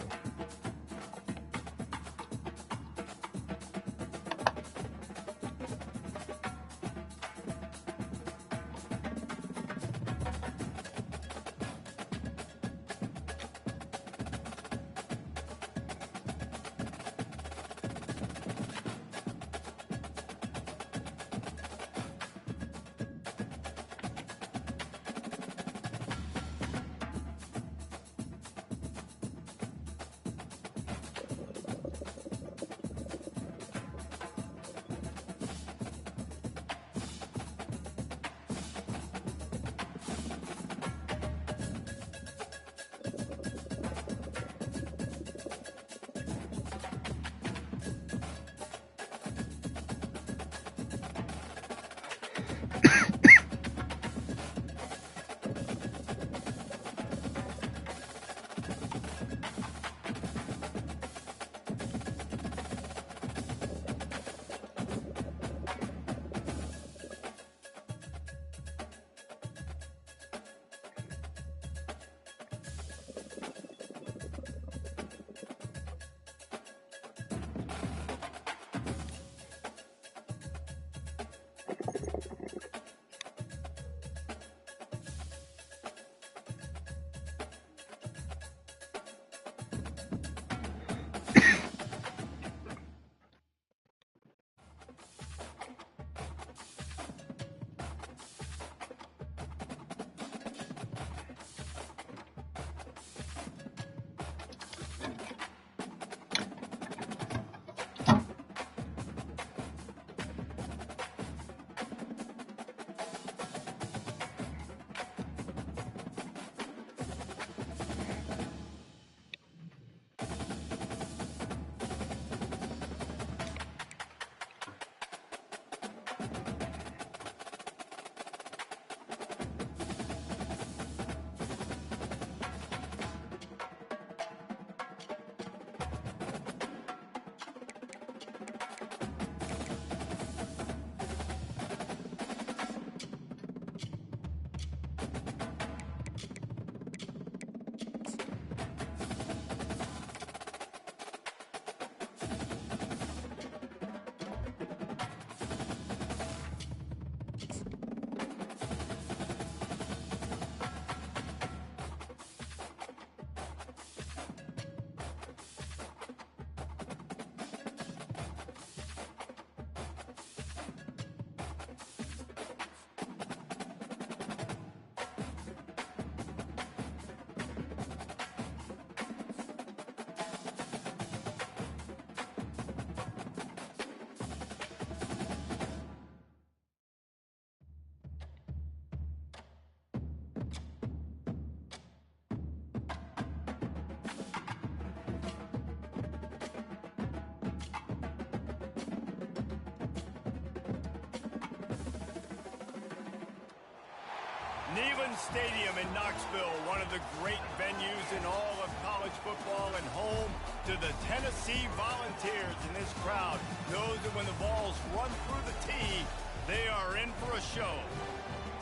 B: Neyland Stadium in Knoxville, one of the great venues in all of college football and home to the Tennessee Volunteers. And this crowd knows that when the balls run through the tee, they are in for a show.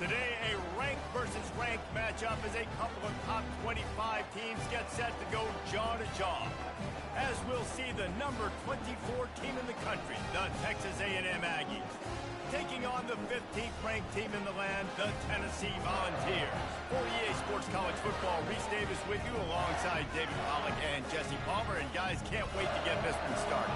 B: Today, a ranked versus ranked matchup as a couple of top 25 teams get set to go jaw to jaw. As we'll see the number 24 team in the country, the Texas A&M Aggies, taking on the 15th ranked team in the land, the Tennessee Volunteers. For EA Sports College Football, Reese Davis with you alongside David Pollack and Jesse Palmer. And guys, can't wait to get this one started.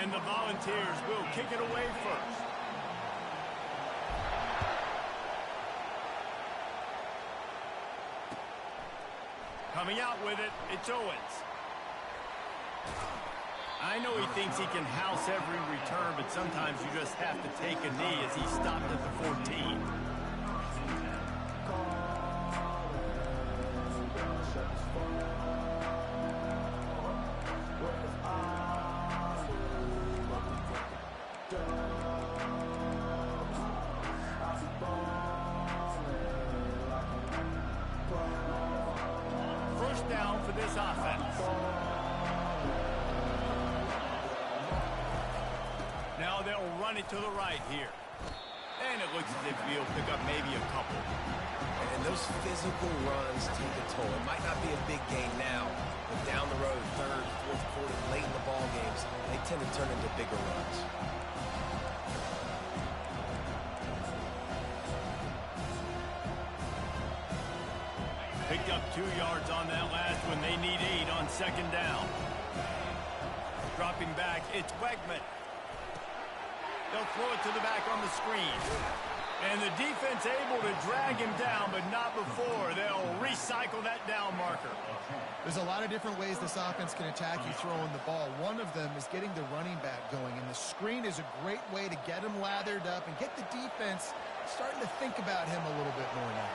B: And the Volunteers will kick it away first. Coming out with it, it's Owens. I know he thinks he can house every return, but sometimes you just have to take a knee as he stopped at the 14. this offense. Now they'll run it to the right here. And it looks as if he'll pick up maybe a couple.
D: And those physical runs take a toll. It might not be a big gain now, but down the road, third, fourth quarter, late in the ball games, they tend to turn into bigger runs.
B: Picked up 2 yards on that last one. They need 8 on second down. Dropping back, it's Wegman. They'll throw it to the back on the screen. And the defense able to drag him down, but not before. They'll recycle that down marker.
C: There's a lot of different ways this offense can attack you throwing the ball. One of them is getting the running back going, and the screen is a great way to get him lathered up and get the defense starting to think about him a little bit more now.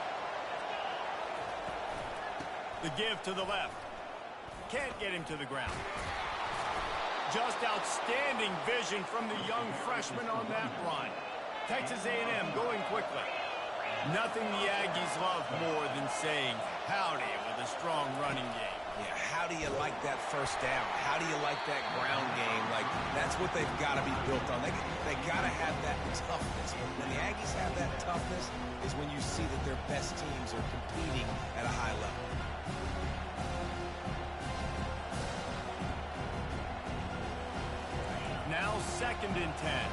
B: The give to the left. Can't get him to the ground. Just outstanding vision from the young freshman on that run. Texas A&M going quickly. Nothing the Aggies love more than saying howdy with a strong running game.
D: Yeah, how do you like that first down? How do you like that ground game? Like, that's what they've got to be built on. They got to have that toughness. When the Aggies have that toughness is when you see that their best teams are competing at a high level.
B: Now 2nd and 10.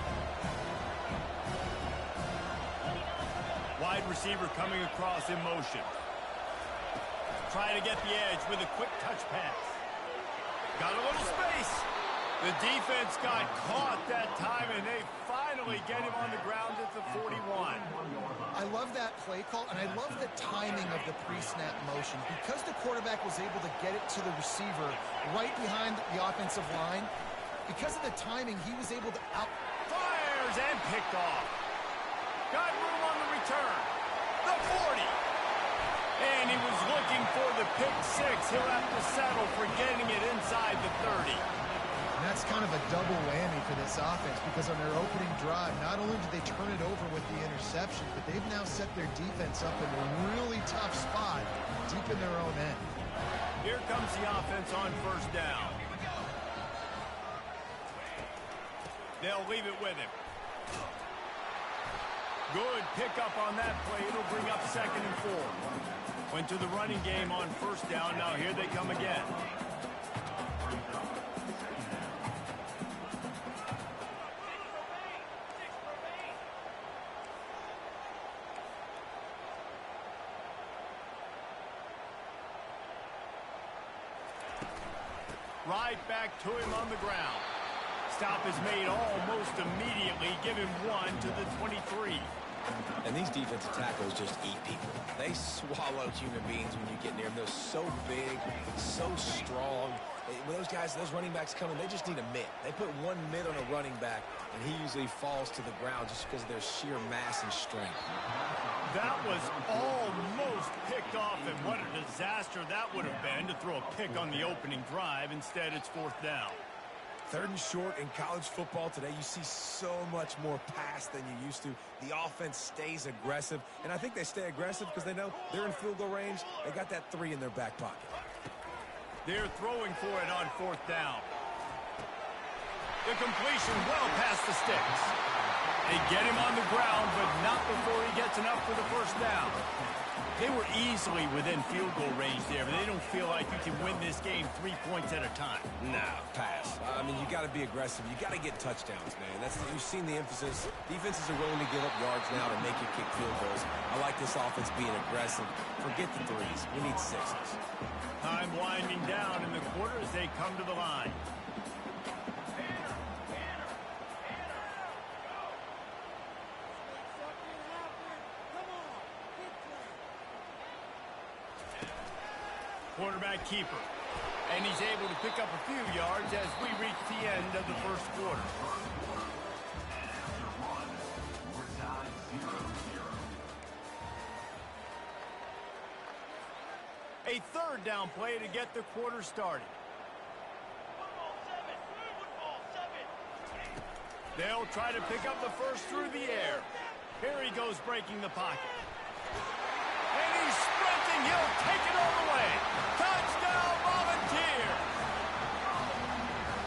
B: Wide receiver coming across in motion. Try to get the edge with a quick touch pass. Got a little space. The defense got caught that time, and they finally get him on the ground at the 41.
C: I love that play call, and I love the timing of the pre-snap motion. Because the quarterback was able to get it to the receiver right behind the offensive line, because of the timing, he was able to
B: Fires and picked off. Got room on the return. The 40. And he was looking for the pick 6. He'll have to settle for getting it inside the 30.
C: And that's kind of a double whammy for this offense, because on their opening drive, not only did they turn it over with the interception, but they've now set their defense up in a really tough spot deep in their own end.
B: Here comes the offense on first down. They'll leave it with him. Good pickup on that play. It'll bring up 2nd and 4. Went to the running game on first down. Now here they come again. Right back to him on the ground. Stop is made almost immediately. Give him 1 to the 23.
D: And these defensive tackles just eat people. They swallow human beings when you get near them. They're so big, so strong. When those guys, those running backs come in, they just need a mitt. They put one mitt on a running back, and he usually falls to the ground just because of their sheer mass and strength.
B: That was almost picked off, and what a disaster that would have been to throw a pick on the opening drive. Instead, it's 4th down.
D: 3rd and short in college football today. You see so much more pass than you used to. The offense stays aggressive, and I think they stay aggressive because they know they're in field goal range. They got that 3 in their back pocket.
B: They're throwing for it on 4th down. The completion well past the sticks. They get him on the ground, but not before he gets enough for the first down. They were easily within field goal range there, but they don't feel like you can win this game 3 points at a time.
D: Nah, pass. I mean, you got to be aggressive. You got to get touchdowns, man. You've seen the emphasis. Defenses are willing to give up yards now to make you kick field goals. I like this offense being aggressive. Forget the 3s. We need 6s.
B: Time winding down in the quarter as they come to the line. Quarterback keeper. And he's able to pick up a few yards as we reach the end of the first quarter. A 3rd down play to get the quarter started. They'll try to pick up the first through the air. Here he goes breaking the pocket. And he's sprinting. He'll take it all the way. Touchdown, Bobby! here.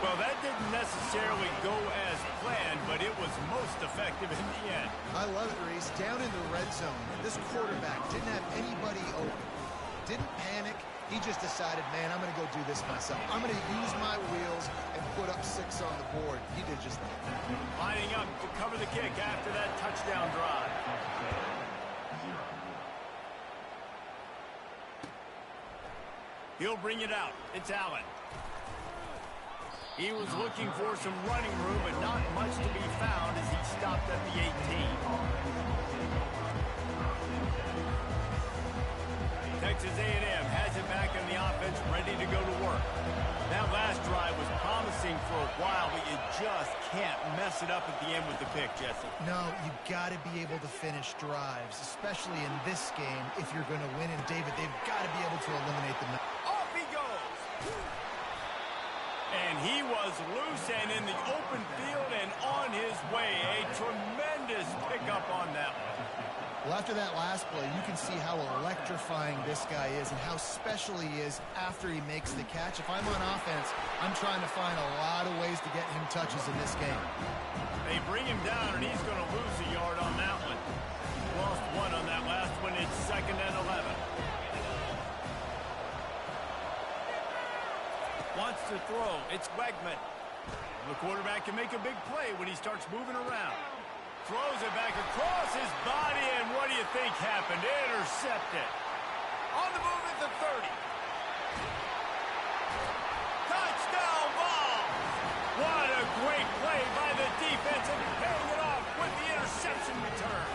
B: Well, that didn't necessarily go as planned, but it was most effective in the end.
C: I love it, Reese. Down in the red zone, this quarterback didn't have anybody open. Didn't panic. He just decided, man, I'm going to go do this myself. I'm going to use my wheels and put up 6 on the board. He did just that.
B: Lining up to cover the kick after that touchdown drive. He'll bring it out. It's Allen. He was looking for some running room, but not much to be found as he stopped at the 18. Texas A&M has it back in the offense, ready to go to work. That last drive was promising for a while, but you just can't mess it up at the end with the pick, Jesse.
C: No, you got to be able to finish drives, especially in this game if you're going to win. And David, they've got to be able to eliminate the...
B: Off he goes! And he was loose and in the open field and on his way. A tremendous pickup on that one.
C: Well, after that last play, you can see how electrifying this guy is and how special he is after he makes the catch. If I'm on offense, I'm trying to find a lot of ways to get him touches in this game.
B: They bring him down, and he's going to lose a yard on that one. Lost 1 on that last one. It's 2nd and 11. Wants to throw. It's Wegman. The quarterback can make a big play when he starts moving around. Throws it back across his body, and what do you think happened? Intercepted. On the move at the 30. Touchdown ball! What a great play by the defense, and paying it off with the interception return.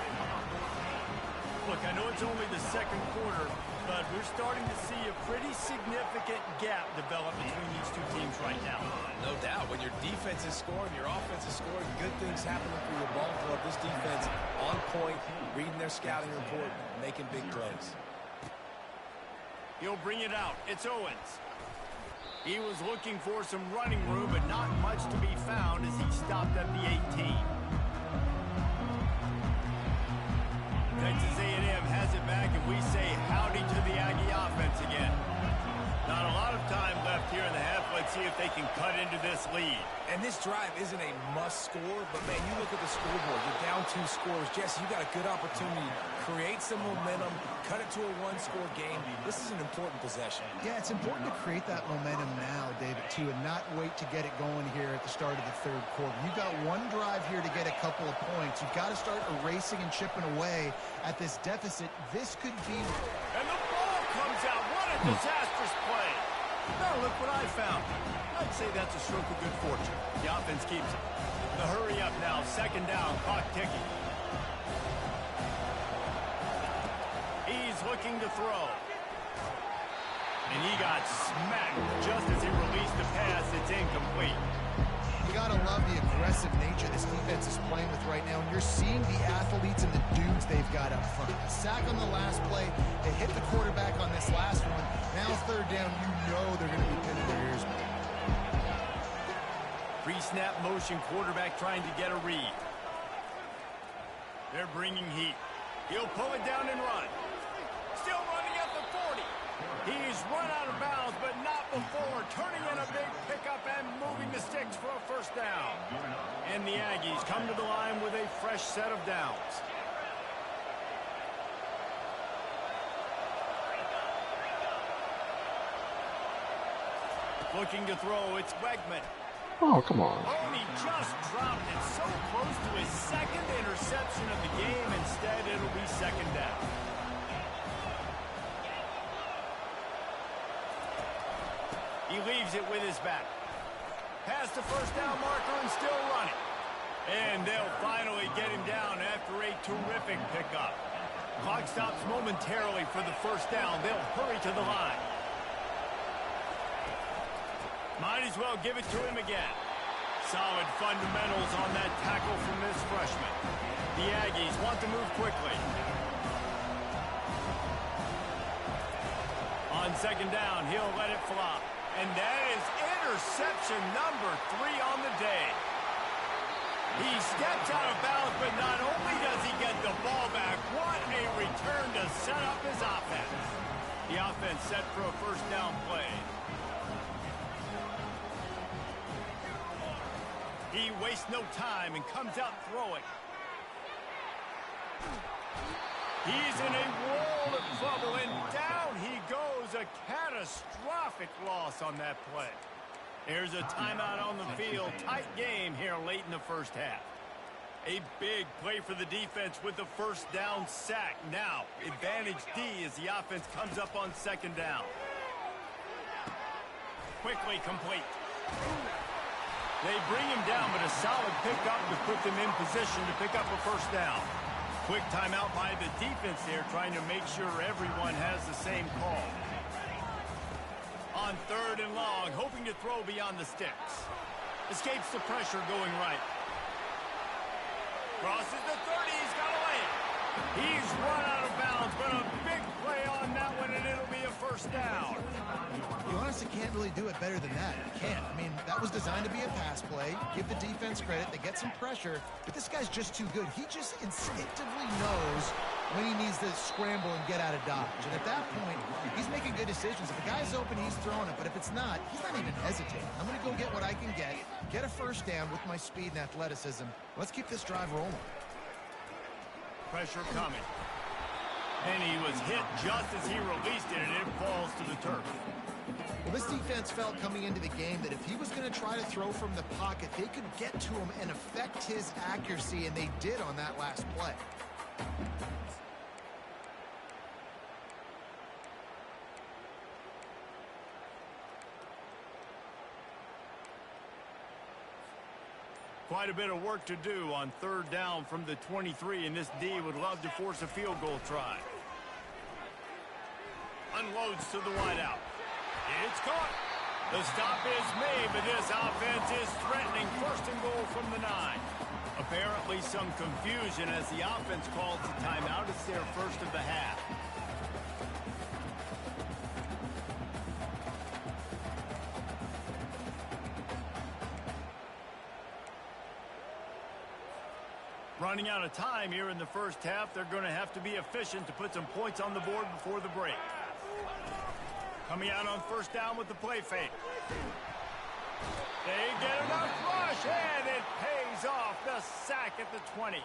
B: Look, I know it's only the second quarter, but we're starting to see a pretty significant gap develop between these two teams right now.
D: No doubt. When your defense is scoring, your offense is scoring, good things happening for your ball club. This defense on point, reading their scouting report, making big plays.
B: He'll bring it out. It's Owens. He was looking for some running room, but not much to be found as he stopped at the 18. Texas A&M has it back, and we say howdy to the Aggie offense again. Not a lot of time left here in the half. Let's see if they can cut into this lead.
D: And this drive isn't a must score, but, man, you look at the scoreboard. You're down 2 scores. Jesse, you got a good opportunity. Create some momentum. Cut it to a 1-score game. This is an important possession.
C: Yeah, it's important to create that momentum now, David, too, and not wait to get it going here at the start of the 3rd quarter. You've got 1 drive here to get a couple of points. You've got to start erasing and chipping away at this deficit. This could be...
B: And the ball comes out. What a disastrous play. Now look what I found. I'd say that's a stroke of good fortune. The offense keeps it. The hurry up now. 2nd down. Clock ticking. He's looking to throw. And he got smacked just as he released the pass. It's incomplete.
C: You got to love the aggressive nature this defense is playing with right now, and you're seeing the athletes and the dudes they've got up front. A sack on the last play. They hit the quarterback on this last one. Now 3rd down, you know they're going to be pinning their ears back.
B: Pre-snap motion, quarterback trying to get a read. They're bringing heat. He'll pull it down and run. Still running at the 40. He's run out of bounds, but not before. Turning in a big pickup and moving the sticks for a 1st down. And the Aggies come to the line with a fresh set of downs. Looking to throw, it's Wegman.
A: Oh, come on.
B: Oh, and he just dropped it so close to his 2nd interception of the game. Instead, it'll be 2nd down. He leaves it with his back. Past the 1st down marker and still running. And they'll finally get him down after a terrific pickup. Clock stops momentarily for the 1st down. They'll hurry to the line. Might as well give it to him again. Solid fundamentals on that tackle from this freshman. The Aggies want to move quickly. On 2nd down, he'll let it fly. And that is interception number 3 on the day. He steps out of bounds, but not only does he get the ball back, what a return to set up his offense. The offense set for a 1st down play. He wastes no time and comes out throwing. He's in a world of trouble, and down he goes. A catastrophic loss on that play. Here's a timeout on the field. Tight game here late in the first half. A big play for the defense with the first down sack. Now, advantage D as the offense comes up on second down. Quickly complete. They bring him down, but a solid pickup to put them in position to pick up a first down. Quick timeout by the defense there, trying to make sure everyone has the same call. On third and long, hoping to throw beyond the sticks. Escapes the pressure going right. Crosses the 30, he's got to lay it. He's run out of bounds, but a big play on that one, and it'll be a first down.
C: You honestly can't really do it better than that. You can't. I mean, that was designed to be a pass play. Give the defense credit. They get some pressure, but this guy's just too good. He just instinctively knows when he needs to scramble and get out of dodge. And at that point, he's making good decisions. If the guy's open, he's throwing it. But if it's not, he's not even hesitating. I'm going to go get what I can get a first down with my speed and athleticism. Let's keep this drive rolling.
B: Pressure coming. And he was hit just as he released it, and it falls to the turf.
C: Well, this defense felt coming into the game that if he was going to try to throw from the pocket, they could get to him and affect his accuracy, and they did on that last play.
B: Quite a bit of work to do on third down from the 23, and this D would love to force a field goal try. Unloads to the wideout. It's caught. The stop is made, but this offense is threatening. First and goal from the 9. Apparently some confusion as the offense calls the timeout. It's their first of the half. Running out of time here in the first half. They're going to have to be efficient to put some points on the board before the break. Coming out on first down with the play fake. They get enough rush, and it pays off. The sack at the 20.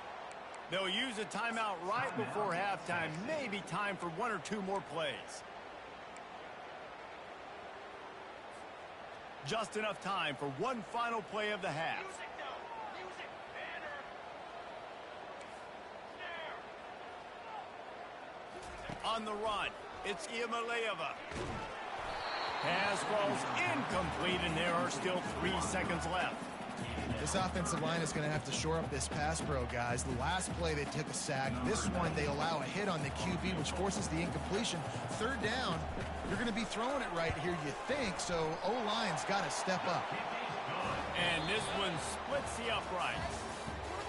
B: They'll use a timeout right before halftime. Maybe time for one or two more plays. Just enough time for one final play of the half. On the run, it's Iamaleava. Pass falls incomplete, and there are still 3 seconds left.
C: This offensive line is going to have to shore up this pass pro, guys. The last play, they took a sack. This one, they allow a hit on the QB, which forces the incompletion. Third down, you're going to be throwing it right here, you think, so O-line's got to step up.
B: And this one splits the uprights,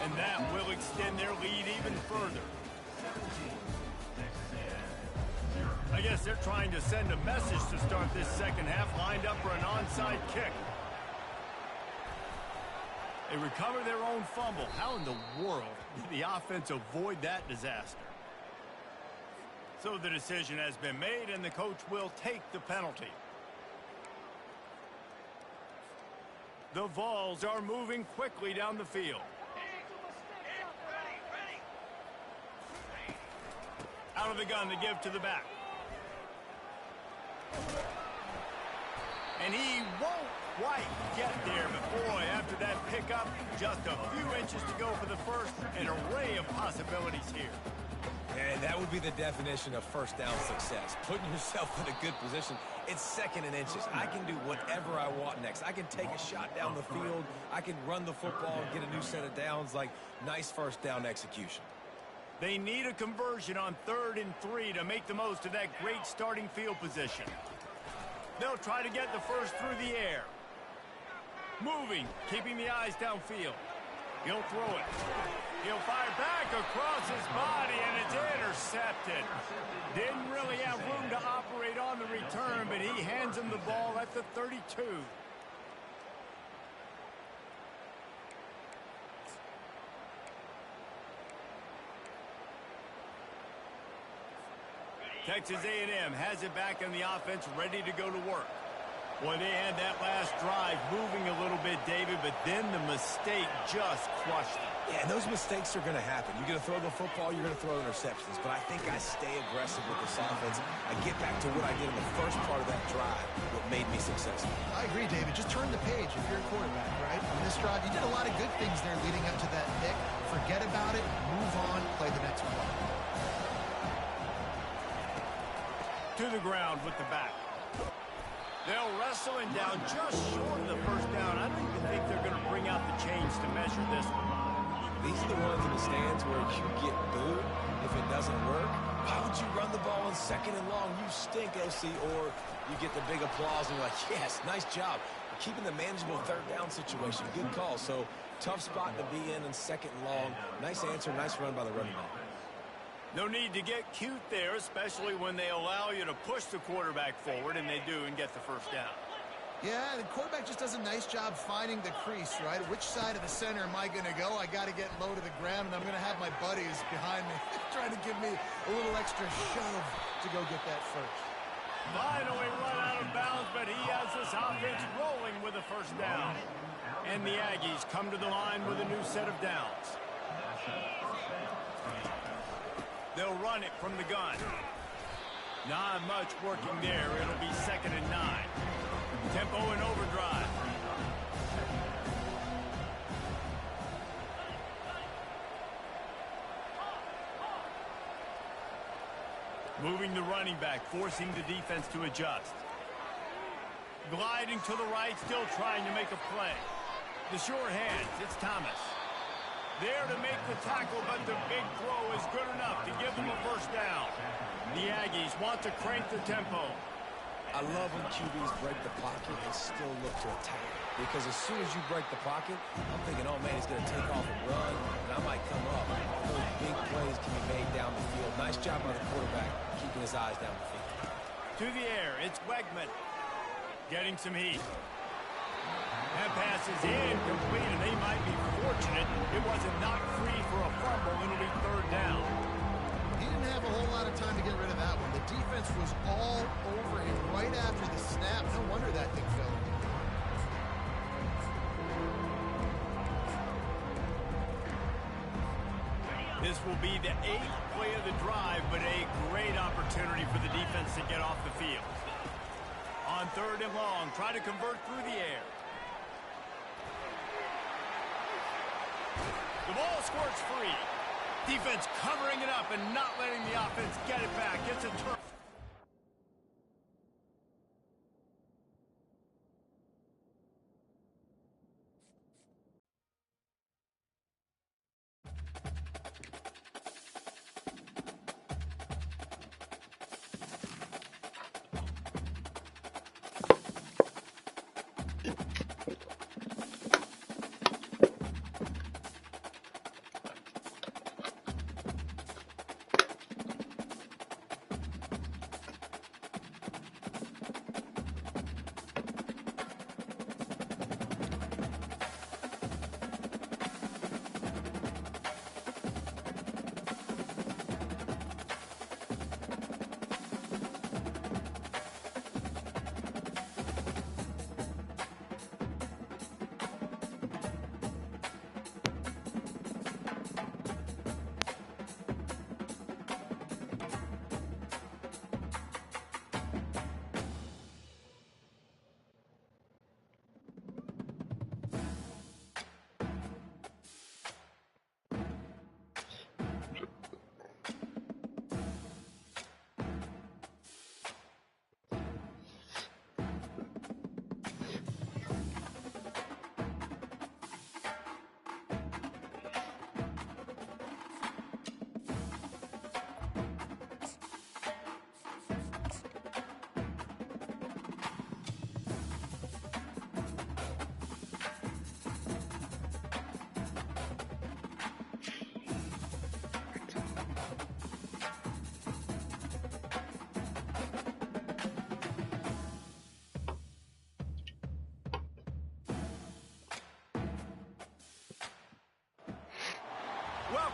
B: and that will extend their lead even further. I guess they're trying to send a message to start this second half, lined up for an onside kick. They recover their own fumble. How in the world did the offense avoid that disaster? So the decision has been made, and the coach will take the penalty. The Vols are moving quickly down the field. Out of the gun to give to the back. And he won't quite get there, but boy, after that pickup, just a few inches to go for the first. An array of possibilities here.
D: And that would be the definition of first down success. Putting yourself in a good position. It's second and inches. I can do whatever I want next. I can take a shot down the field. I can run the football and get a new set of downs. Like, nice first down execution.
B: They need a conversion on 3rd and 3 to make the most of that great starting field position. They'll try to get the first through the air. Moving, keeping the eyes downfield. He'll throw it. He'll fire back across his body, and it's intercepted. Didn't really have room to operate on the return, but he hands him the ball at the 32. Texas A&M has it back in the offense, ready to go to work. Boy, they had that last drive moving a little bit, David, but then the mistake just crushed them.
D: Yeah, and those mistakes are going to happen. You're going to throw the football, you're going to throw interceptions. But I think I stay aggressive with this offense. I get back to what I did in the first part of that drive, what made me successful.
C: I agree, David. Just turn the page if you're a quarterback, right? On this drive, you did a lot of good things there leading up to that pick. Forget about it, move on, play the next one.
B: To the ground with the back. They'll wrestle him down just short of the first down. I don't even think they're going to bring out the chains to measure this one.
D: These are the ones in the stands where you get booed if it doesn't work. Why would you run the ball on 2nd and long? You stink, OC. Or you get the big applause and you're like, yes, nice job. Keeping the manageable 3rd down situation. Good call. So tough spot to be in 2nd and long. Nice answer, nice run by the running back.
B: No need to get cute there, especially when they allow you to push the quarterback forward, and they do, and get the first down.
C: Yeah, the quarterback just does a nice job finding the crease, right? Which side of the center am I going to go? I got to get low to the ground, and I'm going to have my buddies behind me trying to give me a little extra shove to go get that first.
B: Finally run out of bounds, but he has this offense rolling with a first down. And the Aggies come to the line with a new set of downs. They'll run it from the gun. Not much working there. It'll be 2nd and 9. Tempo and overdrive. Moving the running back, forcing the defense to adjust. Gliding to the right, still trying to make a play. The short hands, it's Thomas. There to make the tackle, but the big throw is good enough to give them a first down. The Aggies want to crank the tempo.
D: I love when QBs break the pocket and still look to attack. Because as soon as you break the pocket, I'm thinking, oh, man, he's going to take off and run, and I might come up. Those big plays can be made down the field. Nice job by the quarterback, keeping his eyes down the field.
B: To the air, it's Wegman. Getting some heat. That pass is incomplete, and they might be fortunate it wasn't knocked free for a fumble. It'll be 3rd down.
C: He didn't have a whole lot of time to get rid of that one. The defense was all over him right after the snap. No wonder that thing fell.
B: This will be the 8th play of the drive, but a great opportunity for the defense to get off the field. On 3rd and long, try to convert through the air. The ball squirts free. Defense covering it up and not letting the offense get it back. Gets a turn.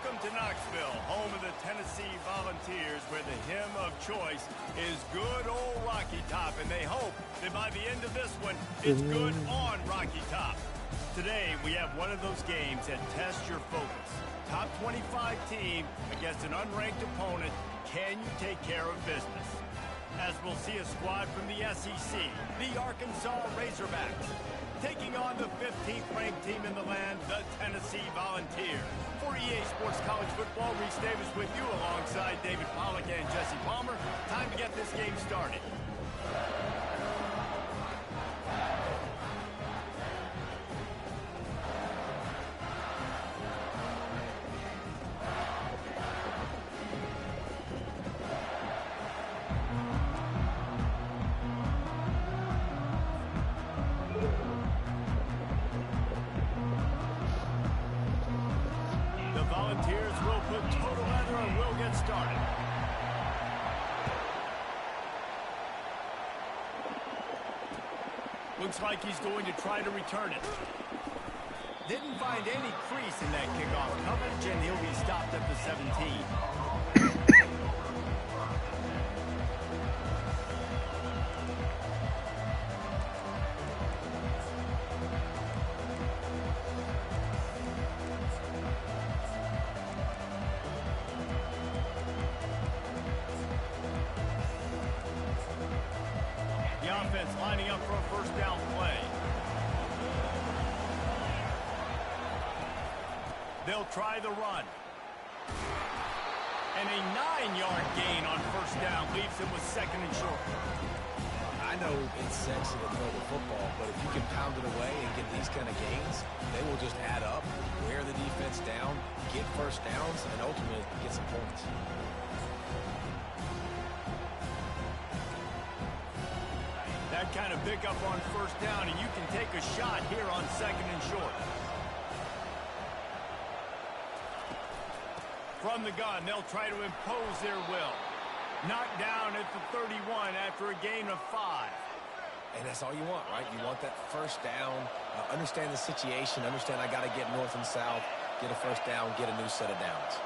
B: Welcome to Knoxville, home of the Tennessee Volunteers, where the hymn of choice is good old Rocky Top, and they hope that by the end of this one, it's good on Rocky Top. Today, we have one of those games that tests your focus. Top 25 team against an unranked opponent. Can you take care of business? As we'll see a squad from the SEC, the Arkansas Razorbacks, taking on the 15th ranked team in the land, the Tennessee Volunteers. For EA Sports College Football, Reese Davis with you alongside David Pollack and Jesse Palmer. Time to get this game started. Volunteers will put total leather and we'll get started. Looks like he's going to try to return it. Didn't find any crease in that kickoff coverage, and he'll be stopped at the 17. Offense lining up for a first down play. They'll try the run. And a 9-yard gain on first down leaves him with second and short.
D: I know it's sexy to throw the football, but if you can pound it away and get these kind of gains, they will just add up, wear the defense down, get first downs, and ultimately get some points.
B: That kind of pickup on first down, and you can take a shot here on second and short. From the gun, they'll try to impose their will. Knocked down at the 31 after a gain of 5.
D: And that's all you want, right? You want that first down, understand the situation, understand I got to get north and south, get a first down, get a new set of downs.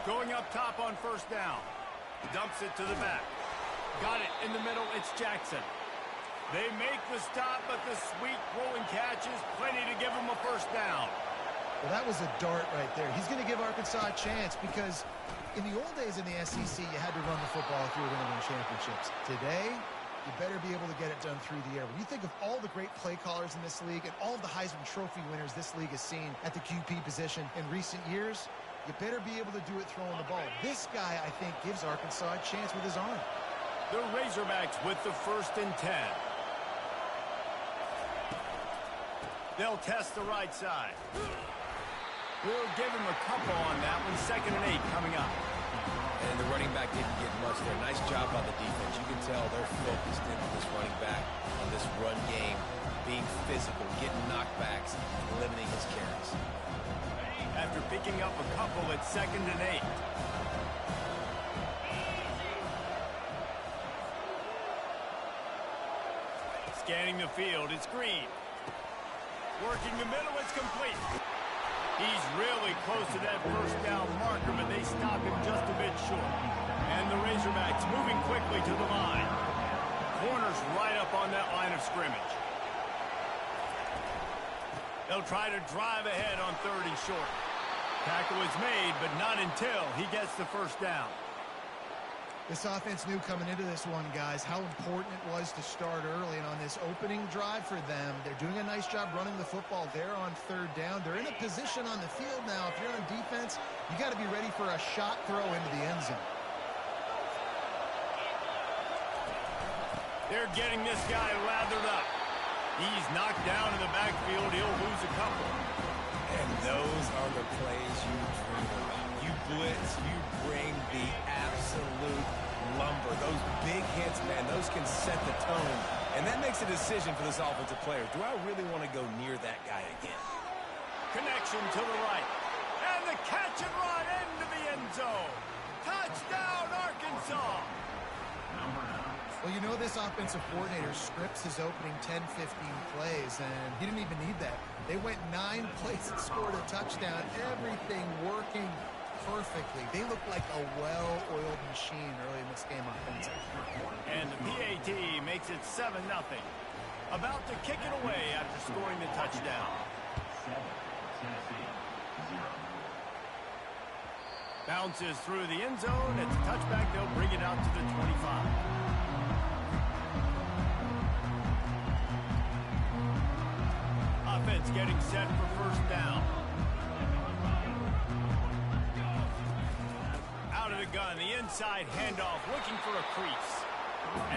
B: Going up top on first down. Dumps it to the back. Got it in the middle, it's Jackson. They make the stop, but the sweet rolling catch is plenty to give him a first down.
C: Well, that was a dart right there. He's going to give Arkansas a chance because in the old days in the SEC, you had to run the football if you were going to win championships. Today, you better be able to get it done through the air. When you think of all the great play callers in this league and all of the Heisman Trophy winners this league has seen at the QB position in recent years, you better be able to do it throwing the ball. This guy, I think, gives Arkansas a chance with his arm.
B: The Razorbacks with the 1st and 10. They'll test the right side. We'll give him a couple on that one. 2nd and 8 coming up.
D: And the running back didn't get much there. Nice job by the defense. You can tell they're focused into this running back on this run game, being physical, getting knockbacks, and limiting his carries.
B: After picking up a couple at 2nd and 8. Scanning the field, it's Green. Working the middle, it's complete. He's really close to that first down marker, but they stop him just a bit short. And the Razorbacks moving quickly to the line. Corners right up on that line of scrimmage. They'll try to drive ahead on 3rd and short. Tackle is made, but not until he gets the first down.
C: This offense knew coming into this one, guys, how important it was to start early. And on this opening drive for them, they're doing a nice job running the football there on 3rd down. They're in a position on the field now. If you're on defense, you got to be ready for a shot throw into the end zone.
B: They're getting this guy lathered up. He's knocked down in the backfield. He'll lose a couple.
D: And those are the plays you dream about. You blitz, you bring the absolute lumber. Those big hits, man, those can set the tone. And that makes a decision for this offensive player. Do I really want to go near that guy again?
B: Connection to the right. And the catch and run into the end zone. Touchdown, Arkansas.
C: Well, you know this offensive coordinator scripts his opening 10, 15 plays, and he didn't even need that. They went 9 plays and scored a touchdown. Everything working perfectly. They look like a well-oiled machine early in this game offensively.
B: And the PAT makes it 7-0. About to kick it away after scoring the touchdown.
E: 7, Tennessee, 0.
B: Bounces through the end zone. It's a touchback. They'll bring it out to the 25. Offense getting set for first down. Out of the gun, the inside handoff, looking for a crease.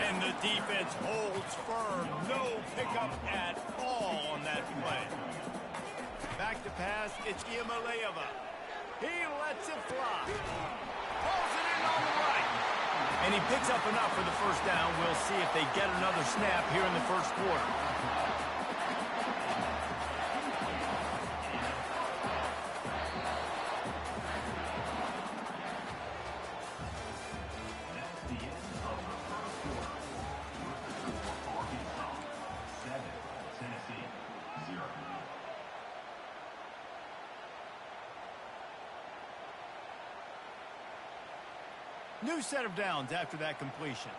B: And the defense holds firm. No pickup at all on that play. Back to pass, it's Iamaleava. He lets it fly. Pulls it in on the right. And he picks up enough for the first down. We'll see if they get another snap here in the first quarter. New set of downs after that completion.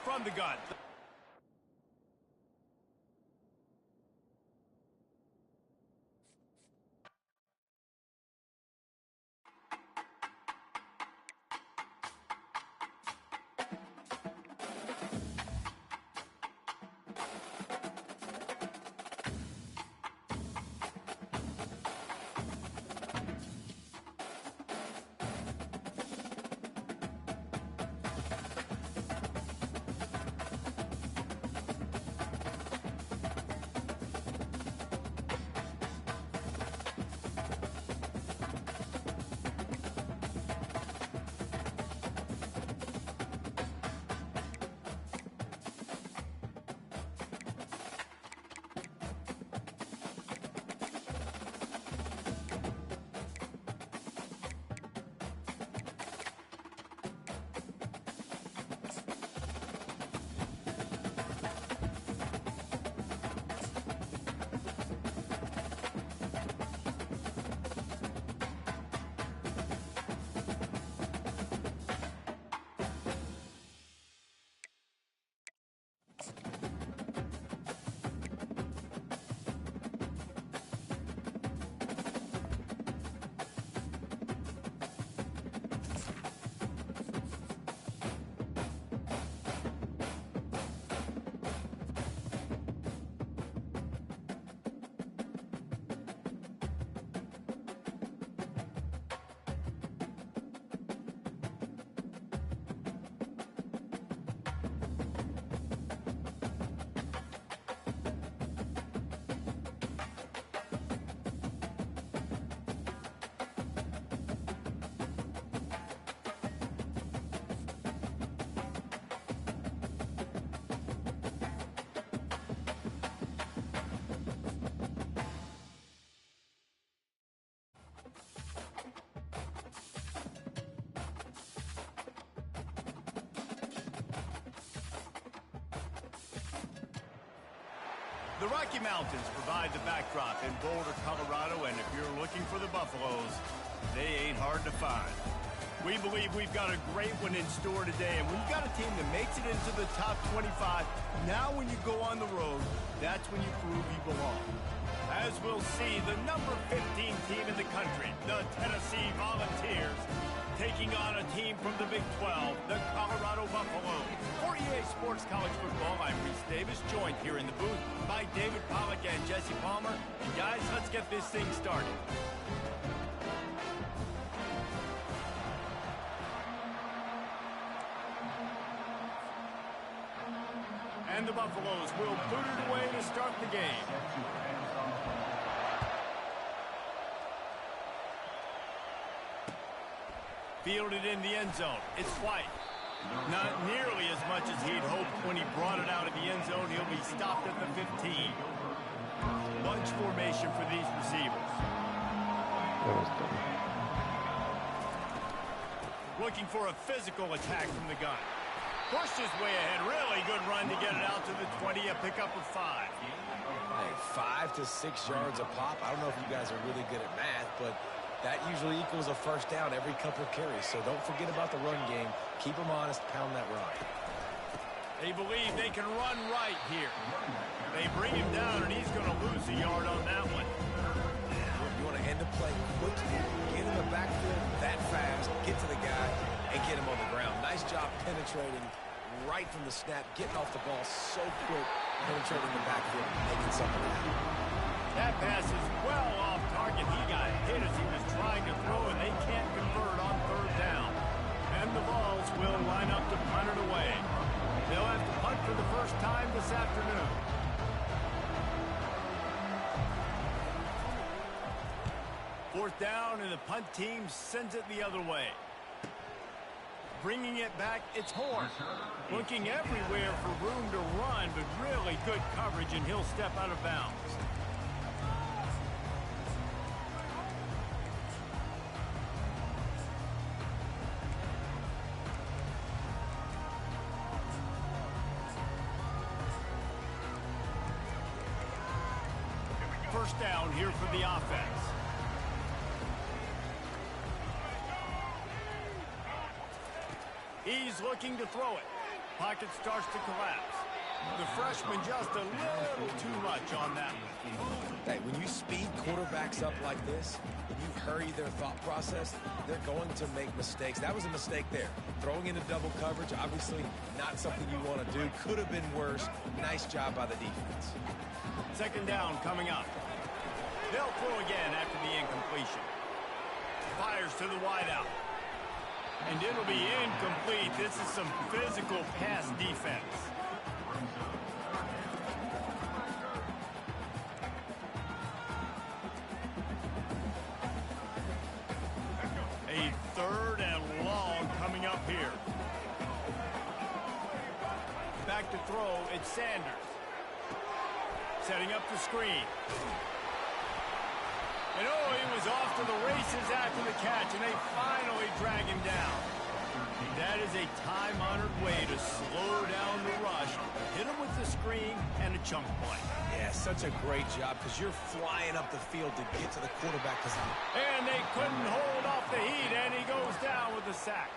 B: From the gun. The Rocky Mountains provide the backdrop in Boulder, Colorado, and if you're looking for the Buffaloes, they ain't hard to find. We believe we've got a great one in store today, and when you've got a team that makes it into the top 25, now when you go on the road, that's when you prove you belong. As we'll see, the number 15 team in the country, the Tennessee Volunteers, taking on a team from the Big 12, the Colorado Buffaloes. For EA Sports College Football, I'm Reese Davis, joined here in the booth by David Pollack and Jesse Palmer. And guys, let's get this thing started. And the Buffaloes will boot it away to start the game. Fielded in the end zone. It's White. Not nearly as much as he'd hoped when he brought it out of the end zone. He'll be stopped at the 15. Bunch formation for these receivers.
A: That was dumb.
B: Looking for a physical attack from the gun. Pushed his way ahead. Really good run to get it out to the 20. A pickup of 5.
D: Hey, 5 to 6 yards a pop. I don't know if you guys are really good at math, but that usually equals a first down every couple of carries. So don't forget about the run game. Keep them honest. Pound that rock.
B: They believe they can run right here. They bring him down, and he's going to lose a yard on that one.
D: You want to end the play quickly, get in the backfield that fast, get to the guy, and get him on the ground. Nice job penetrating right from the snap, getting off the ball so quick, penetrating the backfield, making something happen.
B: That pass is well off target. He got hit as he was trying to throw, and they can't convert on 3rd down. And the Vols will line up to punt it away. They'll have to punt for the first time this afternoon. Fourth down, and the punt team sends it the other way. Bringing it back, it's Horn. Looking everywhere for room to run, but really good coverage, and he'll step out of bounds. First down here for the offense. He's looking to throw it. Pocket starts to collapse. The freshman just a little too much on that one.
D: Hey, when you speed quarterbacks up like this, and you hurry their thought process, they're going to make mistakes. That was a mistake there. Throwing into double coverage, obviously not something you want to do. Could have been worse. Nice job by the defense.
B: Second down coming up. They'll throw again after the incompletion. Fires to the wideout. And it'll be incomplete. This is some physical pass defense. A 3rd and long coming up here. Back to throw, it's Sanders. Setting up the screen. And oh, he was off to the races after the catch, and they finally drag him down. That is a time-honored way to slow down the rush, hit him with the screen, and a chunk play.
D: Yeah, such a great job because you're flying up the field to get to the quarterback.
B: And they couldn't hold off the heat, and he goes down with a sack.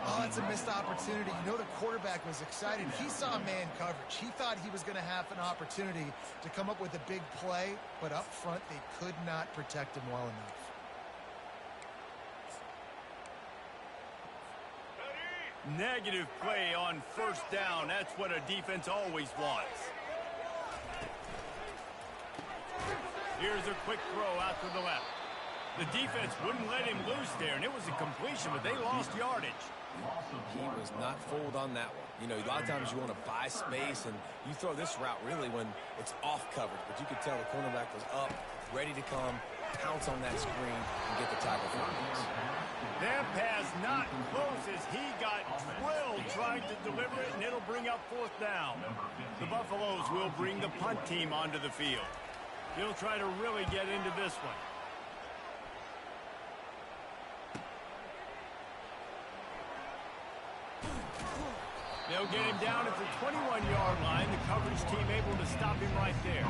C: Oh, it's a missed opportunity. You know the quarterback was excited. He saw man coverage. He thought he was going to have an opportunity to come up with a big play, but up front they could not protect him well enough.
B: Negative play on first down. That's what a defense always wants. Here's a quick throw out to the left. The defense wouldn't let him loose there, and it was a completion, but they lost yardage.
D: He was not fooled on that one. You know, a lot of times you want to buy space, and you throw this route really when it's off coverage. But you could tell the cornerback was up, ready to come, pounce on that screen, and get the tackle for him.
B: That pass not close as he got drilled trying to deliver it, and it'll bring up 4th down. The Buffaloes will bring the punt team onto the field. He'll try to really get into this one. They'll get him down at the 21-yard line. The coverage team able to stop him right there.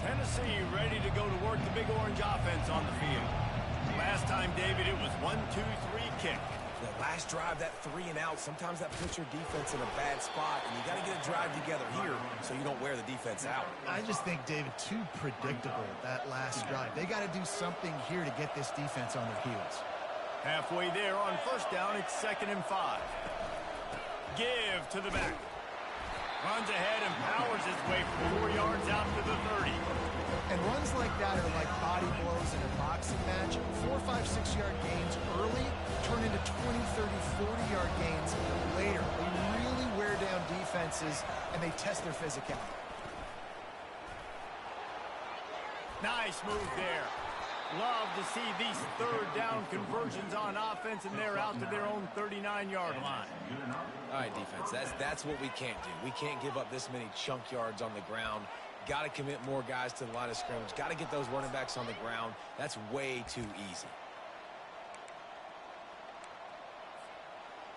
B: Tennessee ready to go to work the Big Orange offense on the field. Last time, David, it was 1-2-3 kick.
D: The last drive, that 3 and out, sometimes that puts your defense in a bad spot, and you got to get a drive together here so you don't wear the defense out.
C: I just think, David, too predictable, that last drive. They got to do something here to get this defense on their heels.
B: Halfway there on first down, it's 2nd and 5. Give to the back. Runs ahead and powers his way 4 yards out to the 30.
C: And runs like that are like body blows in a boxing match. 4, 5, 6-yard gains early turn into 20, 30, 40-yard gains later. They really wear down defenses, and they test their physicality.
B: Nice move there. Love to see these third down conversions on offense, and they're out to their own 39-yard line.
D: All right, defense, that's what we can't do. We can't give up this many chunk yards on the ground. Got to commit more guys to the line of scrimmage. Got to get those running backs on the ground. That's way too easy.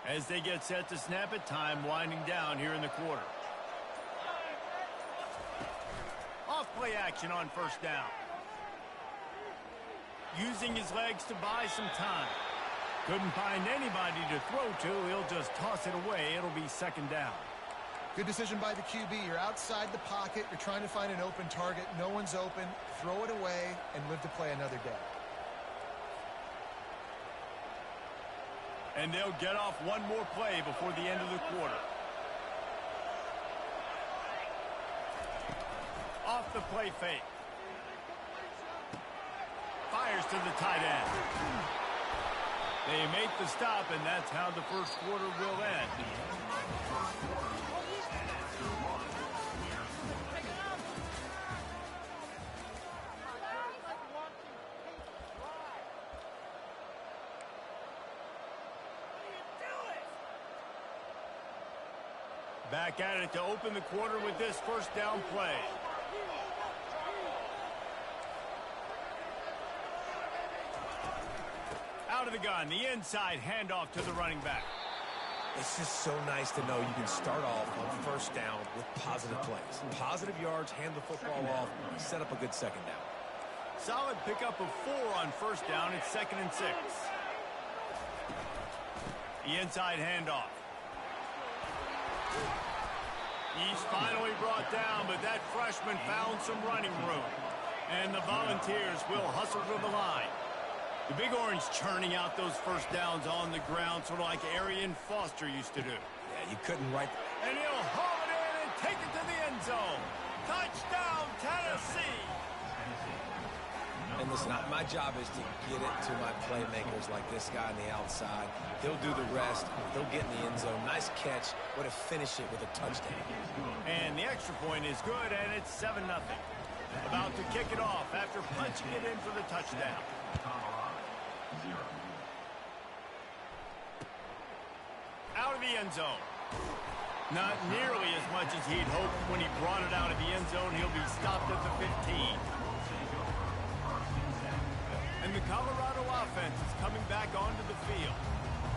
B: As they get set to snap it, time winding down here in the quarter. Off play action on first down. Using his legs to buy some time. Couldn't find anybody to throw to. He'll just toss it away. It'll be second down.
C: Good decision by the QB. You're outside the pocket. You're trying to find an open target. No one's open. Throw it away and live to play another day.
B: And they'll get off one more play before the end of the quarter. Off the play fake. Fires to the tight end. They make the stop, and that's how the first quarter will end. Back at it to open the quarter with this first down play. Out of the gun, the inside handoff to the running back.
D: It's just so nice to know you can start off on first down with positive plays. Positive yards, hand the football off, set up a good second down.
B: Solid pickup of 4 on first down. It's 2nd and 6. The inside handoff. He's finally brought down, but that freshman found some running room. And the Volunteers will hustle to the line. The Big Orange churning out those first downs on the ground, sort of like Arian Foster used to do.
D: Yeah, you couldn't write.
B: And he'll haul it in and take it to the end zone. Touchdown, Tennessee!
D: And listen, my job is to get it to my playmakers like this guy on the outside. He'll do the rest. He'll get in the end zone. Nice catch. Way to finish it with a touchdown.
B: And the extra point is good, and it's 7-0. About to kick it off after punching it in for the touchdown. Out of the end zone. Not nearly as much as he'd hoped when he brought it out of the end zone. He'll be stopped at the 15. And the Colorado offense is coming back onto the field.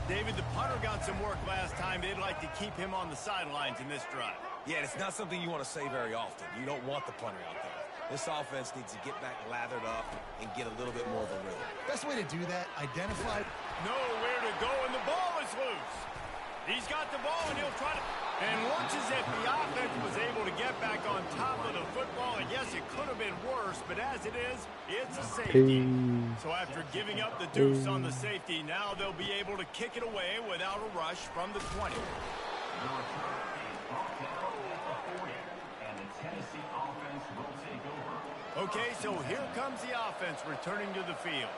B: David, the punter got some work last time. They'd like to keep him on the sidelines in this drive.
D: Yeah, it's not something you want to say very often. You don't want the punter out there. This offense needs to get back lathered up and get a little bit more of a rhythm.
C: Best way to do that, identify.
B: Nowhere to go, and the ball is loose. He's got the ball, and he'll try to... And looks as if the offense was able to get back on top of the football. And yes, it could have been worse, but as it is, it's a safety. So after giving up the deuce on the safety, now they'll be able to kick it away without a rush from the 20. Okay, so here comes the offense returning to the field.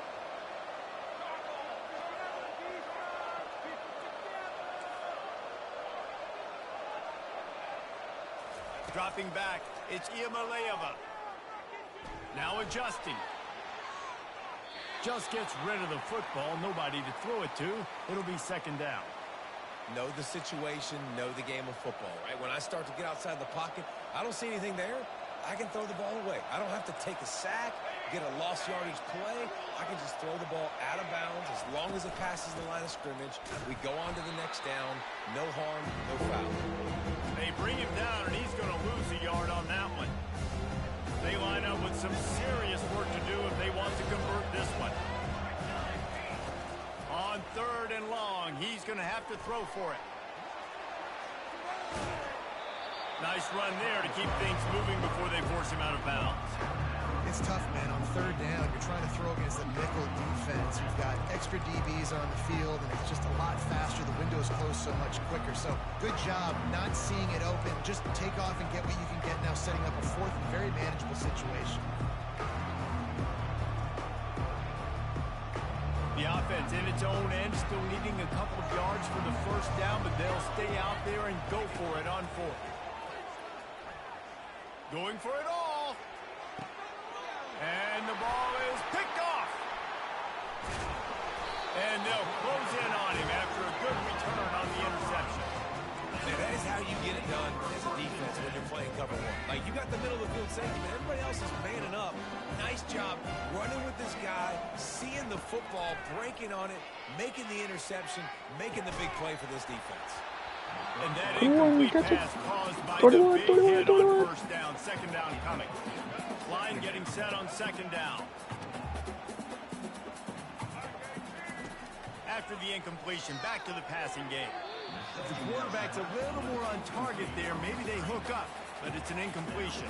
B: Dropping back, it's Iamaleava. Now adjusting. Just gets rid of the football, nobody to throw it to. It'll be second down.
D: Know the situation, know the game of football, right? When I start to get outside the pocket, I don't see anything there. I can throw the ball away. I don't have to take a sack, get a lost yardage play. I can just throw the ball out of bounds as long as it passes the line of scrimmage. We go on to the next down. No harm, no foul.
B: They bring him down, and he's going to lose a yard on that one. They line up with some serious work to do if they want to convert this one. On 3rd and long, he's going to have to throw for it. Nice run there to keep things moving before they force him out of bounds.
C: It's tough, man. On 3rd down, you're trying to throw against the nickel defense. You've got extra DBs on the field, and it's just a lot faster. The window's closed so much quicker. So good job not seeing it open. Just take off and get what you can get now, setting up a 4th and very manageable situation.
B: The offense in its own end, still needing a couple of yards for the first down, but they'll stay out there and go for it on 4th. Going for it all. And the ball is picked off. And they'll close in on him after a good return on the interception.
D: And that is how you get it done as a defense when you're playing cover one. Like, you got the middle of the field safety, but everybody else is manning up. Nice job running with this guy, seeing the football, breaking on it, making the interception, making the big play for this defense.
B: And that incomplete pass caused by the big hit on first down. Second down coming. Line getting set on second down. After the incompletion, back to the passing game. If the quarterback's a little more on target there, maybe they hook up, but it's an incompletion.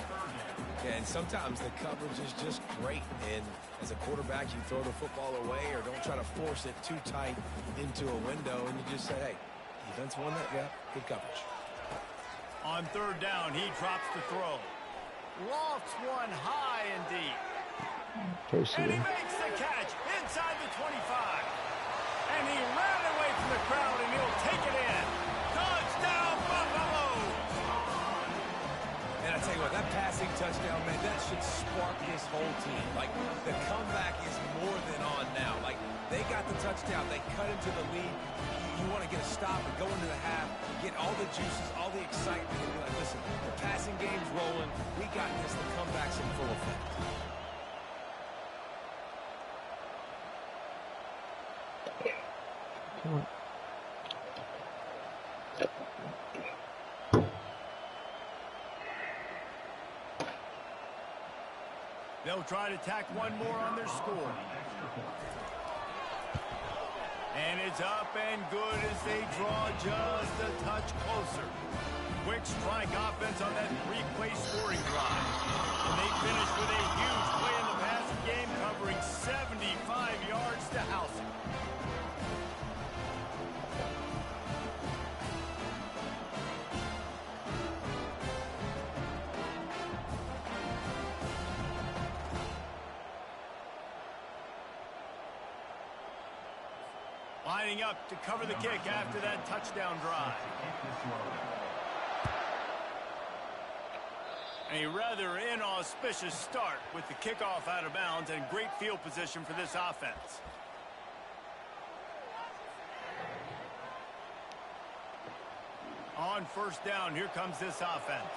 D: Yeah, and sometimes the coverage is just great. And as a quarterback, you throw the football away or don't try to force it too tight into a window, and you just say, hey, defense won that, yeah, good coverage.
B: On third down, he drops the throw. Lofts one high and deep. And he makes the catch inside the 25. And he ran away from the crowd, and he'll take it in. Touchdown, Buffalo!
D: And I tell you what, that passing touchdown, man, that should spark this whole team. Like, the comeback is more than on now. Like, they got the touchdown. They cut into the lead. You want to get a stop and go into the half, get all the juices, all the excitement, and be like, listen, the passing game's rolling. We got this. The comeback's in full effect.
A: Come on.
B: They'll try to tack one more on their score. And it's up and good as they draw just a touch closer. Quick strike offense on that three-play scoring drive. And they finish with a huge play in the passing game, covering 75 yards to house it. Lining up to cover the kick after that touchdown drive. A rather inauspicious start with the kickoff out of bounds and great field position for this offense. On first down, here comes this offense.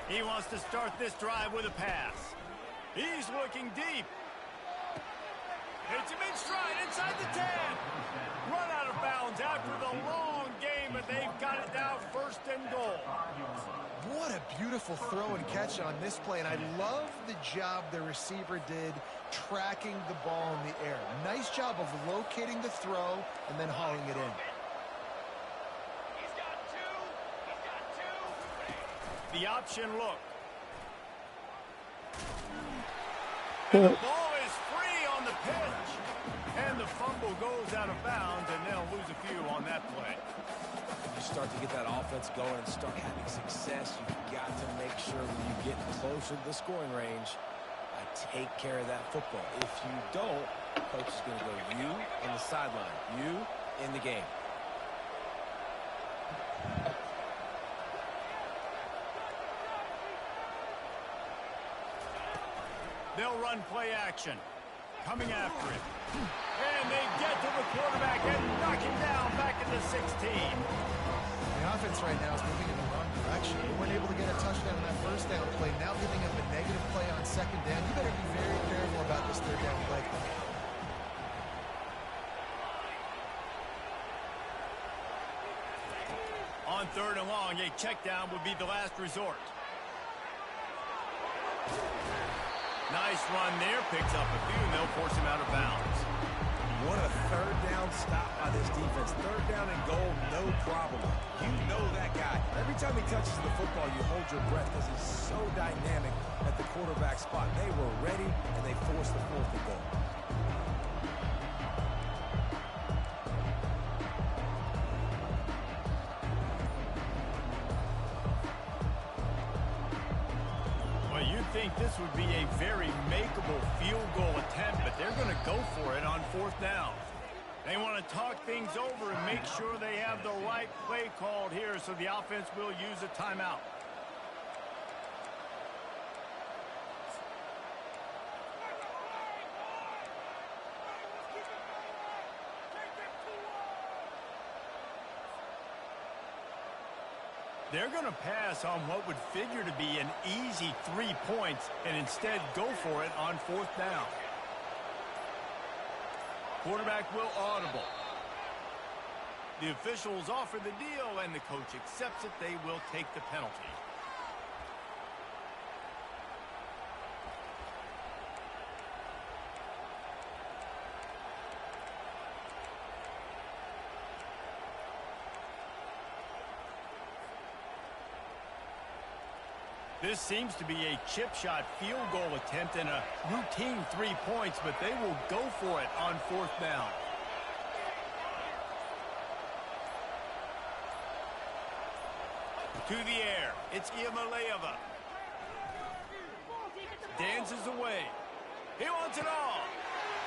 B: He wants to start this drive with a pass. He's looking deep. Hits him in stride inside the 10. Run out of bounds after the long game, and they've got it now first and goal.
C: What a beautiful throw and catch on this play, and I love the job the receiver did tracking the ball in the air. Nice job of locating the throw and then hauling it in.
B: The option look. And the ball is free on the pitch. And the fumble goes out of bounds, and they'll lose a few on that play.
D: You start to get that offense going and start having success, you've got to make sure when you get closer to the scoring range, I take care of that football. If you don't, coach is going to go you on the sideline, you in the game.
B: They'll run play action. Coming after it. And they get to the quarterback and knock him down back at the 16.
C: The offense right now is moving in the wrong direction. They weren't able to get a touchdown on that first down play. Now giving up a negative play on second down. You better be very careful about this third down play.
B: On third and long, a check down would be the last resort. Nice run there, picks up a few, and they'll force him out of bounds.
D: What a third down stop by this defense. Third down and goal, no problem. You know that guy. Every time he touches the football, you hold your breath because he's so dynamic at the quarterback spot. They were ready, and they forced the fourth and goal.
B: Think this would be a very makeable field goal attempt, but they're going to go for it on fourth down. They want to talk things over and make sure they have the right play called here, so the offense will use a timeout. They're going to pass on what would figure to be an easy 3 points and instead go for it on 4th down. Quarterback will audible. The officials offer the deal, and the coach accepts it. They will take the penalty. This seems to be a chip shot field goal attempt and a routine 3 points, but they will go for it on 4th down. To the air, it's Iamaleava. Dances away. He wants it all.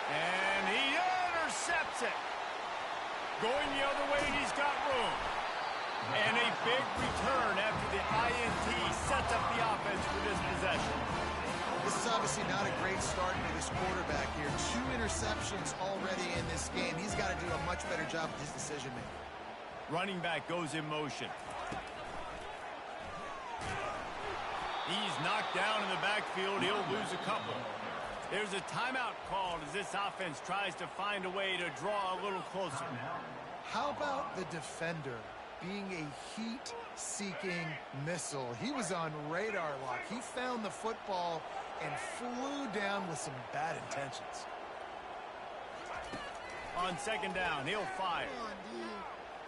B: And he intercepts it. Going the other way, he's got room. And a big return after the INT sets up the offense for this possession.
C: This is obviously not a great start for this quarterback here. 2 interceptions already in this game. He's got to do a much better job with his decision-making.
B: Running back goes in motion. He's knocked down in the backfield. He'll lose a couple. There's a timeout called as this offense tries to find a way to draw a little closer.
C: How about the defender being a heat-seeking missile? He was on radar lock. He found the football and flew down with some bad intentions.
B: On 2nd down, he'll fire.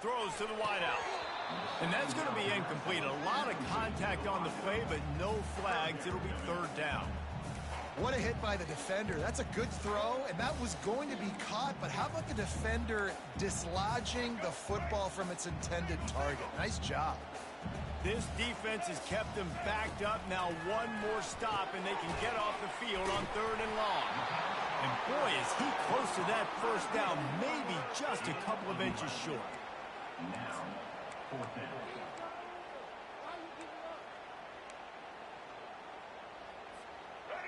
B: Throws to the wideout. And that's going to be incomplete. A lot of contact on the play, but no flags. It'll be 3rd down.
C: What a hit by the defender. That's a good throw, and that was going to be caught, but how about the defender dislodging the football from its intended target? Nice job.
B: This defense has kept them backed up. Now 1 more stop, and they can get off the field on 3rd and long. And boy, is he close to that 1st down, maybe just a couple of inches short.
E: Now, 4th down.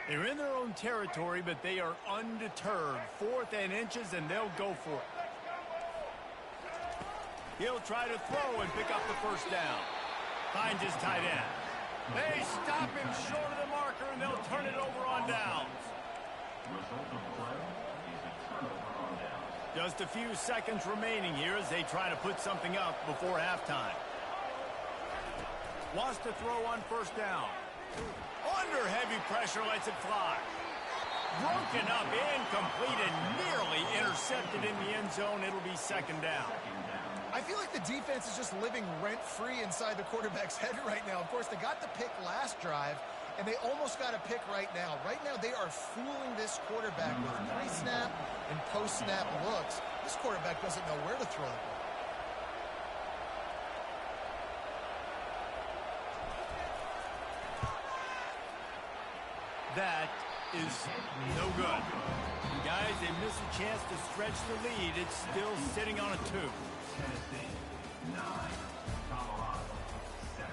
B: They're in their own territory, but they are undeterred. 4th and inches, and they'll go for it. He'll try to throw and pick up the 1st down. Finds his tight end. They stop him short of the marker, and they'll turn it over on downs.
E: Result of play is a turnover on downs.
B: Just a few seconds remaining here as they try to put something up before halftime. Wants to throw on 1st down. Under heavy pressure, lets it fly. Broken up, incomplete, and nearly intercepted in the end zone. It'll be 2nd down.
C: I feel like the defense is just living rent-free inside the quarterback's head right now. Of course, they got the pick last drive, and they almost got a pick right now. Right now, they are fooling this quarterback with pre-snap and post-snap looks. This quarterback doesn't know where to throw the ball.
B: That is no good. And guys, they miss a chance to stretch the lead. It's still sitting on a 2.
E: Tennessee, 9. Colorado, 7.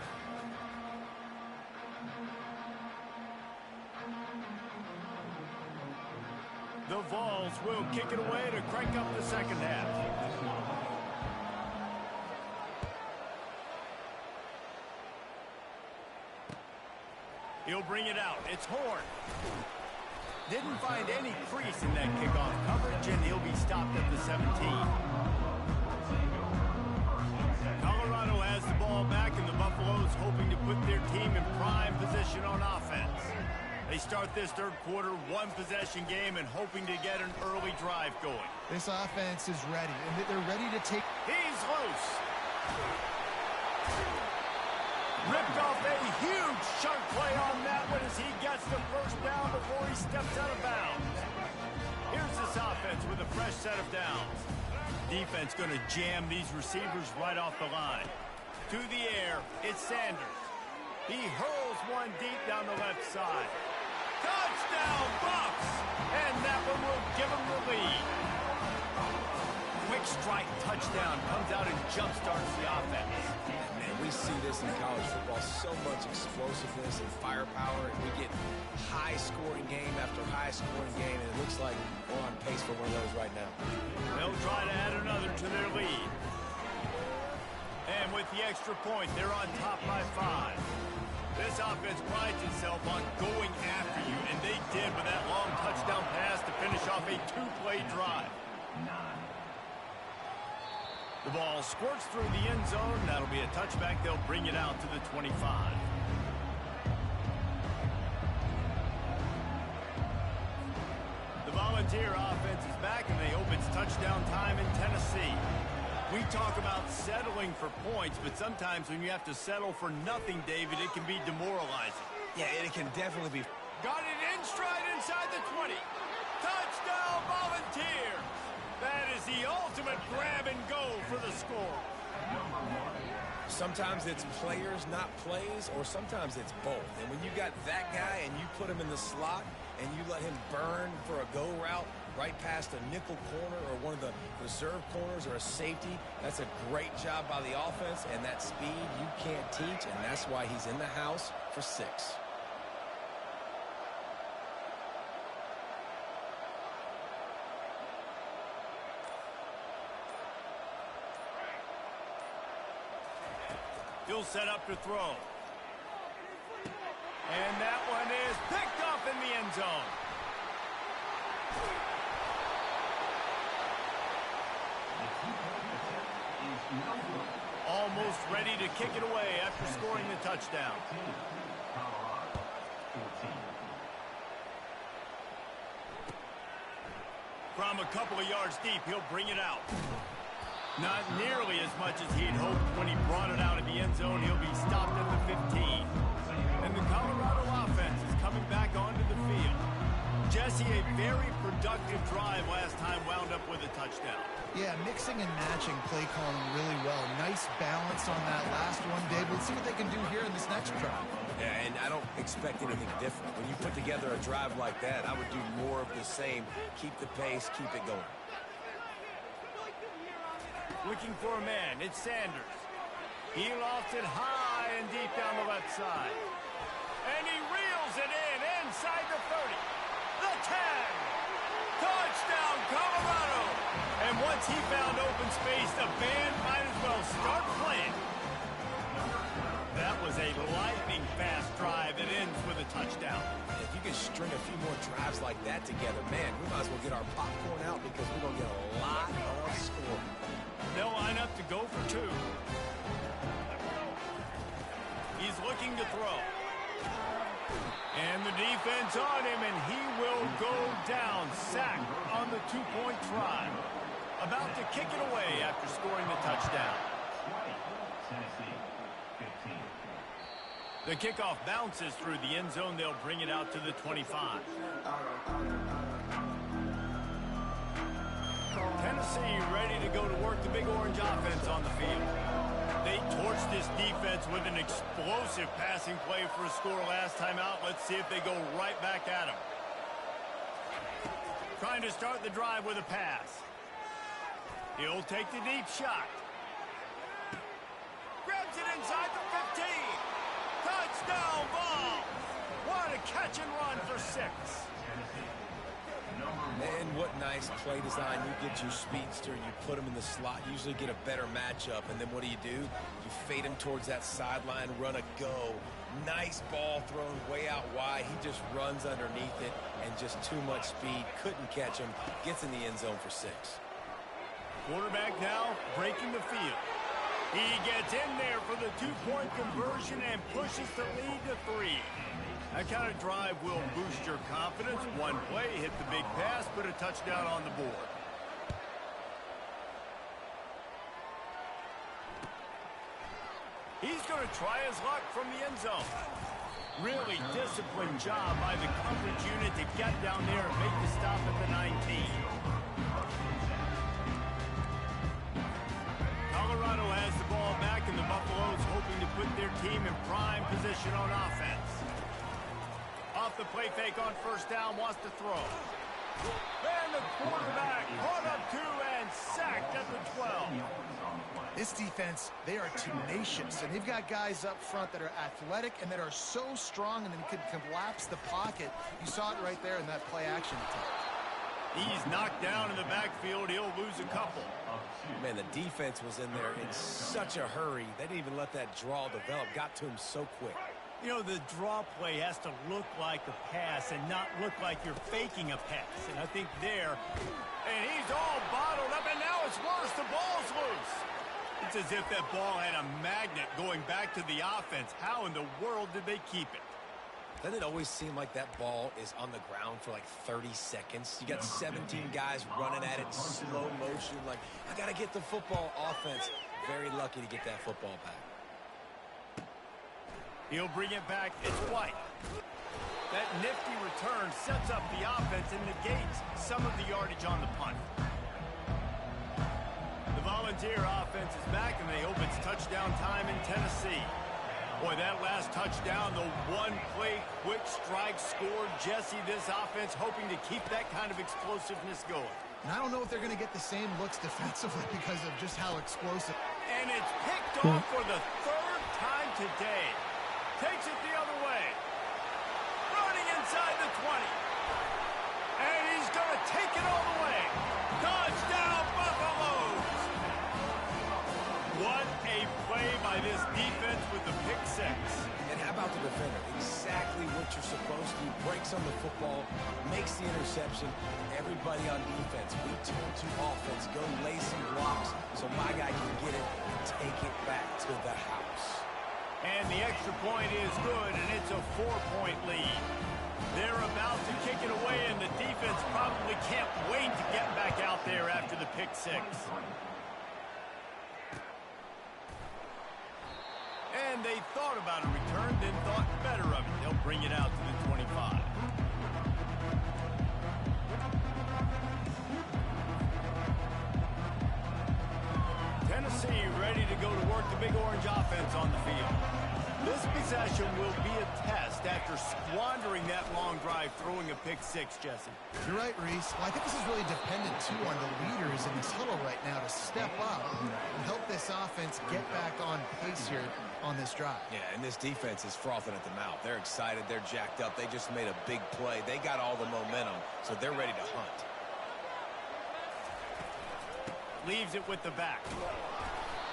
B: The Vols will kick it away to crank up the 2nd half. He'll bring it out. It's Horn. Didn't find any crease in that kickoff coverage, and he'll be stopped at the 17. Colorado has the ball back, and the Buffaloes hoping to put their team in prime position on offense. They start this 3rd quarter, 1-possession game, and hoping to get an early drive going.
C: This offense is ready, and they're ready to take...
B: He's loose. Ripped off a huge chunk play on that one as he gets the 1st down before he steps out of bounds. Here's this offense with a fresh set of downs. Defense going to jam these receivers right off the line. To the air, it's Sanders. He hurls one deep down the left side. Touchdown, Bucks! And that one will give him the lead. Quick strike touchdown comes out and jumpstarts the offense.
D: Man, we see this in college football, so much explosiveness and firepower, and we get high-scoring game after high-scoring game, and it looks like we're on pace for one of those right now.
B: They'll try to add another to their lead. And with the extra point. They're on top by 5. This offense prides itself on going after you, and they did with that long touchdown pass to finish off a 2-play drive. The ball squirts through the end zone. That'll be a touchback. They'll bring it out to the 25. The Volunteer offense is back, and they hope it's touchdown time in Tennessee. We talk about settling for points, but sometimes when you have to settle for nothing, David, it can be demoralizing.
D: Yeah, it can definitely be.
B: Got it in stride inside the 20. Touchdown, Volunteers! That is the ultimate grab and go for the score.
D: Sometimes it's players, not plays, or sometimes it's both. And when you got that guy and you put him in the slot and you let him burn for a go route right past a nickel corner or one of the reserve corners or a safety, that's a great job by the offense, and that speed you can't teach, and that's why he's in the house for 6.
B: He'll set up to throw. And that one is picked off in the end zone. Almost ready to kick it away after scoring the touchdown. From a couple of yards deep, he'll bring it out. Not nearly as much as he'd hoped when he brought it out of the end zone. He'll be stopped at the 15. And the Colorado offense is coming back onto the field. Jesse, a very productive drive last time wound up with a touchdown.
C: Yeah, mixing and matching play calling really well. Nice balance on that last one, David. Let's see what they can do here in this next drive.
D: Yeah, and I don't expect anything different. When you put together a drive like that, I would do more of the same. Keep the pace, keep it going.
B: Looking for a man, it's Sanders. He lofts it high and deep down the left side. And he reels it in inside the 30. The 10. Touchdown, Colorado. And once he found open space, the band might as well start playing. That was a lightning-fast drive that ends with a touchdown.
D: If you can string a few more drives like that together, man, we might as well get our popcorn out because we're going to get a lot of scoring.
B: They'll line up to go for 2. He's looking to throw. And the defense on him, and he will go down. Sacked on the 2-point try. About to kick it away after scoring the touchdown. The kickoff bounces through the end zone. They'll bring it out to the 25. Tennessee ready to go to work the big orange offense on the field. They torched this defense with an explosive passing play for a score last time out. Let's see if they go right back at him. Trying to start the drive with a pass. He'll take the deep shot. Grabs it inside the 15. Touchdown ball. What a catch and run for 6.
D: Man, what nice play design. You get your speedster, you put him in the slot, usually get a better matchup, and then what do? You fade him towards that sideline, run a go. Nice ball thrown way out wide. He just runs underneath it, and just too much speed. Couldn't catch him. Gets in the end zone for 6.
B: Quarterback now breaking the field. He gets in there for the 2-point conversion and pushes the lead to 3. That kind of drive will boost your confidence. One play, hit the big pass, put a touchdown on the board. He's going to try his luck from the end zone. Really disciplined job by the coverage unit to get down there and make the stop at the 19. Colorado has the ball back, and the Buffaloes hoping to put their team in prime position on offense. Off the play fake on first down, wants to throw. And the quarterback caught up 2 and sacked at the 12.
C: This defense, they are tenacious, and they've got guys up front that are athletic and that are so strong and then can collapse the pocket. You saw it right there in that play action attempt.
B: He's knocked down in the backfield. He'll lose a couple.
D: Man, the defense was in there in such a hurry. They didn't even let that draw develop. Got to him so quick.
B: You know, the draw play has to look like a pass and not look like you're faking a pass. And I think there, and he's all bottled up, and now it's worse. The ball's loose. It's as if that ball had a magnet going back to the offense. How in the world did they keep it?
D: Doesn't it always seem like that ball is on the ground for like 30 seconds? You got 17 guys running at it in slow motion. Like, I got to get the football. Offense. Very lucky to get that football back.
B: He'll bring it back. It's White. That nifty return sets up the offense and negates some of the yardage on the punt. The Volunteer offense is back, and they hope it's touchdown time in Tennessee. Boy, that last touchdown, the one-play quick strike scored. Jesse, this offense hoping to keep that kind of explosiveness going.
C: And I don't know if they're going to get the same looks defensively because of just how explosive.
B: And it's picked off for the third time today. Takes it the other way. Running inside the 20. And he's going to take it all the way. Touchdown, Buffaloes! What a play by this defense with the pick six.
D: And how about the defender? Exactly what you're supposed to do. Breaks on the football, makes the interception. Everybody on defense, we turn to offense. Go lay some blocks so my guy can get it and take it back to the house.
B: And the extra point is good, and it's a 4-point lead. They're about to kick it away, and the defense probably can't wait to get back out there after the pick six. And they thought about a return, then thought better of it. They'll bring it out to the 25. Tennessee ready to go to work the Big Orange offense on the field. This possession will be a test after squandering that long drive, throwing a pick six, Jesse.
C: You're right, Reese. Well, I think this is really dependent, too, on the leaders in this huddle right now to step up and help this offense get back on pace here on this drive.
D: Yeah, and this defense is frothing at the mouth. They're excited. They're jacked up. They just made a big play. They got all the momentum, so they're ready to hunt.
B: Leaves it with the back.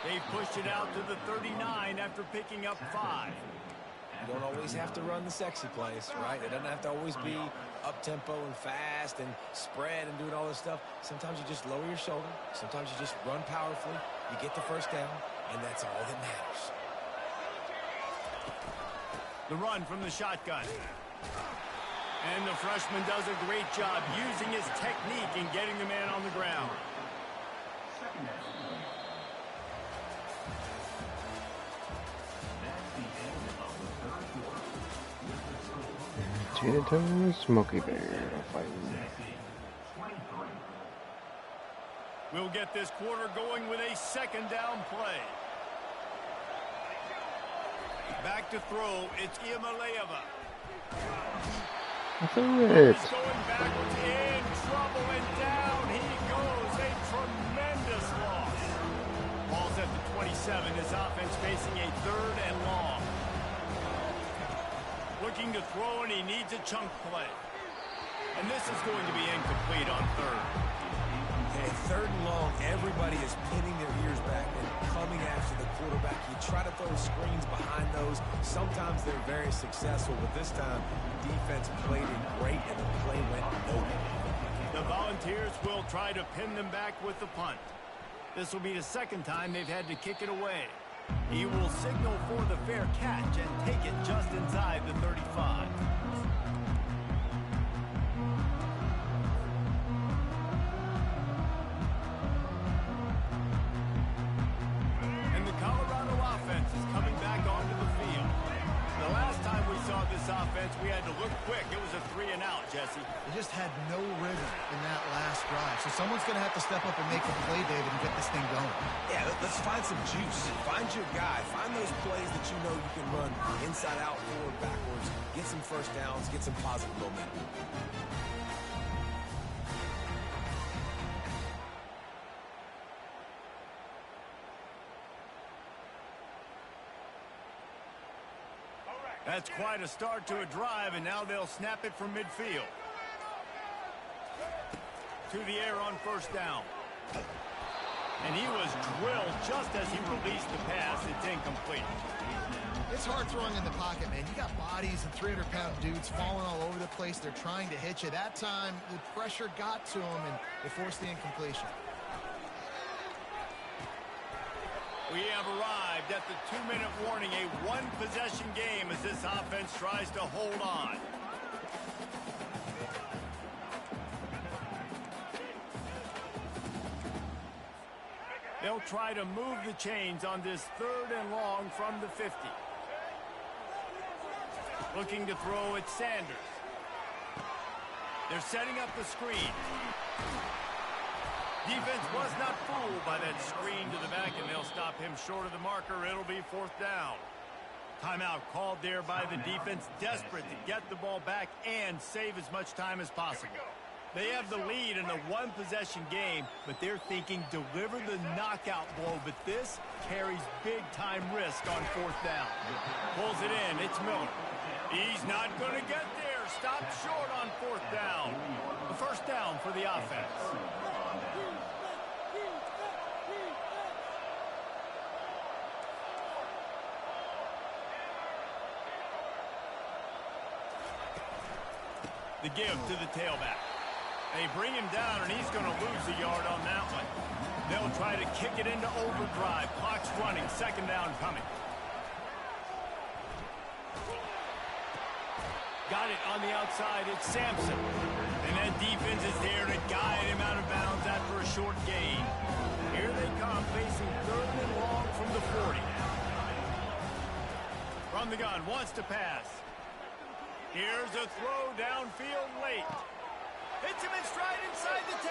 B: They pushed it out to the 39 after picking up 5.
D: You don't always have to run the sexy plays, right? It doesn't have to always be up-tempo and fast and spread and doing all this stuff. Sometimes you just lower your shoulder. Sometimes you just run powerfully. You get the first down, and that's all that matters.
B: The run from the shotgun. And the freshman does a great job using his technique and getting the man on the ground.
A: Tina Turner, Smokey Bear fighting.
B: We'll get this quarter going with a second down play. Back to throw, it's Iamaleava.
A: That's it.
B: He's going backwards, in trouble, and down he goes. A tremendous loss. Ball's at the 27. His offense facing a 3rd and long. Looking to throw, and he needs a chunk play. And this is going to be incomplete on 3rd.
D: Okay, 3rd and long, everybody is pinning their ears back and coming after the quarterback. You try to throw screens behind those. Sometimes they're very successful, but this time, defense played it great, and the play went nowhere.
B: The Volunteers will try to pin them back with the punt. This will be the second time they've had to kick it away. He will signal for the fair catch and take it just inside the 35. And the Colorado offense is coming back onto the field. The last time we saw this offense, we had to look quick. It was a 3-and-out, Jesse.
C: They just had no rhythm in that last drive. So someone's going to have to step up and make a play, David, and get this thing going.
D: Yeah, let's find some juice. Find your guy. Find those plays that you know you can run inside out, forward, backwards. Get some first downs. Get some positive momentum.
B: That's quite a start to a drive, and now they'll snap it from midfield. to the air on first down. And he was drilled just as he released the pass. It's incomplete.
C: It's hard throwing in the pocket, man. You got bodies and 300-pound dudes falling all over the place. They're trying to hit you. That time, the pressure got to him, and they forced the incompletion.
B: We have arrived at the 2-minute warning, a one-possession game as this offense tries to hold on. They'll try to move the chains on this 3rd and long from the 50. Looking to throw at Sanders. They're setting up the screen. Defense was not fooled by that screen to the back, and they'll stop him short of the marker. It'll be 4th down. Timeout called there by the defense, desperate to get the ball back and save as much time as possible. They have the lead in a one-possession game, but they're thinking deliver the knockout blow, but this carries big-time risk on 4th down. Pulls it in. It's Miller. He's not going to get there. Stopped short on 4th down. The 1st down for the offense. The give to the tailback. They bring him down, and he's going to lose a yard on that one. They'll try to kick it into overdrive. Clock's running. 2nd down coming. Got it on the outside. It's Sampson. And that defense is there to guide him out of bounds after a short gain. Here they come, facing 3rd and long from the 40. From the gun, wants to pass. Here's a throw downfield late. Hits him in stride inside the 10.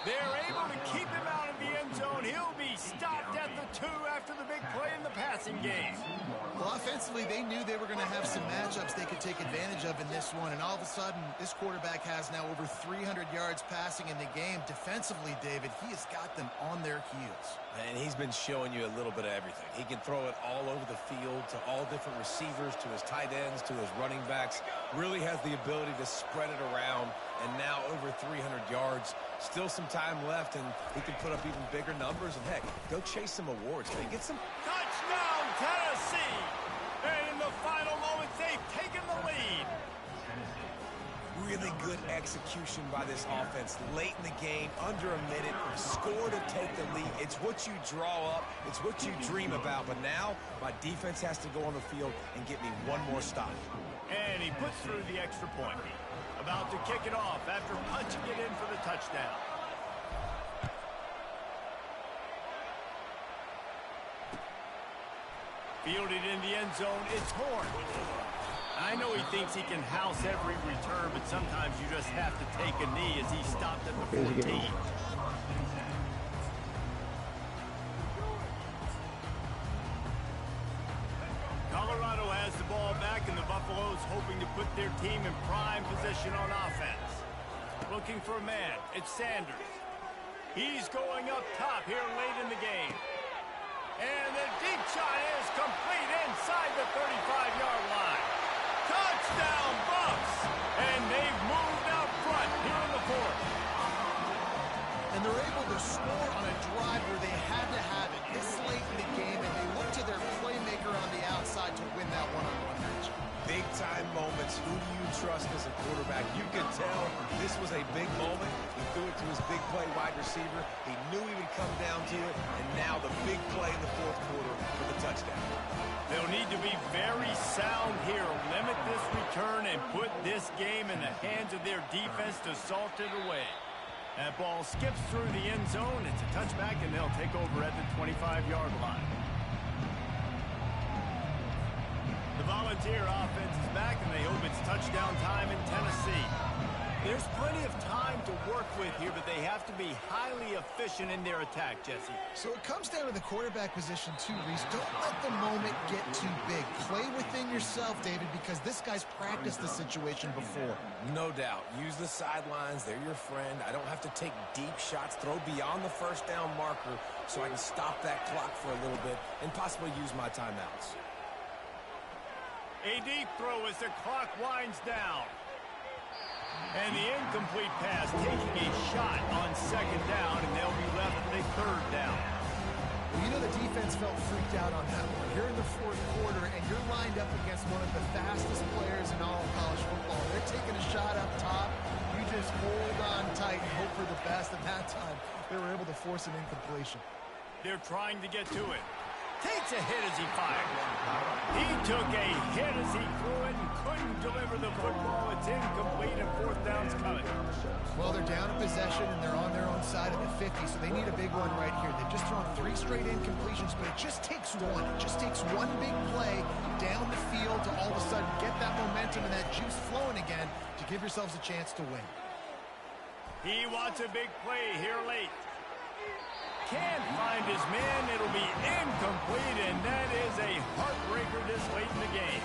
B: They're able to keep him out of the end zone. He'll be stopped at the 2 after the big play in the passing game.
C: Well, offensively, they knew they were going to have some matchups they could take advantage of in this one, and all of a sudden, this quarterback has now over 300 yards passing in the game. Defensively, David, he has got them on their heels.
D: And he's been showing you a little bit of everything. He can throw it all over the field to all different receivers, to his tight ends, to his running backs. Really has the ability to spread it around, and now over 300 yards. Still some time left, and he can put up even bigger numbers. And, heck, go chase some awards. They get some...
B: Touchdown, Tennessee! And in the final moments, they've taken the lead.
D: Really good execution by this offense late in the game, under a minute, score to take the lead. It's what you draw up. It's what you dream about. But now my defense has to go on the field and get me one more stop.
B: And he puts through the extra point. About to kick it off after punching it in for the touchdown. Fielded in the end zone, it's Horn. I know he thinks he can house every return, but sometimes you just have to take a knee as he stopped at the 14. Colorado has the ball back, and the Buffaloes hoping to put their team in prime position on offense. Looking for a man. It's Sanders. He's going up top here late in the game. And the deep shot is complete inside the 35-yard line. Touchdown, Bucks! And they've moved out front here in the 4th.
C: And they're able to score on a drive where they had to have it this late in the game, and they look to their playmaker on the outside to win that one-on-one match.
D: Big-time moments. Who do you trust as a quarterback? You could tell this was a big moment. He threw it to his big play wide receiver. He knew he would come down to it, and now the big play in the 4th quarter for the touchdown.
B: They'll need to be very sound here, limit this return, and put this game in the hands of their defense to salt it away. That ball skips through the end zone. It's a touchback, and they'll take over at the 25-yard line. The Volunteer offense is back, and they hope it's touchdown time in Tennessee. There's plenty of time to work with here, but they have to be highly efficient in their attack, Jesse.
C: So it comes down to the quarterback position too, Reese. Don't let the moment get too big. Play within yourself, David, because this guy's practiced the situation before.
D: No doubt. Use the sidelines. They're your friend. I don't have to take deep shots, throw beyond the 1st down marker so I can stop that clock for a little bit and possibly use my timeouts.
B: A deep throw as the clock winds down. And the incomplete pass taking a shot on second down, and they'll be left with a third down.
C: Well, you know the defense felt freaked out on that one. You're in the fourth quarter, and you're lined up against one of the fastest players in all of college football. They're taking a shot up top. You just hold on tight and hope for the best. And that time, they were able to force an incompletion.
B: They're trying to get to it. Takes a hit as he fired. He took a hit as he threw it and couldn't deliver the football. It's incomplete and fourth down's coming.
C: Well, they're down in possession and they're on their own side of the 50, so they need a big one right here. They've just thrown 3 straight incompletions, but it just takes one. It just takes one big play down the field to all of a sudden get that momentum and that juice flowing again to give yourselves a chance to win.
B: He wants a big play here late. Can't find his man. It'll be incomplete, and that is a heartbreaker this late in the game.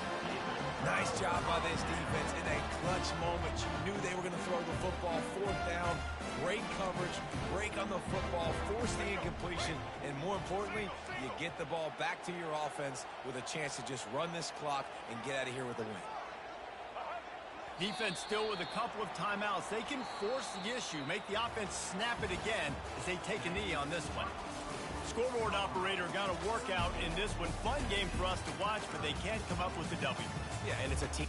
D: Nice job by this defense in a clutch moment. You knew they were going to throw the football. Fourth down, great coverage, break on the football, force the incompletion, and more importantly, you get the ball back to your offense with a chance to just run this clock and get out of here with a win.
B: Defense still with a couple of timeouts. They can force the issue, make the offense snap it again as they take a knee on this one. Scoreboard operator got a workout in this one. Fun game for us to watch, but they can't come up with the W.
D: Yeah, and it's a team.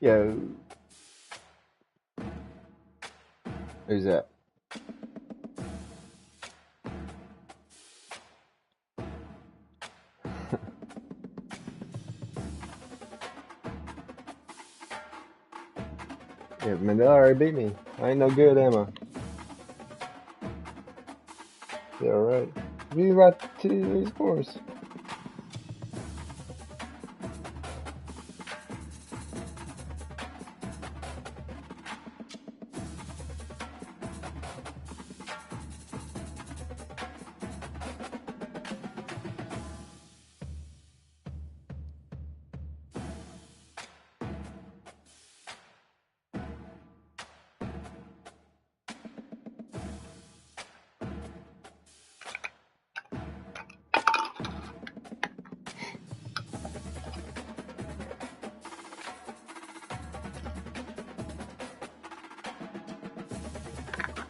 A: Yo. Who's that? Yeah, Mandela already beat me. I ain't no good, am I? Yeah, alright. We about two scores.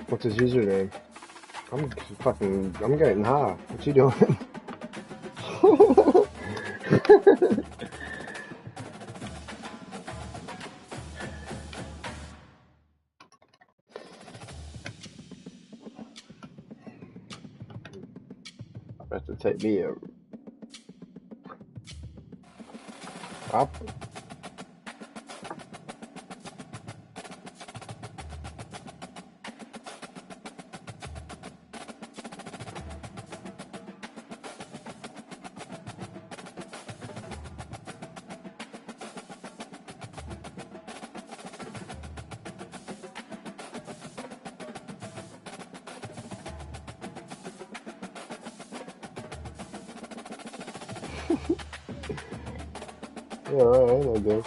A: What's his username? I'm getting high. What you doing? That's to take me a up. Yeah, alright, I know good.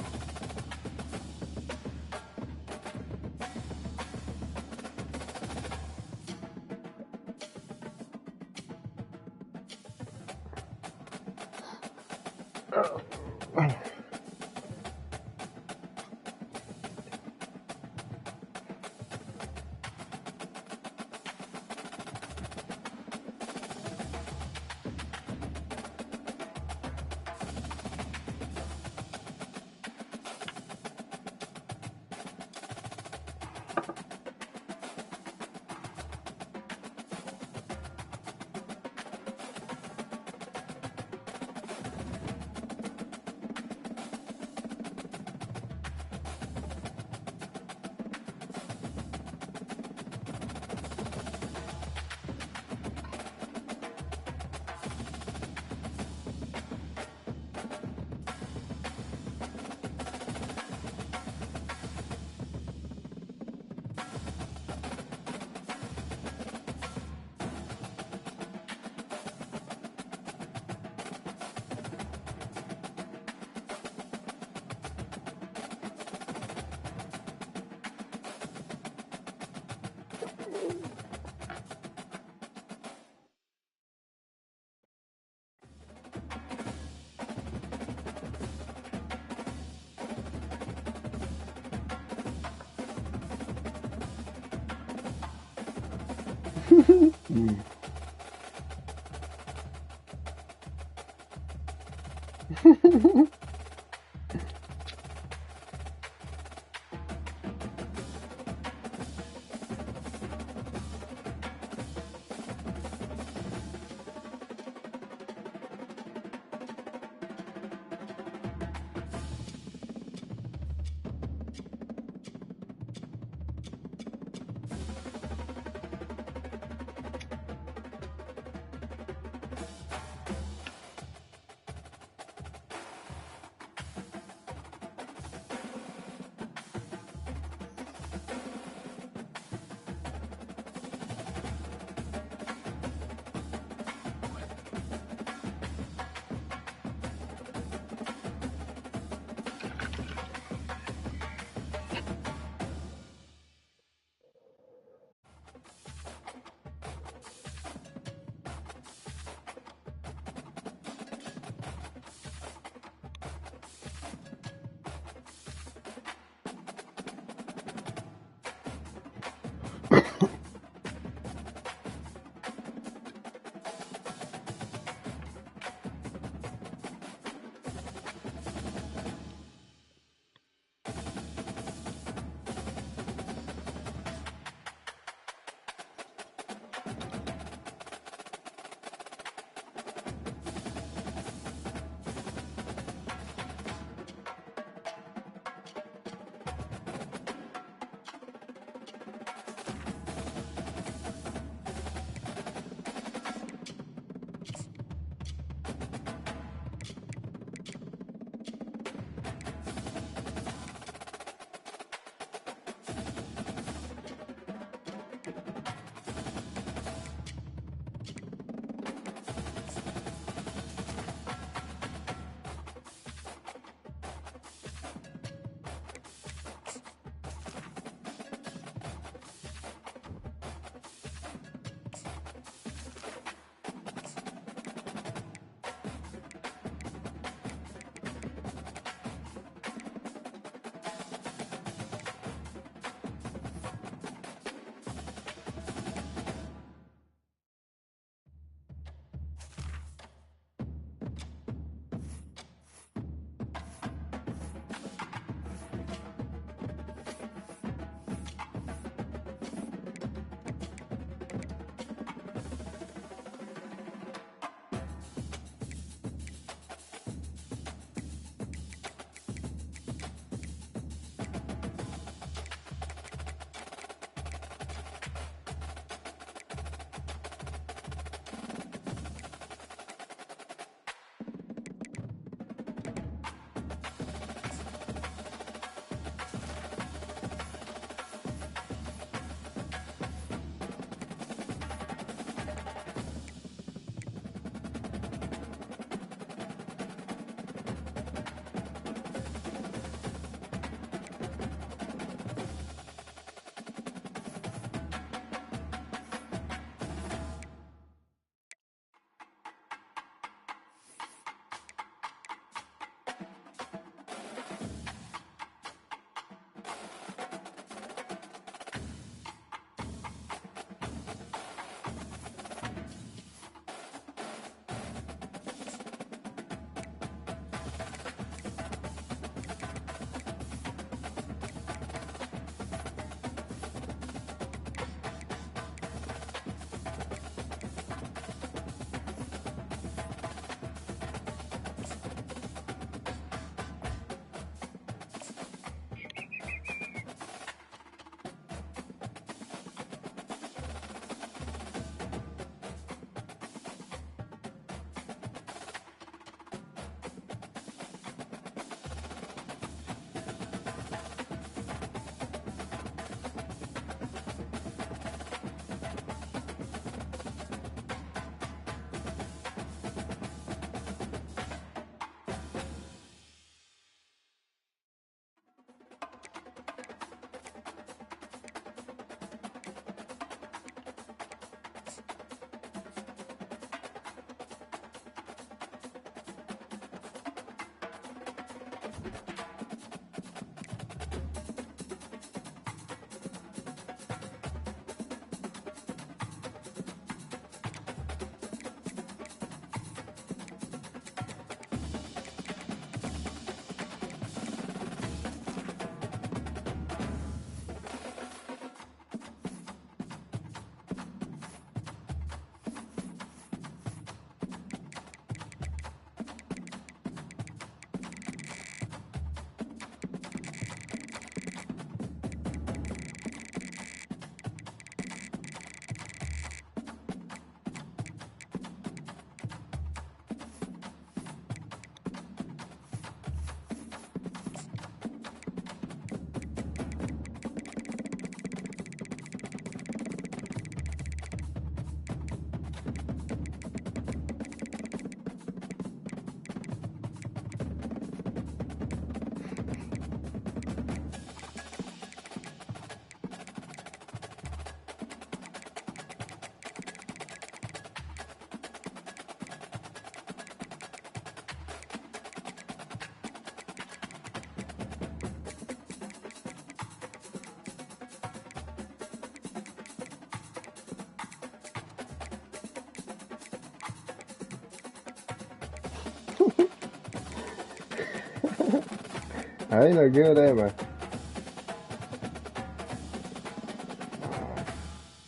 A: I ain't no good, am I?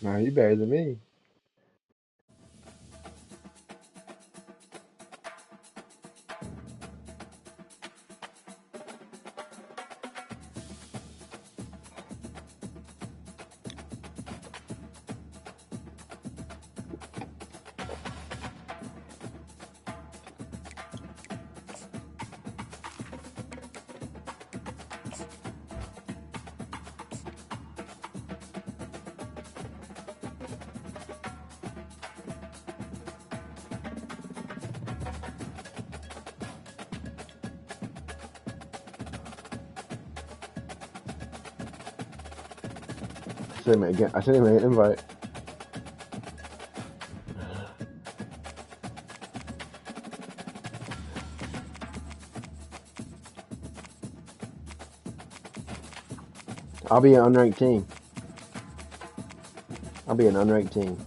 A: No, you better than me. I sent him an invite. I'll be an unranked team. I'll be an unranked team.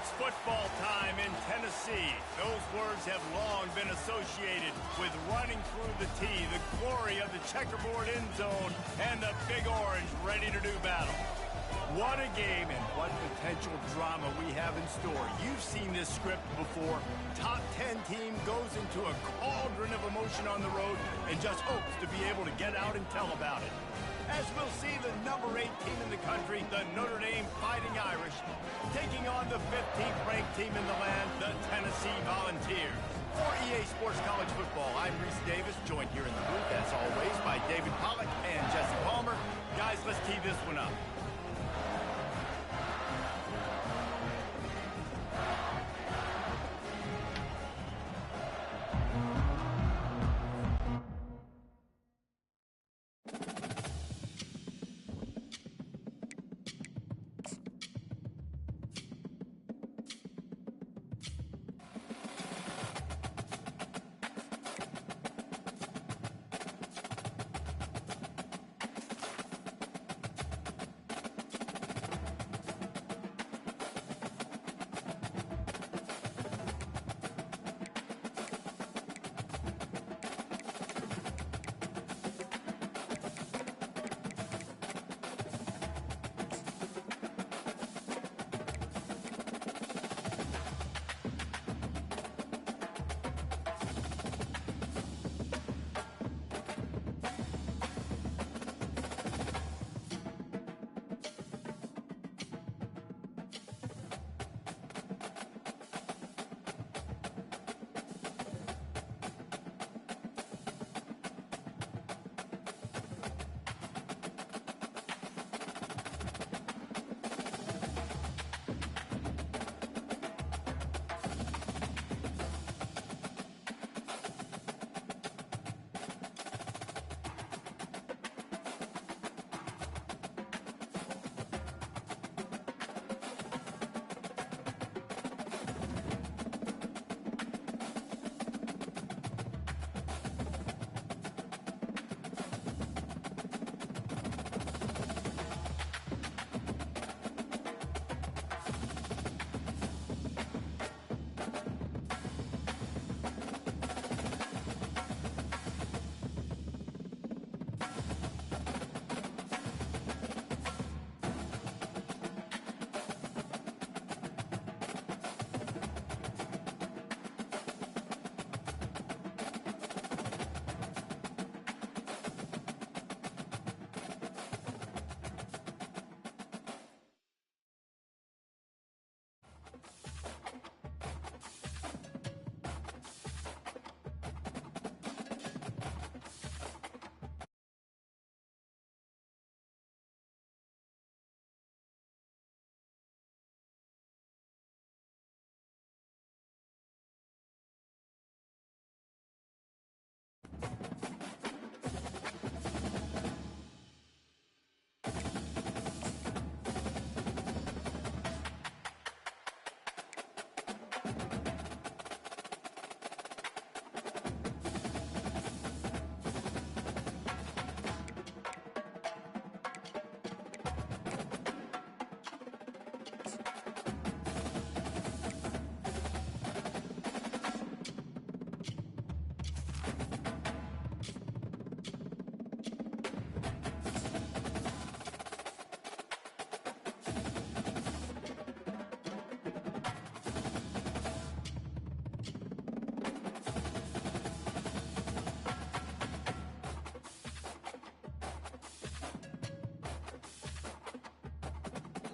B: It's football time in Tennessee. Those words have long been associated with running through the tee, the glory of the checkerboard end zone, and the Big Orange ready to do battle. What a game and what potential drama we have in store. You've seen this script before. Top 10 team goes into a cauldron of emotion on the road and just hopes to be able to get out and tell about it. As we'll see the number 8 team in the country, the Notre Dame Fighting Irish, taking on the 15th ranked team in the land, the Tennessee Volunteers. For EA Sports College Football, I'm Reese Davis, joined here in the booth, as always, by David Pollack and Jesse Palmer. Guys, let's tee this one up.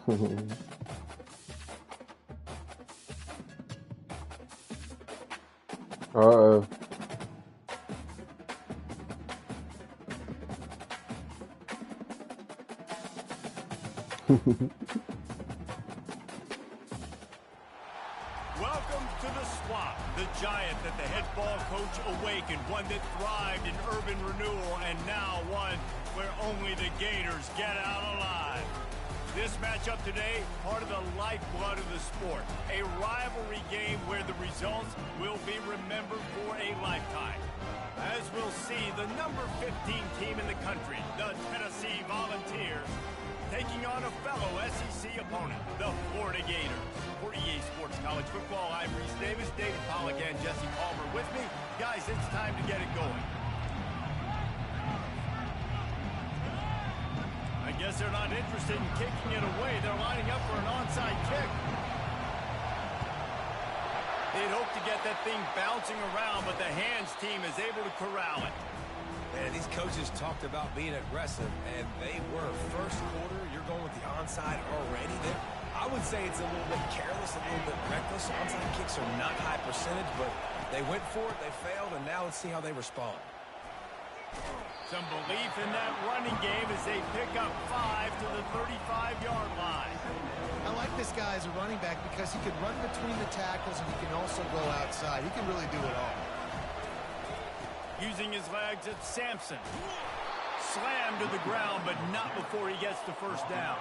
A: Uh-oh.
B: Welcome to the Swamp, the giant that the head ball coach awakened, one that thrived in urban renewal, and now one where only the Gators get out alive. This matchup today, part of the lifeblood of the sport, a rivalry game where the results will be remembered for a lifetime. As we'll see, the number 15 team in the country, the Tennessee Volunteers, taking on a fellow SEC opponent, the Florida Gators. For EA Sports College Football, I'm Reese Davis, David Pollack, and Jesse Palmer with me. Guys, it's time to get it going. I guess they're not interested in kicking it away. They're lining up for an onside kick. They'd hope to get that thing bouncing around, but the hands team is able to corral it.
D: Man, these coaches talked about being aggressive, and they were. First quarter, you're going with the onside already. I would say it's a little bit careless, a little bit reckless. Onside kicks are not high percentage, but they went for it, they failed, and now let's see how they respond.
B: Some belief in that running game as they pick up 5 to the 35-yard line.
C: I like this guy as a running back because he can run between the tackles and he can also go outside. He can really do it all.
B: Using his legs, it's Sampson. Slammed to the ground, but not before he gets the first down.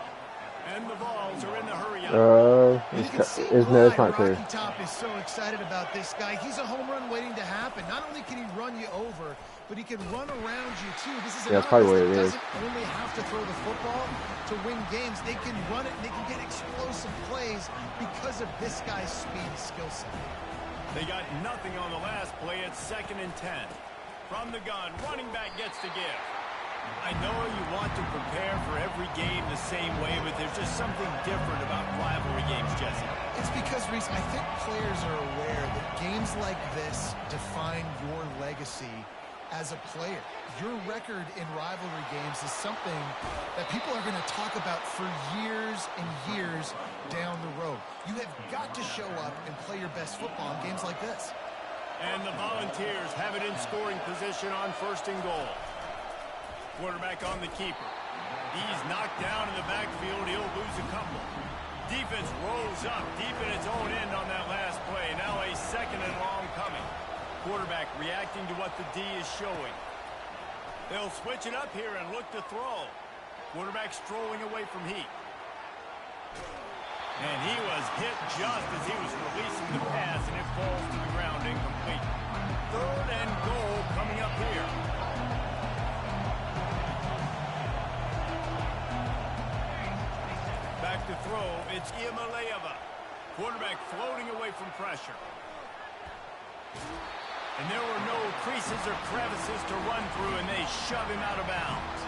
B: And the balls are in the hurry-up.
A: It's not clear.
C: Rocky Top is so excited about this guy. He's a home run waiting to happen. Not only can he run you over, but he can run around you, too. This is an
A: that's probably what it is.
C: Doesn't only have to throw the football to win games. They can run it, and they can get explosive plays because of this guy's speed and skill set.
B: They got nothing on the last play. It's 2nd and 10. From the gun, running back gets to give. I know you want to prepare for every game the same way, but there's just something different about rivalry games, Jesse.
C: It's because, Reese, I think players are aware that games like this define your legacy as a player. Your record in rivalry games is something that people are going to talk about for years and years down the road. You have got to show up and play your best football in games like this.
B: And the Volunteers have it in scoring position on 1st and goal. Quarterback on the keeper. He's knocked down in the backfield. He'll lose a couple. Defense rolls up deep in its own end on that last play. Now a 2nd and long coming. Quarterback reacting to what the D is showing. They'll switch it up here and look to throw. Quarterback strolling away from heat. And he was hit just as he was releasing the pass, and it falls to the ground incomplete. 3rd and goal coming up here. Back to throw, it's Iamaleava. Quarterback floating away from pressure. And there were no creases or crevices to run through, and they shove him out of bounds.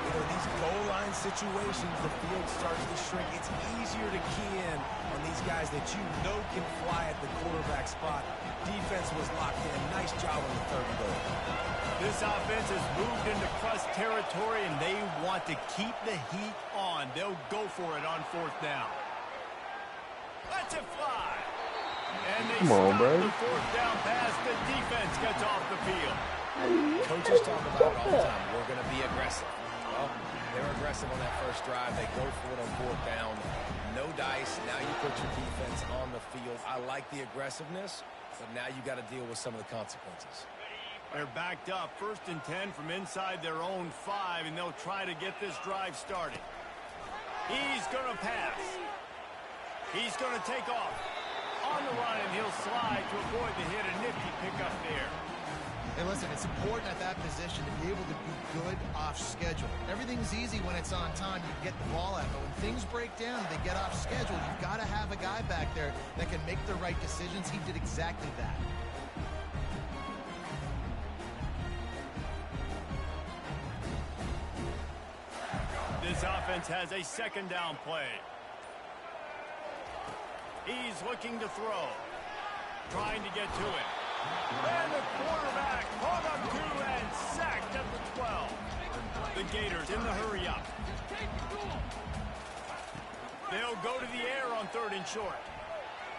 D: You know, these goal line situations, the field starts to shrink. It's easier to key in on these guys that you know can fly at the quarterback spot. Defense was locked in. Nice job on the 3rd and goal.
B: This offense has moved into crust territory, and they want to keep the heat on. They'll go for it on 4th down. Let's it fly. And they stop the 4th down pass. The defense gets off the field.
D: Coaches talk about it all the time. We're going to be aggressive. Well, they're aggressive on that first drive. They go for it on 4th down. No dice. Now you put your defense on the field. I like the aggressiveness, but now you got to deal with some of the consequences.
B: They're backed up. 1st and 10 from inside their own 5, and they'll try to get this drive started. He's going to pass. He's going to take off. On the run, and he'll slide to avoid the hit. A nifty pickup there.
C: And listen, it's important at that position to be able to be good off schedule. Everything's easy when it's on time. You get the ball out. But when things break down, they get off schedule. You've got to have a guy back there that can make the right decisions. He did exactly that.
B: This offense has a 2nd down play. He's looking to throw. Trying to get to it. And the quarterback hung up 2 and sacked at the 12. The Gators in the hurry-up. They'll go to the air on 3rd and short.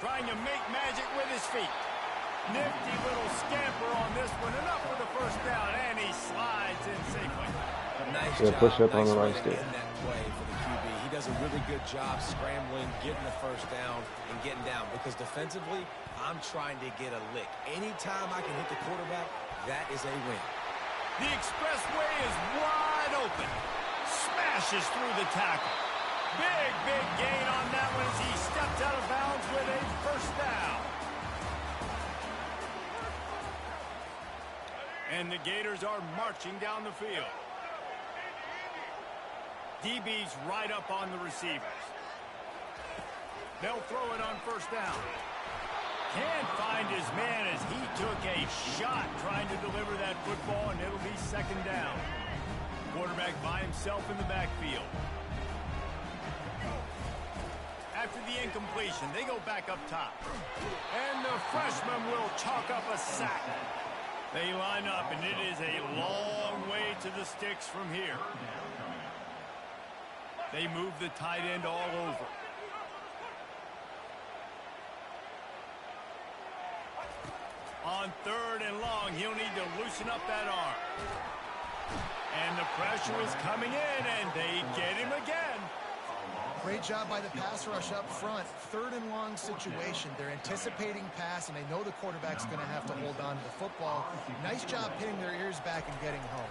B: Trying to make magic with his feet. Nifty little scamper on this one. Enough for the first down, and he slides in safely.
D: Nice
A: Yeah,
D: job.
A: push up on
D: Nice
A: the right
D: way to
A: stick.
D: end that play for the QB. He does a really good job scrambling, getting the first down, and getting down. Because defensively, I'm trying to get a lick. Anytime I can hit the quarterback, that is a win.
B: The expressway is wide open. Smashes through the tackle. Big gain on that one as he stepped out of bounds with a first down. And the Gators are marching down the field. DB's right up on the receivers. They'll throw it on first down. Can't find his man as he took a shot trying to deliver that football, and it'll be 2nd down. Quarterback by himself in the backfield. After the incompletion, they go back up top. And the freshman will chalk up a sack. They line up, and it is a long way to the sticks from here. They move the tight end all over. On 3rd and long, he'll need to loosen up that arm. And the pressure is coming in, and they get him again.
C: Great job by the pass rush up front. 3rd and long situation. They're anticipating pass, and they know the quarterback's going to have to hold on to the football. Nice job pinning their ears back and getting home.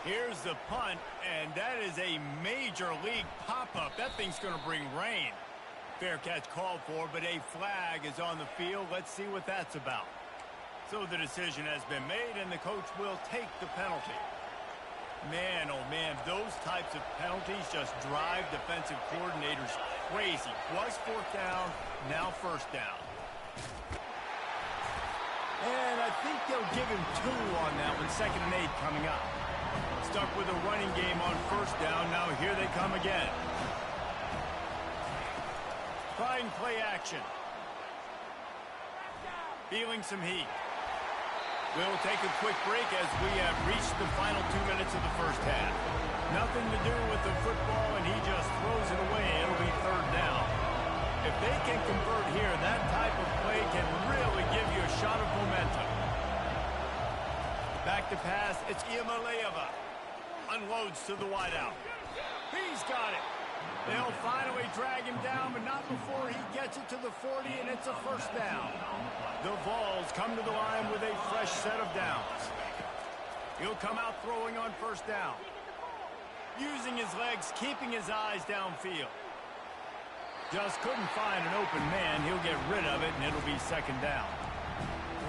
B: Here's the punt, and that is a major league pop-up. That thing's going to bring rain. Fair catch called for, but a flag is on the field. Let's see what that's about. So the decision has been made, and the coach will take the penalty. Man, oh man, those types of penalties just drive defensive coordinators crazy. Was 4th down, now 1st down. And I think they'll give him 2 on that one. 2nd and 8 coming up. Stuck with a running game on 1st down. Now here they come again. Trying play action. Feeling some heat. We'll take a quick break as we have reached the final 2 minutes of the first half. Nothing to do with the football, and he just throws it away. It'll be 3rd down. If they can convert here, that type of play can really give you a shot of momentum. Back to pass, it's Iamaleava. Unloads to the wideout. He's got it. They'll finally drag him down, but not before he gets it to the 40, and it's a 1st down. The Vols come to the line with a fresh set of downs. He'll come out throwing on 1st down. Using his legs, keeping his eyes downfield. Just couldn't find an open man. He'll get rid of it, and it'll be 2nd down.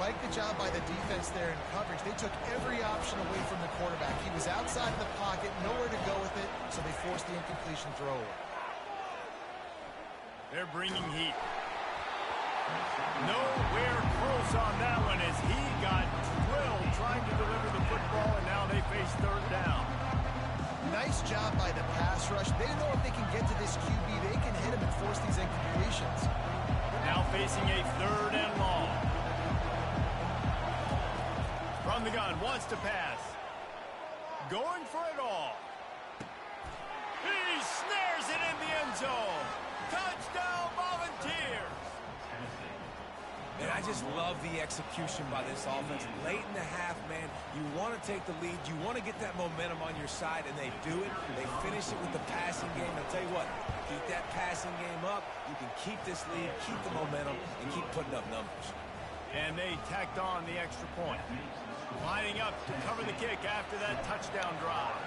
C: Like the job by the defense there in coverage. They took every option away from the quarterback. He was outside of the pocket, nowhere to go with it, so they forced the incompletion throw.
B: They're bringing heat. Nowhere close on that one as he got drilled trying to deliver the football, and now they face 3rd down.
C: Nice job by the pass rush. They know if they can get to this QB, they can hit him and force these incompletions.
B: Now facing a 3rd and long. From the gun, wants to pass. Going for it all. He snares it in the end zone. Touchdown, Volunteers.
D: Man, I just love the execution by this offense. Late in the half, man, you want to take the lead. You want to get that momentum on your side, and they do it. They finish it with the passing game. I'll tell you what, keep that passing game up. You can keep this lead, keep the momentum, and keep putting up numbers.
B: And they tacked on the extra point. Lining up to cover the kick after that touchdown drive.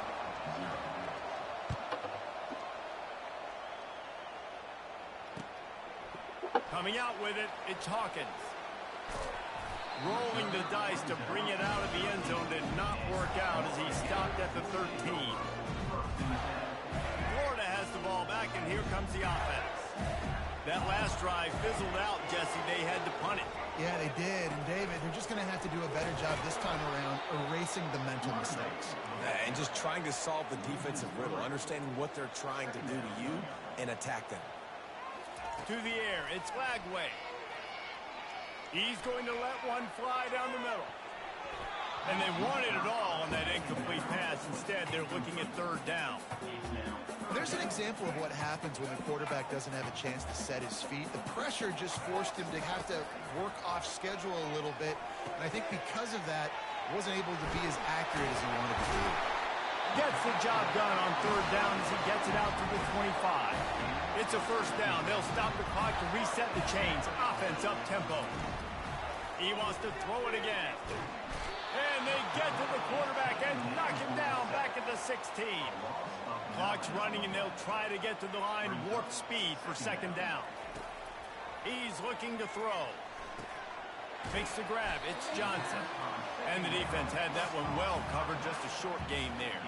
B: Coming out with it, it's Hawkins. Rolling the dice to bring it out of the end zone did not work out as he stopped at the 13. Florida has the ball back, and here comes the offense. That last drive fizzled out, Jesse. They had to punt it.
C: Yeah, they did. And, David, they're just going to have to do a better job this time around erasing the mental mistakes.
D: And just trying to solve the defensive riddle, understanding what they're trying to do to you and attack them.
B: To the air, it's Lagway. He's going to let one fly down the middle. And they wanted it all on that incomplete pass. Instead, they're looking at third down.
C: There's an example of what happens when the quarterback doesn't have a chance to set his feet. The pressure just forced him to have to work off schedule a little bit. And I think because of that, wasn't able to be as accurate as he wanted to be.
B: Gets the job done on third down as he gets it out to the 25. It's a first down. They'll stop the clock to reset the chains. Offense up tempo. He wants to throw it again. And they get to the quarterback and knock him down back at the 16. Clock's running, and they'll try to get to the line warp speed for second down. He's looking to throw. Makes the grab. It's Johnson. And the defense had that one well covered. Just a short gain there.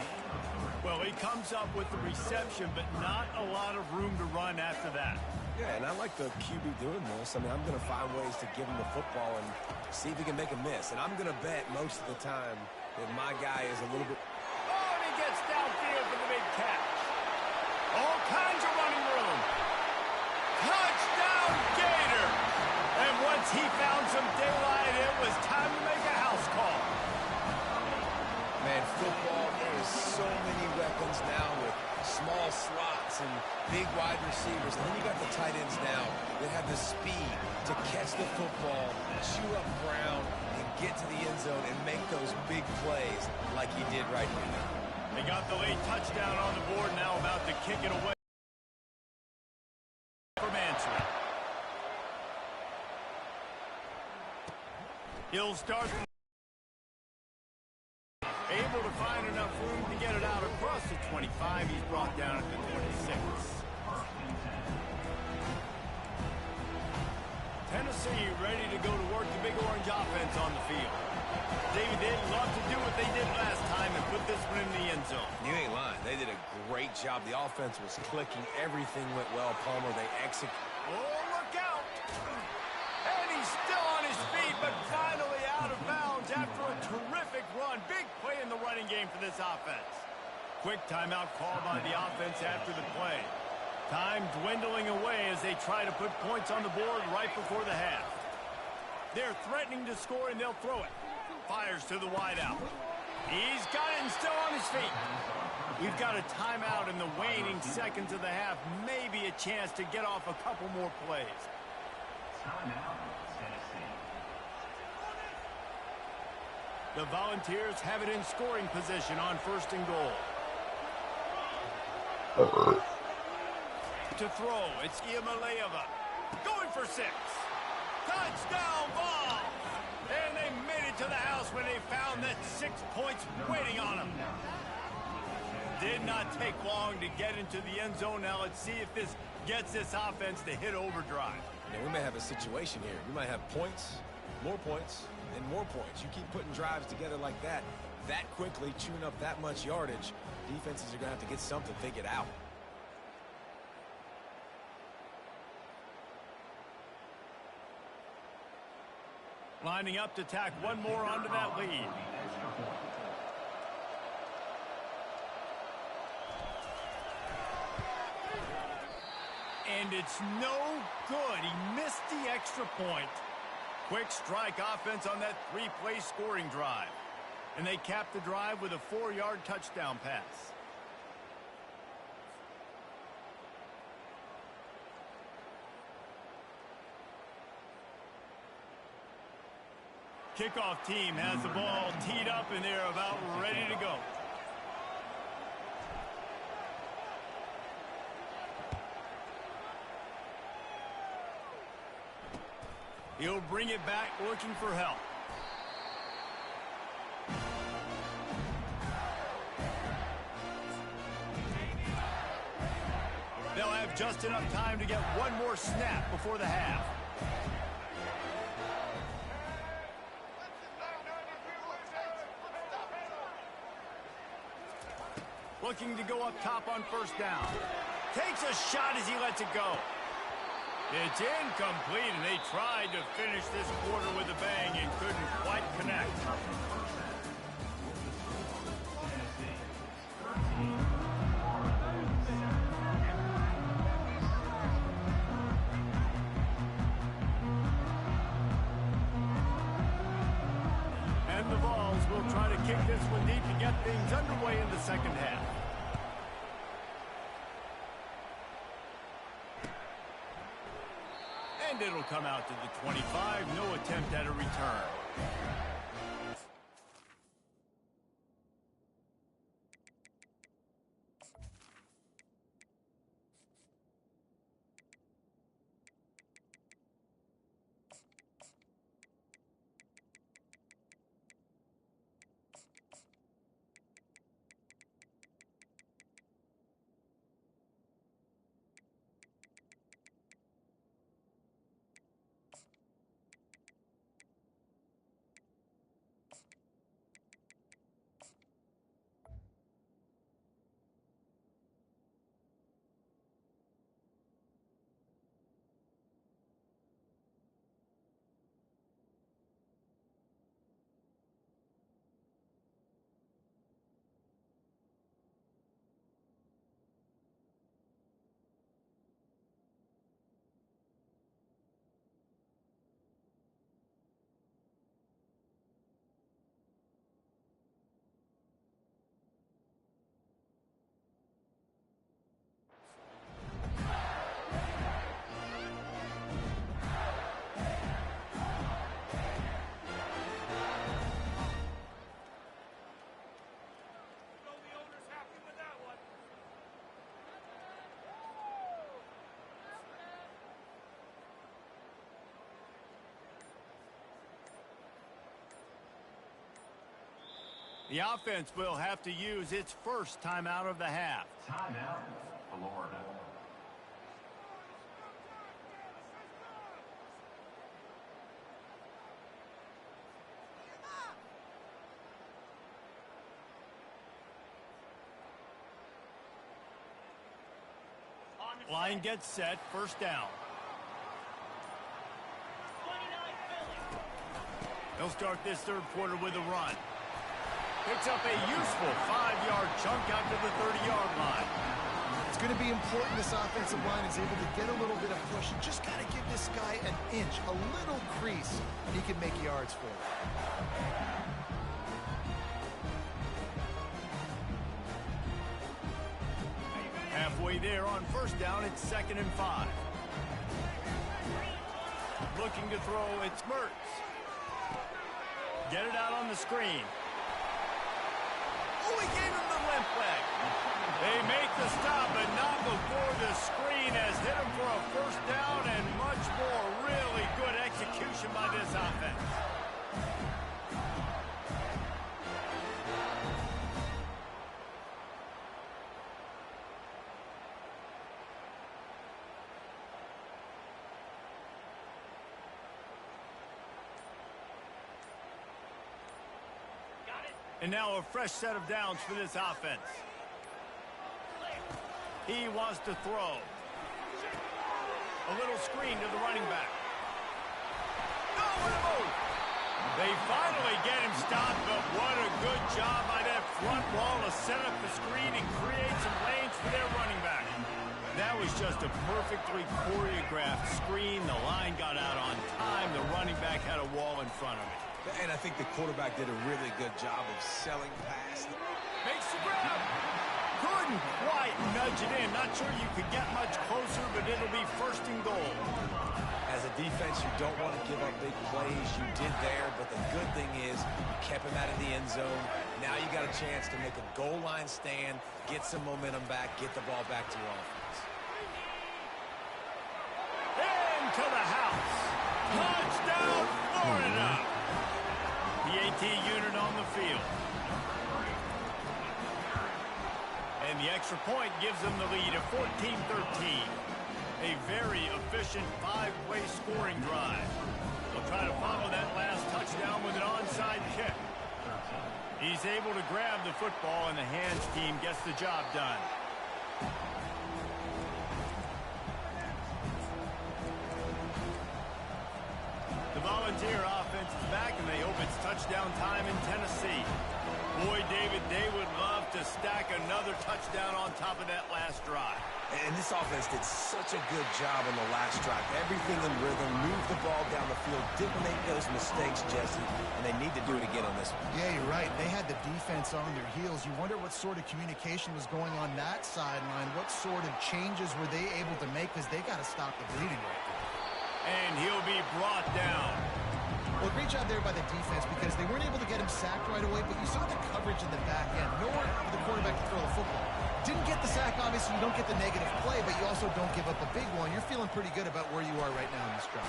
B: Well, he comes up with the reception, but not a lot of room to run after that.
D: Yeah, and I like the QB doing this. I mean, I'm going to find ways to give him the football and see if he can make a miss. And I'm going to bet most of the time that my guy is a little bit...
B: Oh, and he gets downfield for the big catch. All kinds of running room. Touchdown, Gator. And once he found some daylight, it was time to make a house call.
D: Man, football, there is so many weapons now with small slots and big wide receivers. And then you got the tight ends now that have the speed to catch the football, chew up ground, and get to the end zone and make those big plays like he did right here.
B: They got the late touchdown on the board, now about to kick it away from answering. He'll start... able to find enough room to get it out across the 25. He's brought down at the 26. Tennessee ready to go to work the Big Orange offense on the field. David, they'd love to do what they did last time and put this one in the end zone.
D: You ain't lying. They did a great job. The offense was clicking. Everything went well. Palmer, they executed.
B: Oh, look out! And he's still on his feet, but finally out of bounds after a terrific run. Big play in the running game for this offense. Quick timeout called by the offense after the play. Time dwindling away as they try to put points on the board right before the half. They're threatening to score, and they'll throw it. Fires to the wideout. He's got it and still on his feet. We've got a timeout in the waning seconds of the half. Maybe a chance to get off a couple more plays.
E: Timeout, Tennessee.
B: The Volunteers have it in scoring position on first and goal. To throw, it's Iamaleava. Going for 6. Touchdown ball! And they made it to the house when they found that 6 points waiting on them. Did not take long to get into the end zone. Now let's see if this gets this offense to hit overdrive.
D: Now, we may have a situation here. We might have points, and more points. You keep putting drives together like that quickly, chewing up that much yardage, defenses are going to have to get something figured out.
B: Lining up to tack one more onto that lead. And it's no good. He missed the extra point. Quick strike offense on that 3-play scoring drive. And they cap the drive with a 4-yard touchdown pass. Kickoff team has the ball teed up, and they're about ready to go. He'll bring it back, looking for help. They'll have just enough time to get one more snap before the half. Looking to go up top on first down. Takes a shot as he lets it go. It's incomplete, and they tried to finish this quarter with a bang and couldn't quite connect. And the Vols will try to kick this one deep to get things underway in the second half. And it'll come out to the 25. No attempt at a return. The offense will have to use its first timeout of the half.
E: Timeout, Florida.
B: Line gets set, first down. They'll start this third quarter with a run. Picks up a useful 5-yard chunk out to the 30-yard line.
C: It's going to be important this offensive line is able to get a little bit of push and just kind of give this guy an inch, a little crease, and he can make yards for it.
B: Halfway there on first down, it's 2nd and 5. Looking to throw, it's Mertz. Get it out on the screen. Oh, he gave him the limp leg. They make the stop, but not before the screen has hit him for a first down and much more. Really good execution by this offense. And now a fresh set of downs for this offense. He wants to throw. A little screen to the running back. Oh, what a move! They finally get him stopped, but what a good job by that front wall to set up the screen and create some lanes for their running back. That was just a perfectly choreographed screen. The line got out on time. The running back had a wall in front of it.
D: And I think the quarterback did a really good job of selling past.
B: Makes the grab. Couldn't quite nudge it in. Not sure you could get much closer, but it'll be 1st and goal.
D: As a defense, you don't want to give up big plays. You did there, but the good thing is you kept him out of the end zone. Now you got a chance to make a goal line stand, get some momentum back, get the ball back to your offense.
B: Into the house. Touchdown, Florida. The AT unit on the field. And the extra point gives them the lead at 14-13. A very efficient 5-way scoring drive. They'll try to follow that last touchdown with an onside kick. He's able to grab the football, and the hands team gets the job done. The Volunteer offense is back, and they hope it's touchdown time in Tennessee. Boy, David, they would love to stack another touchdown on top of that last drive.
D: And this offense did such a good job on the last drive. Everything in rhythm, moved the ball down the field, didn't make those mistakes, Jesse, and they need to do it again on this one.
C: Yeah, you're right. They had the defense on their heels. You wonder what sort of communication was going on that sideline. What sort of changes were they able to make, because they got to stop the bleeding right now.
B: And he'll be brought down.
C: Well, great job there by the defense, because they weren't able to get him sacked right away, but you saw the coverage in the back end. Nowhere for the quarterback to throw the football. Didn't get the sack, obviously. You don't get the negative play, but you also don't give up a big one. You're feeling pretty good about where you are right now in this drive.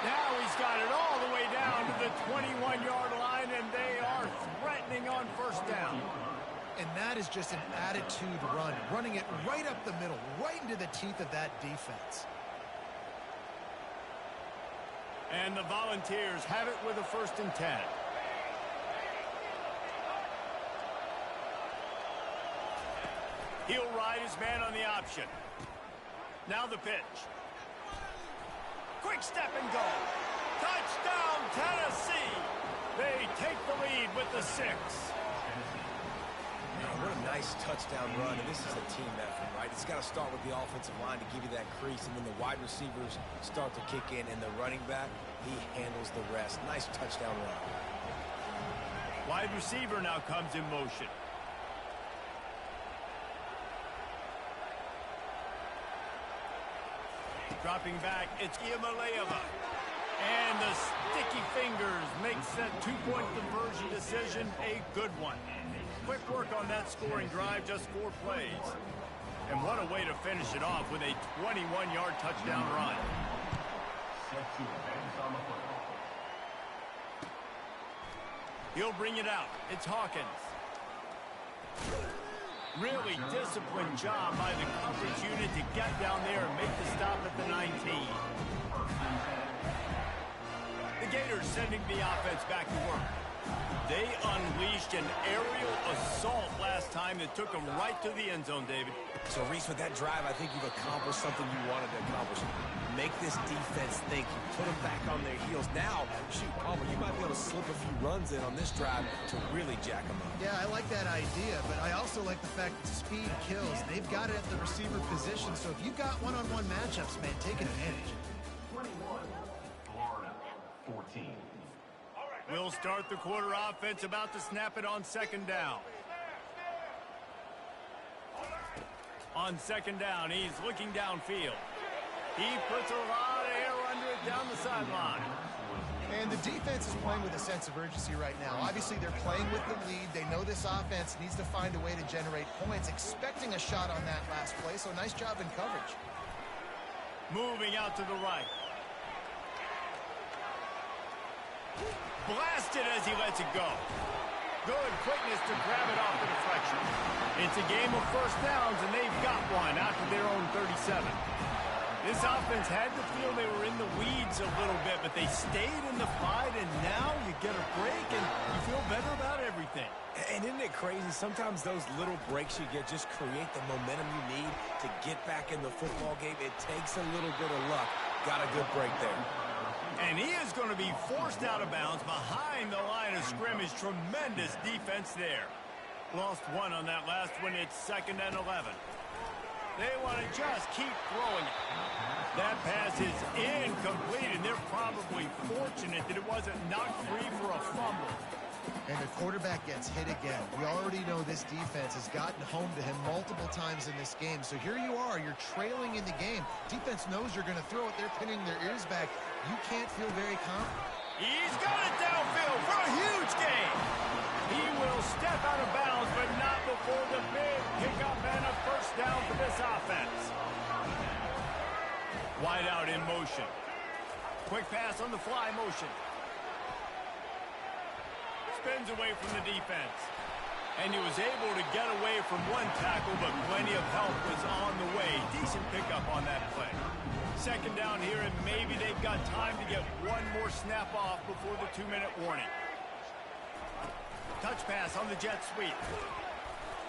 B: Now he's got it all the way down to the 21-yard line, and they are threatening on first down.
C: And that is just an attitude run, running it right up the middle, right into the teeth of that defense.
B: And the Volunteers have it with a 1st and 10. He'll ride his man on the option. Now the pitch. Quick step and go. Touchdown, Tennessee. They take the lead with the 6.
D: What a nice touchdown run, and this is a team effort, right? It's got to start with the offensive line to give you that crease, and then the wide receivers start to kick in, and the running back, he handles the rest. Nice touchdown run.
B: Wide receiver now comes in motion. Dropping back, it's Iamaleava. And the sticky fingers makes that 2-point conversion decision a good one. Quick work on that scoring drive, just 4 plays. And what a way to finish it off with a 21-yard touchdown run. He'll bring it out. It's Hawkins. Really disciplined job by the coverage unit to get down there and make the stop at the 19. The Gators sending the offense back to work. They unleashed an aerial assault last time that took them right to the end zone, David.
D: So, Reese, with that drive, I think you've accomplished something you wanted to accomplish. Make this defense think. You put them back on their heels. Now, shoot, Palmer, you might be able to slip a few runs in on this drive to really jack them up.
C: Yeah, I like that idea, but I also like the fact that speed kills. They've got it at the receiver position, so if you've got one-on-one matchups, man, take advantage.
E: 21, Florida, 14.
B: We'll start the quarter offense, about to snap it on 2nd down. On 2nd down, he's looking downfield. He puts a lot of air under it down the sideline.
C: And the defense is playing with a sense of urgency right now. Obviously, they're playing with the lead. They know this offense needs to find a way to generate points, expecting a shot on that last play, so nice job in coverage.
B: Moving out to the right. Blasted as he lets it go. Good quickness to grab it off the deflection. It's a game of 1st downs, and they've got one out to their own 37. This offense had to feel they were in the weeds a little bit, but they stayed in the fight, and now you get a break, and you feel better about everything.
D: And isn't it crazy? Sometimes those little breaks you get just create the momentum you need to get back in the football game. It takes a little bit of luck. Got a good break there.
B: And he is going to be forced out of bounds behind the line of scrimmage. Tremendous defense there. Lost one on that last one. It's 2nd and 11. They want to just keep throwing it. That pass is incomplete, and they're probably fortunate that it wasn't knocked free for a fumble.
C: And the quarterback gets hit again. We already know this defense has gotten home to him multiple times in this game. So here you are, you're trailing in the game. Defense knows you're going to throw it. They're pinning their ears back. You can't feel very confident.
B: He's got it downfield for a huge gain. He will step out of bounds, but not before the big pickup and a 1st down for this offense. Wide out in motion. Quick pass on the fly motion. Spins away from the defense. And he was able to get away from one tackle, but plenty of help was on the way. Decent pickup on that play. 2nd down here, and maybe they've got time to get one more snap off before the 2-minute warning. Touch pass on the jet sweep.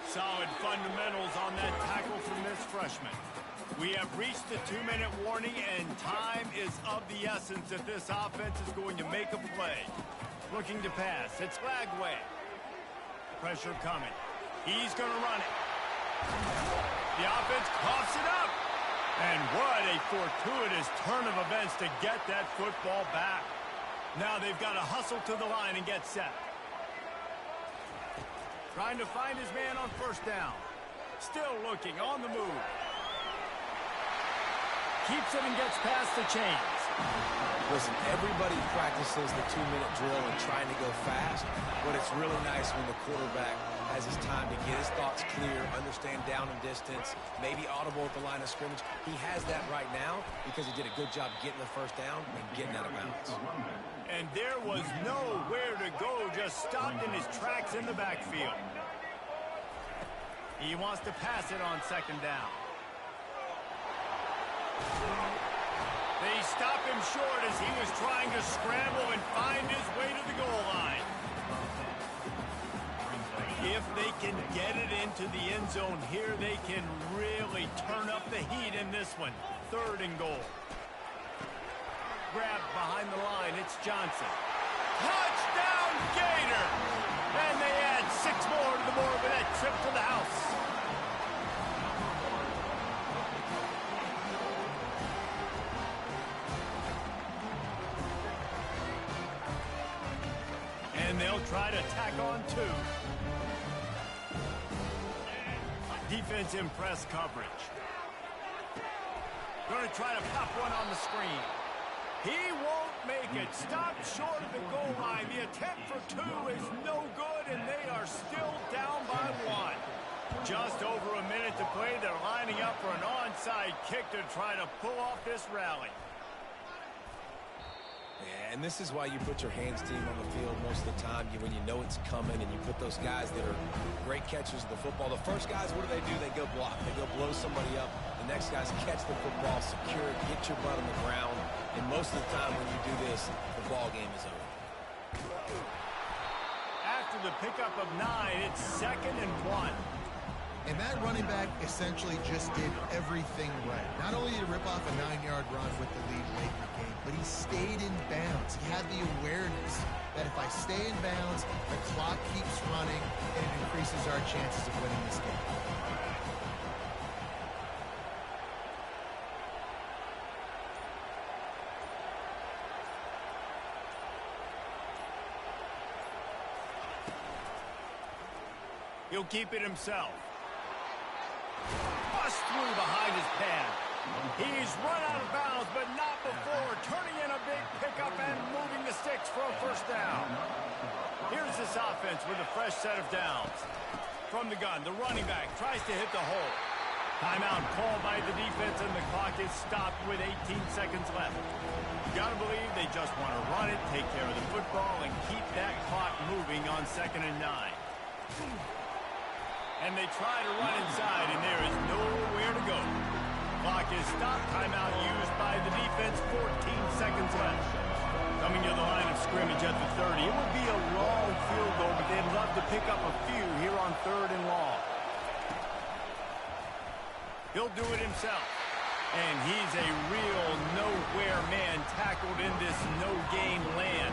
B: Solid fundamentals on that tackle from this freshman. We have reached the 2-minute warning, and time is of the essence if this offense is going to make a play. Looking to pass. It's Lagway. Pressure coming. He's going to run it. The offense coughs it up. And what a fortuitous turn of events to get that football back. Now they've got to hustle to the line and get set. Trying to find his man on first down. Still looking on the move. Keeps it and gets past the chains.
D: Listen, everybody practices the 2-minute drill and trying to go fast, but it's really nice when the quarterback has his time to get his thoughts clear, understand down and distance, maybe audible at the line of scrimmage. He has that right now because he did a good job getting the first down and getting out of bounds.
B: And there was nowhere to go, just stopped in his tracks in the backfield. He wants to pass it on second down. They stop him short as he was trying to scramble and find his way to the goal line. If they can get it into the end zone here, they can really turn up the heat in this one. 3rd and goal. Grabbed behind the line, it's Johnson. Touchdown Gator! And they add 6 more to the board with that trip to the house. And they'll try to tack on 2. Defense in press coverage. Going to try to pop one on the screen. He won't make it. Stopped short of the goal line. The attempt for 2 is no good, and they are still down by 1. Just over a minute to play. They're lining up for an onside kick to try to pull off this rally.
D: Yeah, and this is why you put your hands team on the field most of the time when you know it's coming, and you put those guys that are great catchers of the football. The first guys, what do? They go block. They go blow somebody up. The next guys catch the football, secure it, get your butt on the ground. And most of the time when you do this, the ball game is over.
B: After the pickup of 9, it's 2nd and 1.
C: And that running back essentially just did everything right. Not only did he rip off a 9-yard run with the lead late in the game, but he stayed in bounds. He had the awareness that if I stay in bounds, the clock keeps running, and it increases our chances of winning this game.
B: He'll keep it himself. Bust through behind his pad. He's run out of bounds, but not before turning in a big pickup and moving the sticks for a first down. Here's this offense with a fresh set of downs. From the gun, the running back tries to hit the hole. Timeout called by the defense, and the clock is stopped with 18 seconds left. You gotta believe they just want to run it, take care of the football, and keep that clock moving on 2nd and 9. And they try to run inside, and there is nowhere to go. Clock is stopped. Timeout used by the defense. 14 seconds left. Coming to the line of scrimmage at the 30. It would be a long field goal, but they'd love to pick up a few here on 3rd and long. He'll do it himself. And he's a real nowhere man tackled in this no-game land.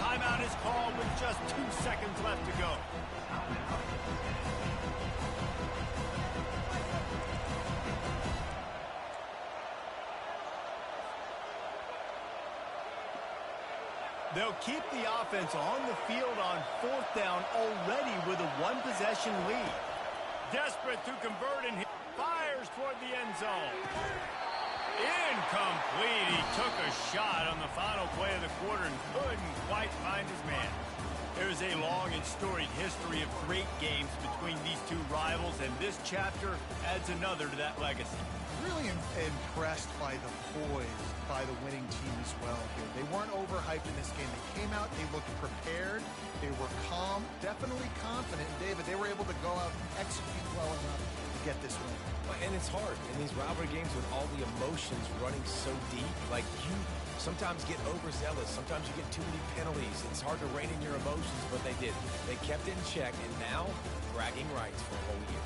B: Timeout is called with just 2 seconds left to go. They'll keep the offense on the field on 4th down already with a 1-possession lead. Desperate to convert, and he fires toward the end zone. Incomplete. He took a shot on the final play of the quarter and couldn't quite find his man. There's a long and storied history of great games between these two rivals, and this chapter adds another to that legacy.
C: Really impressed by the poise by the winning team as well here. They weren't overhyped in this game. They came out, they looked prepared, they were calm, definitely confident. And David, they were able to go out and execute well enough to get this win.
D: And it's hard in these rivalry games with all the emotions running so deep. Like, you sometimes get overzealous. Sometimes you get too many penalties. It's hard to rein in your emotions, but they did. They kept it in check, and now bragging rights for a whole year.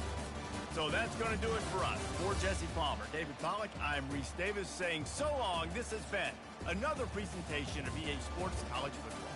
B: So that's going to do it for us. For Jesse Palmer, David Pollack, I'm Reese Davis saying so long. This has been another presentation of EA Sports College Football.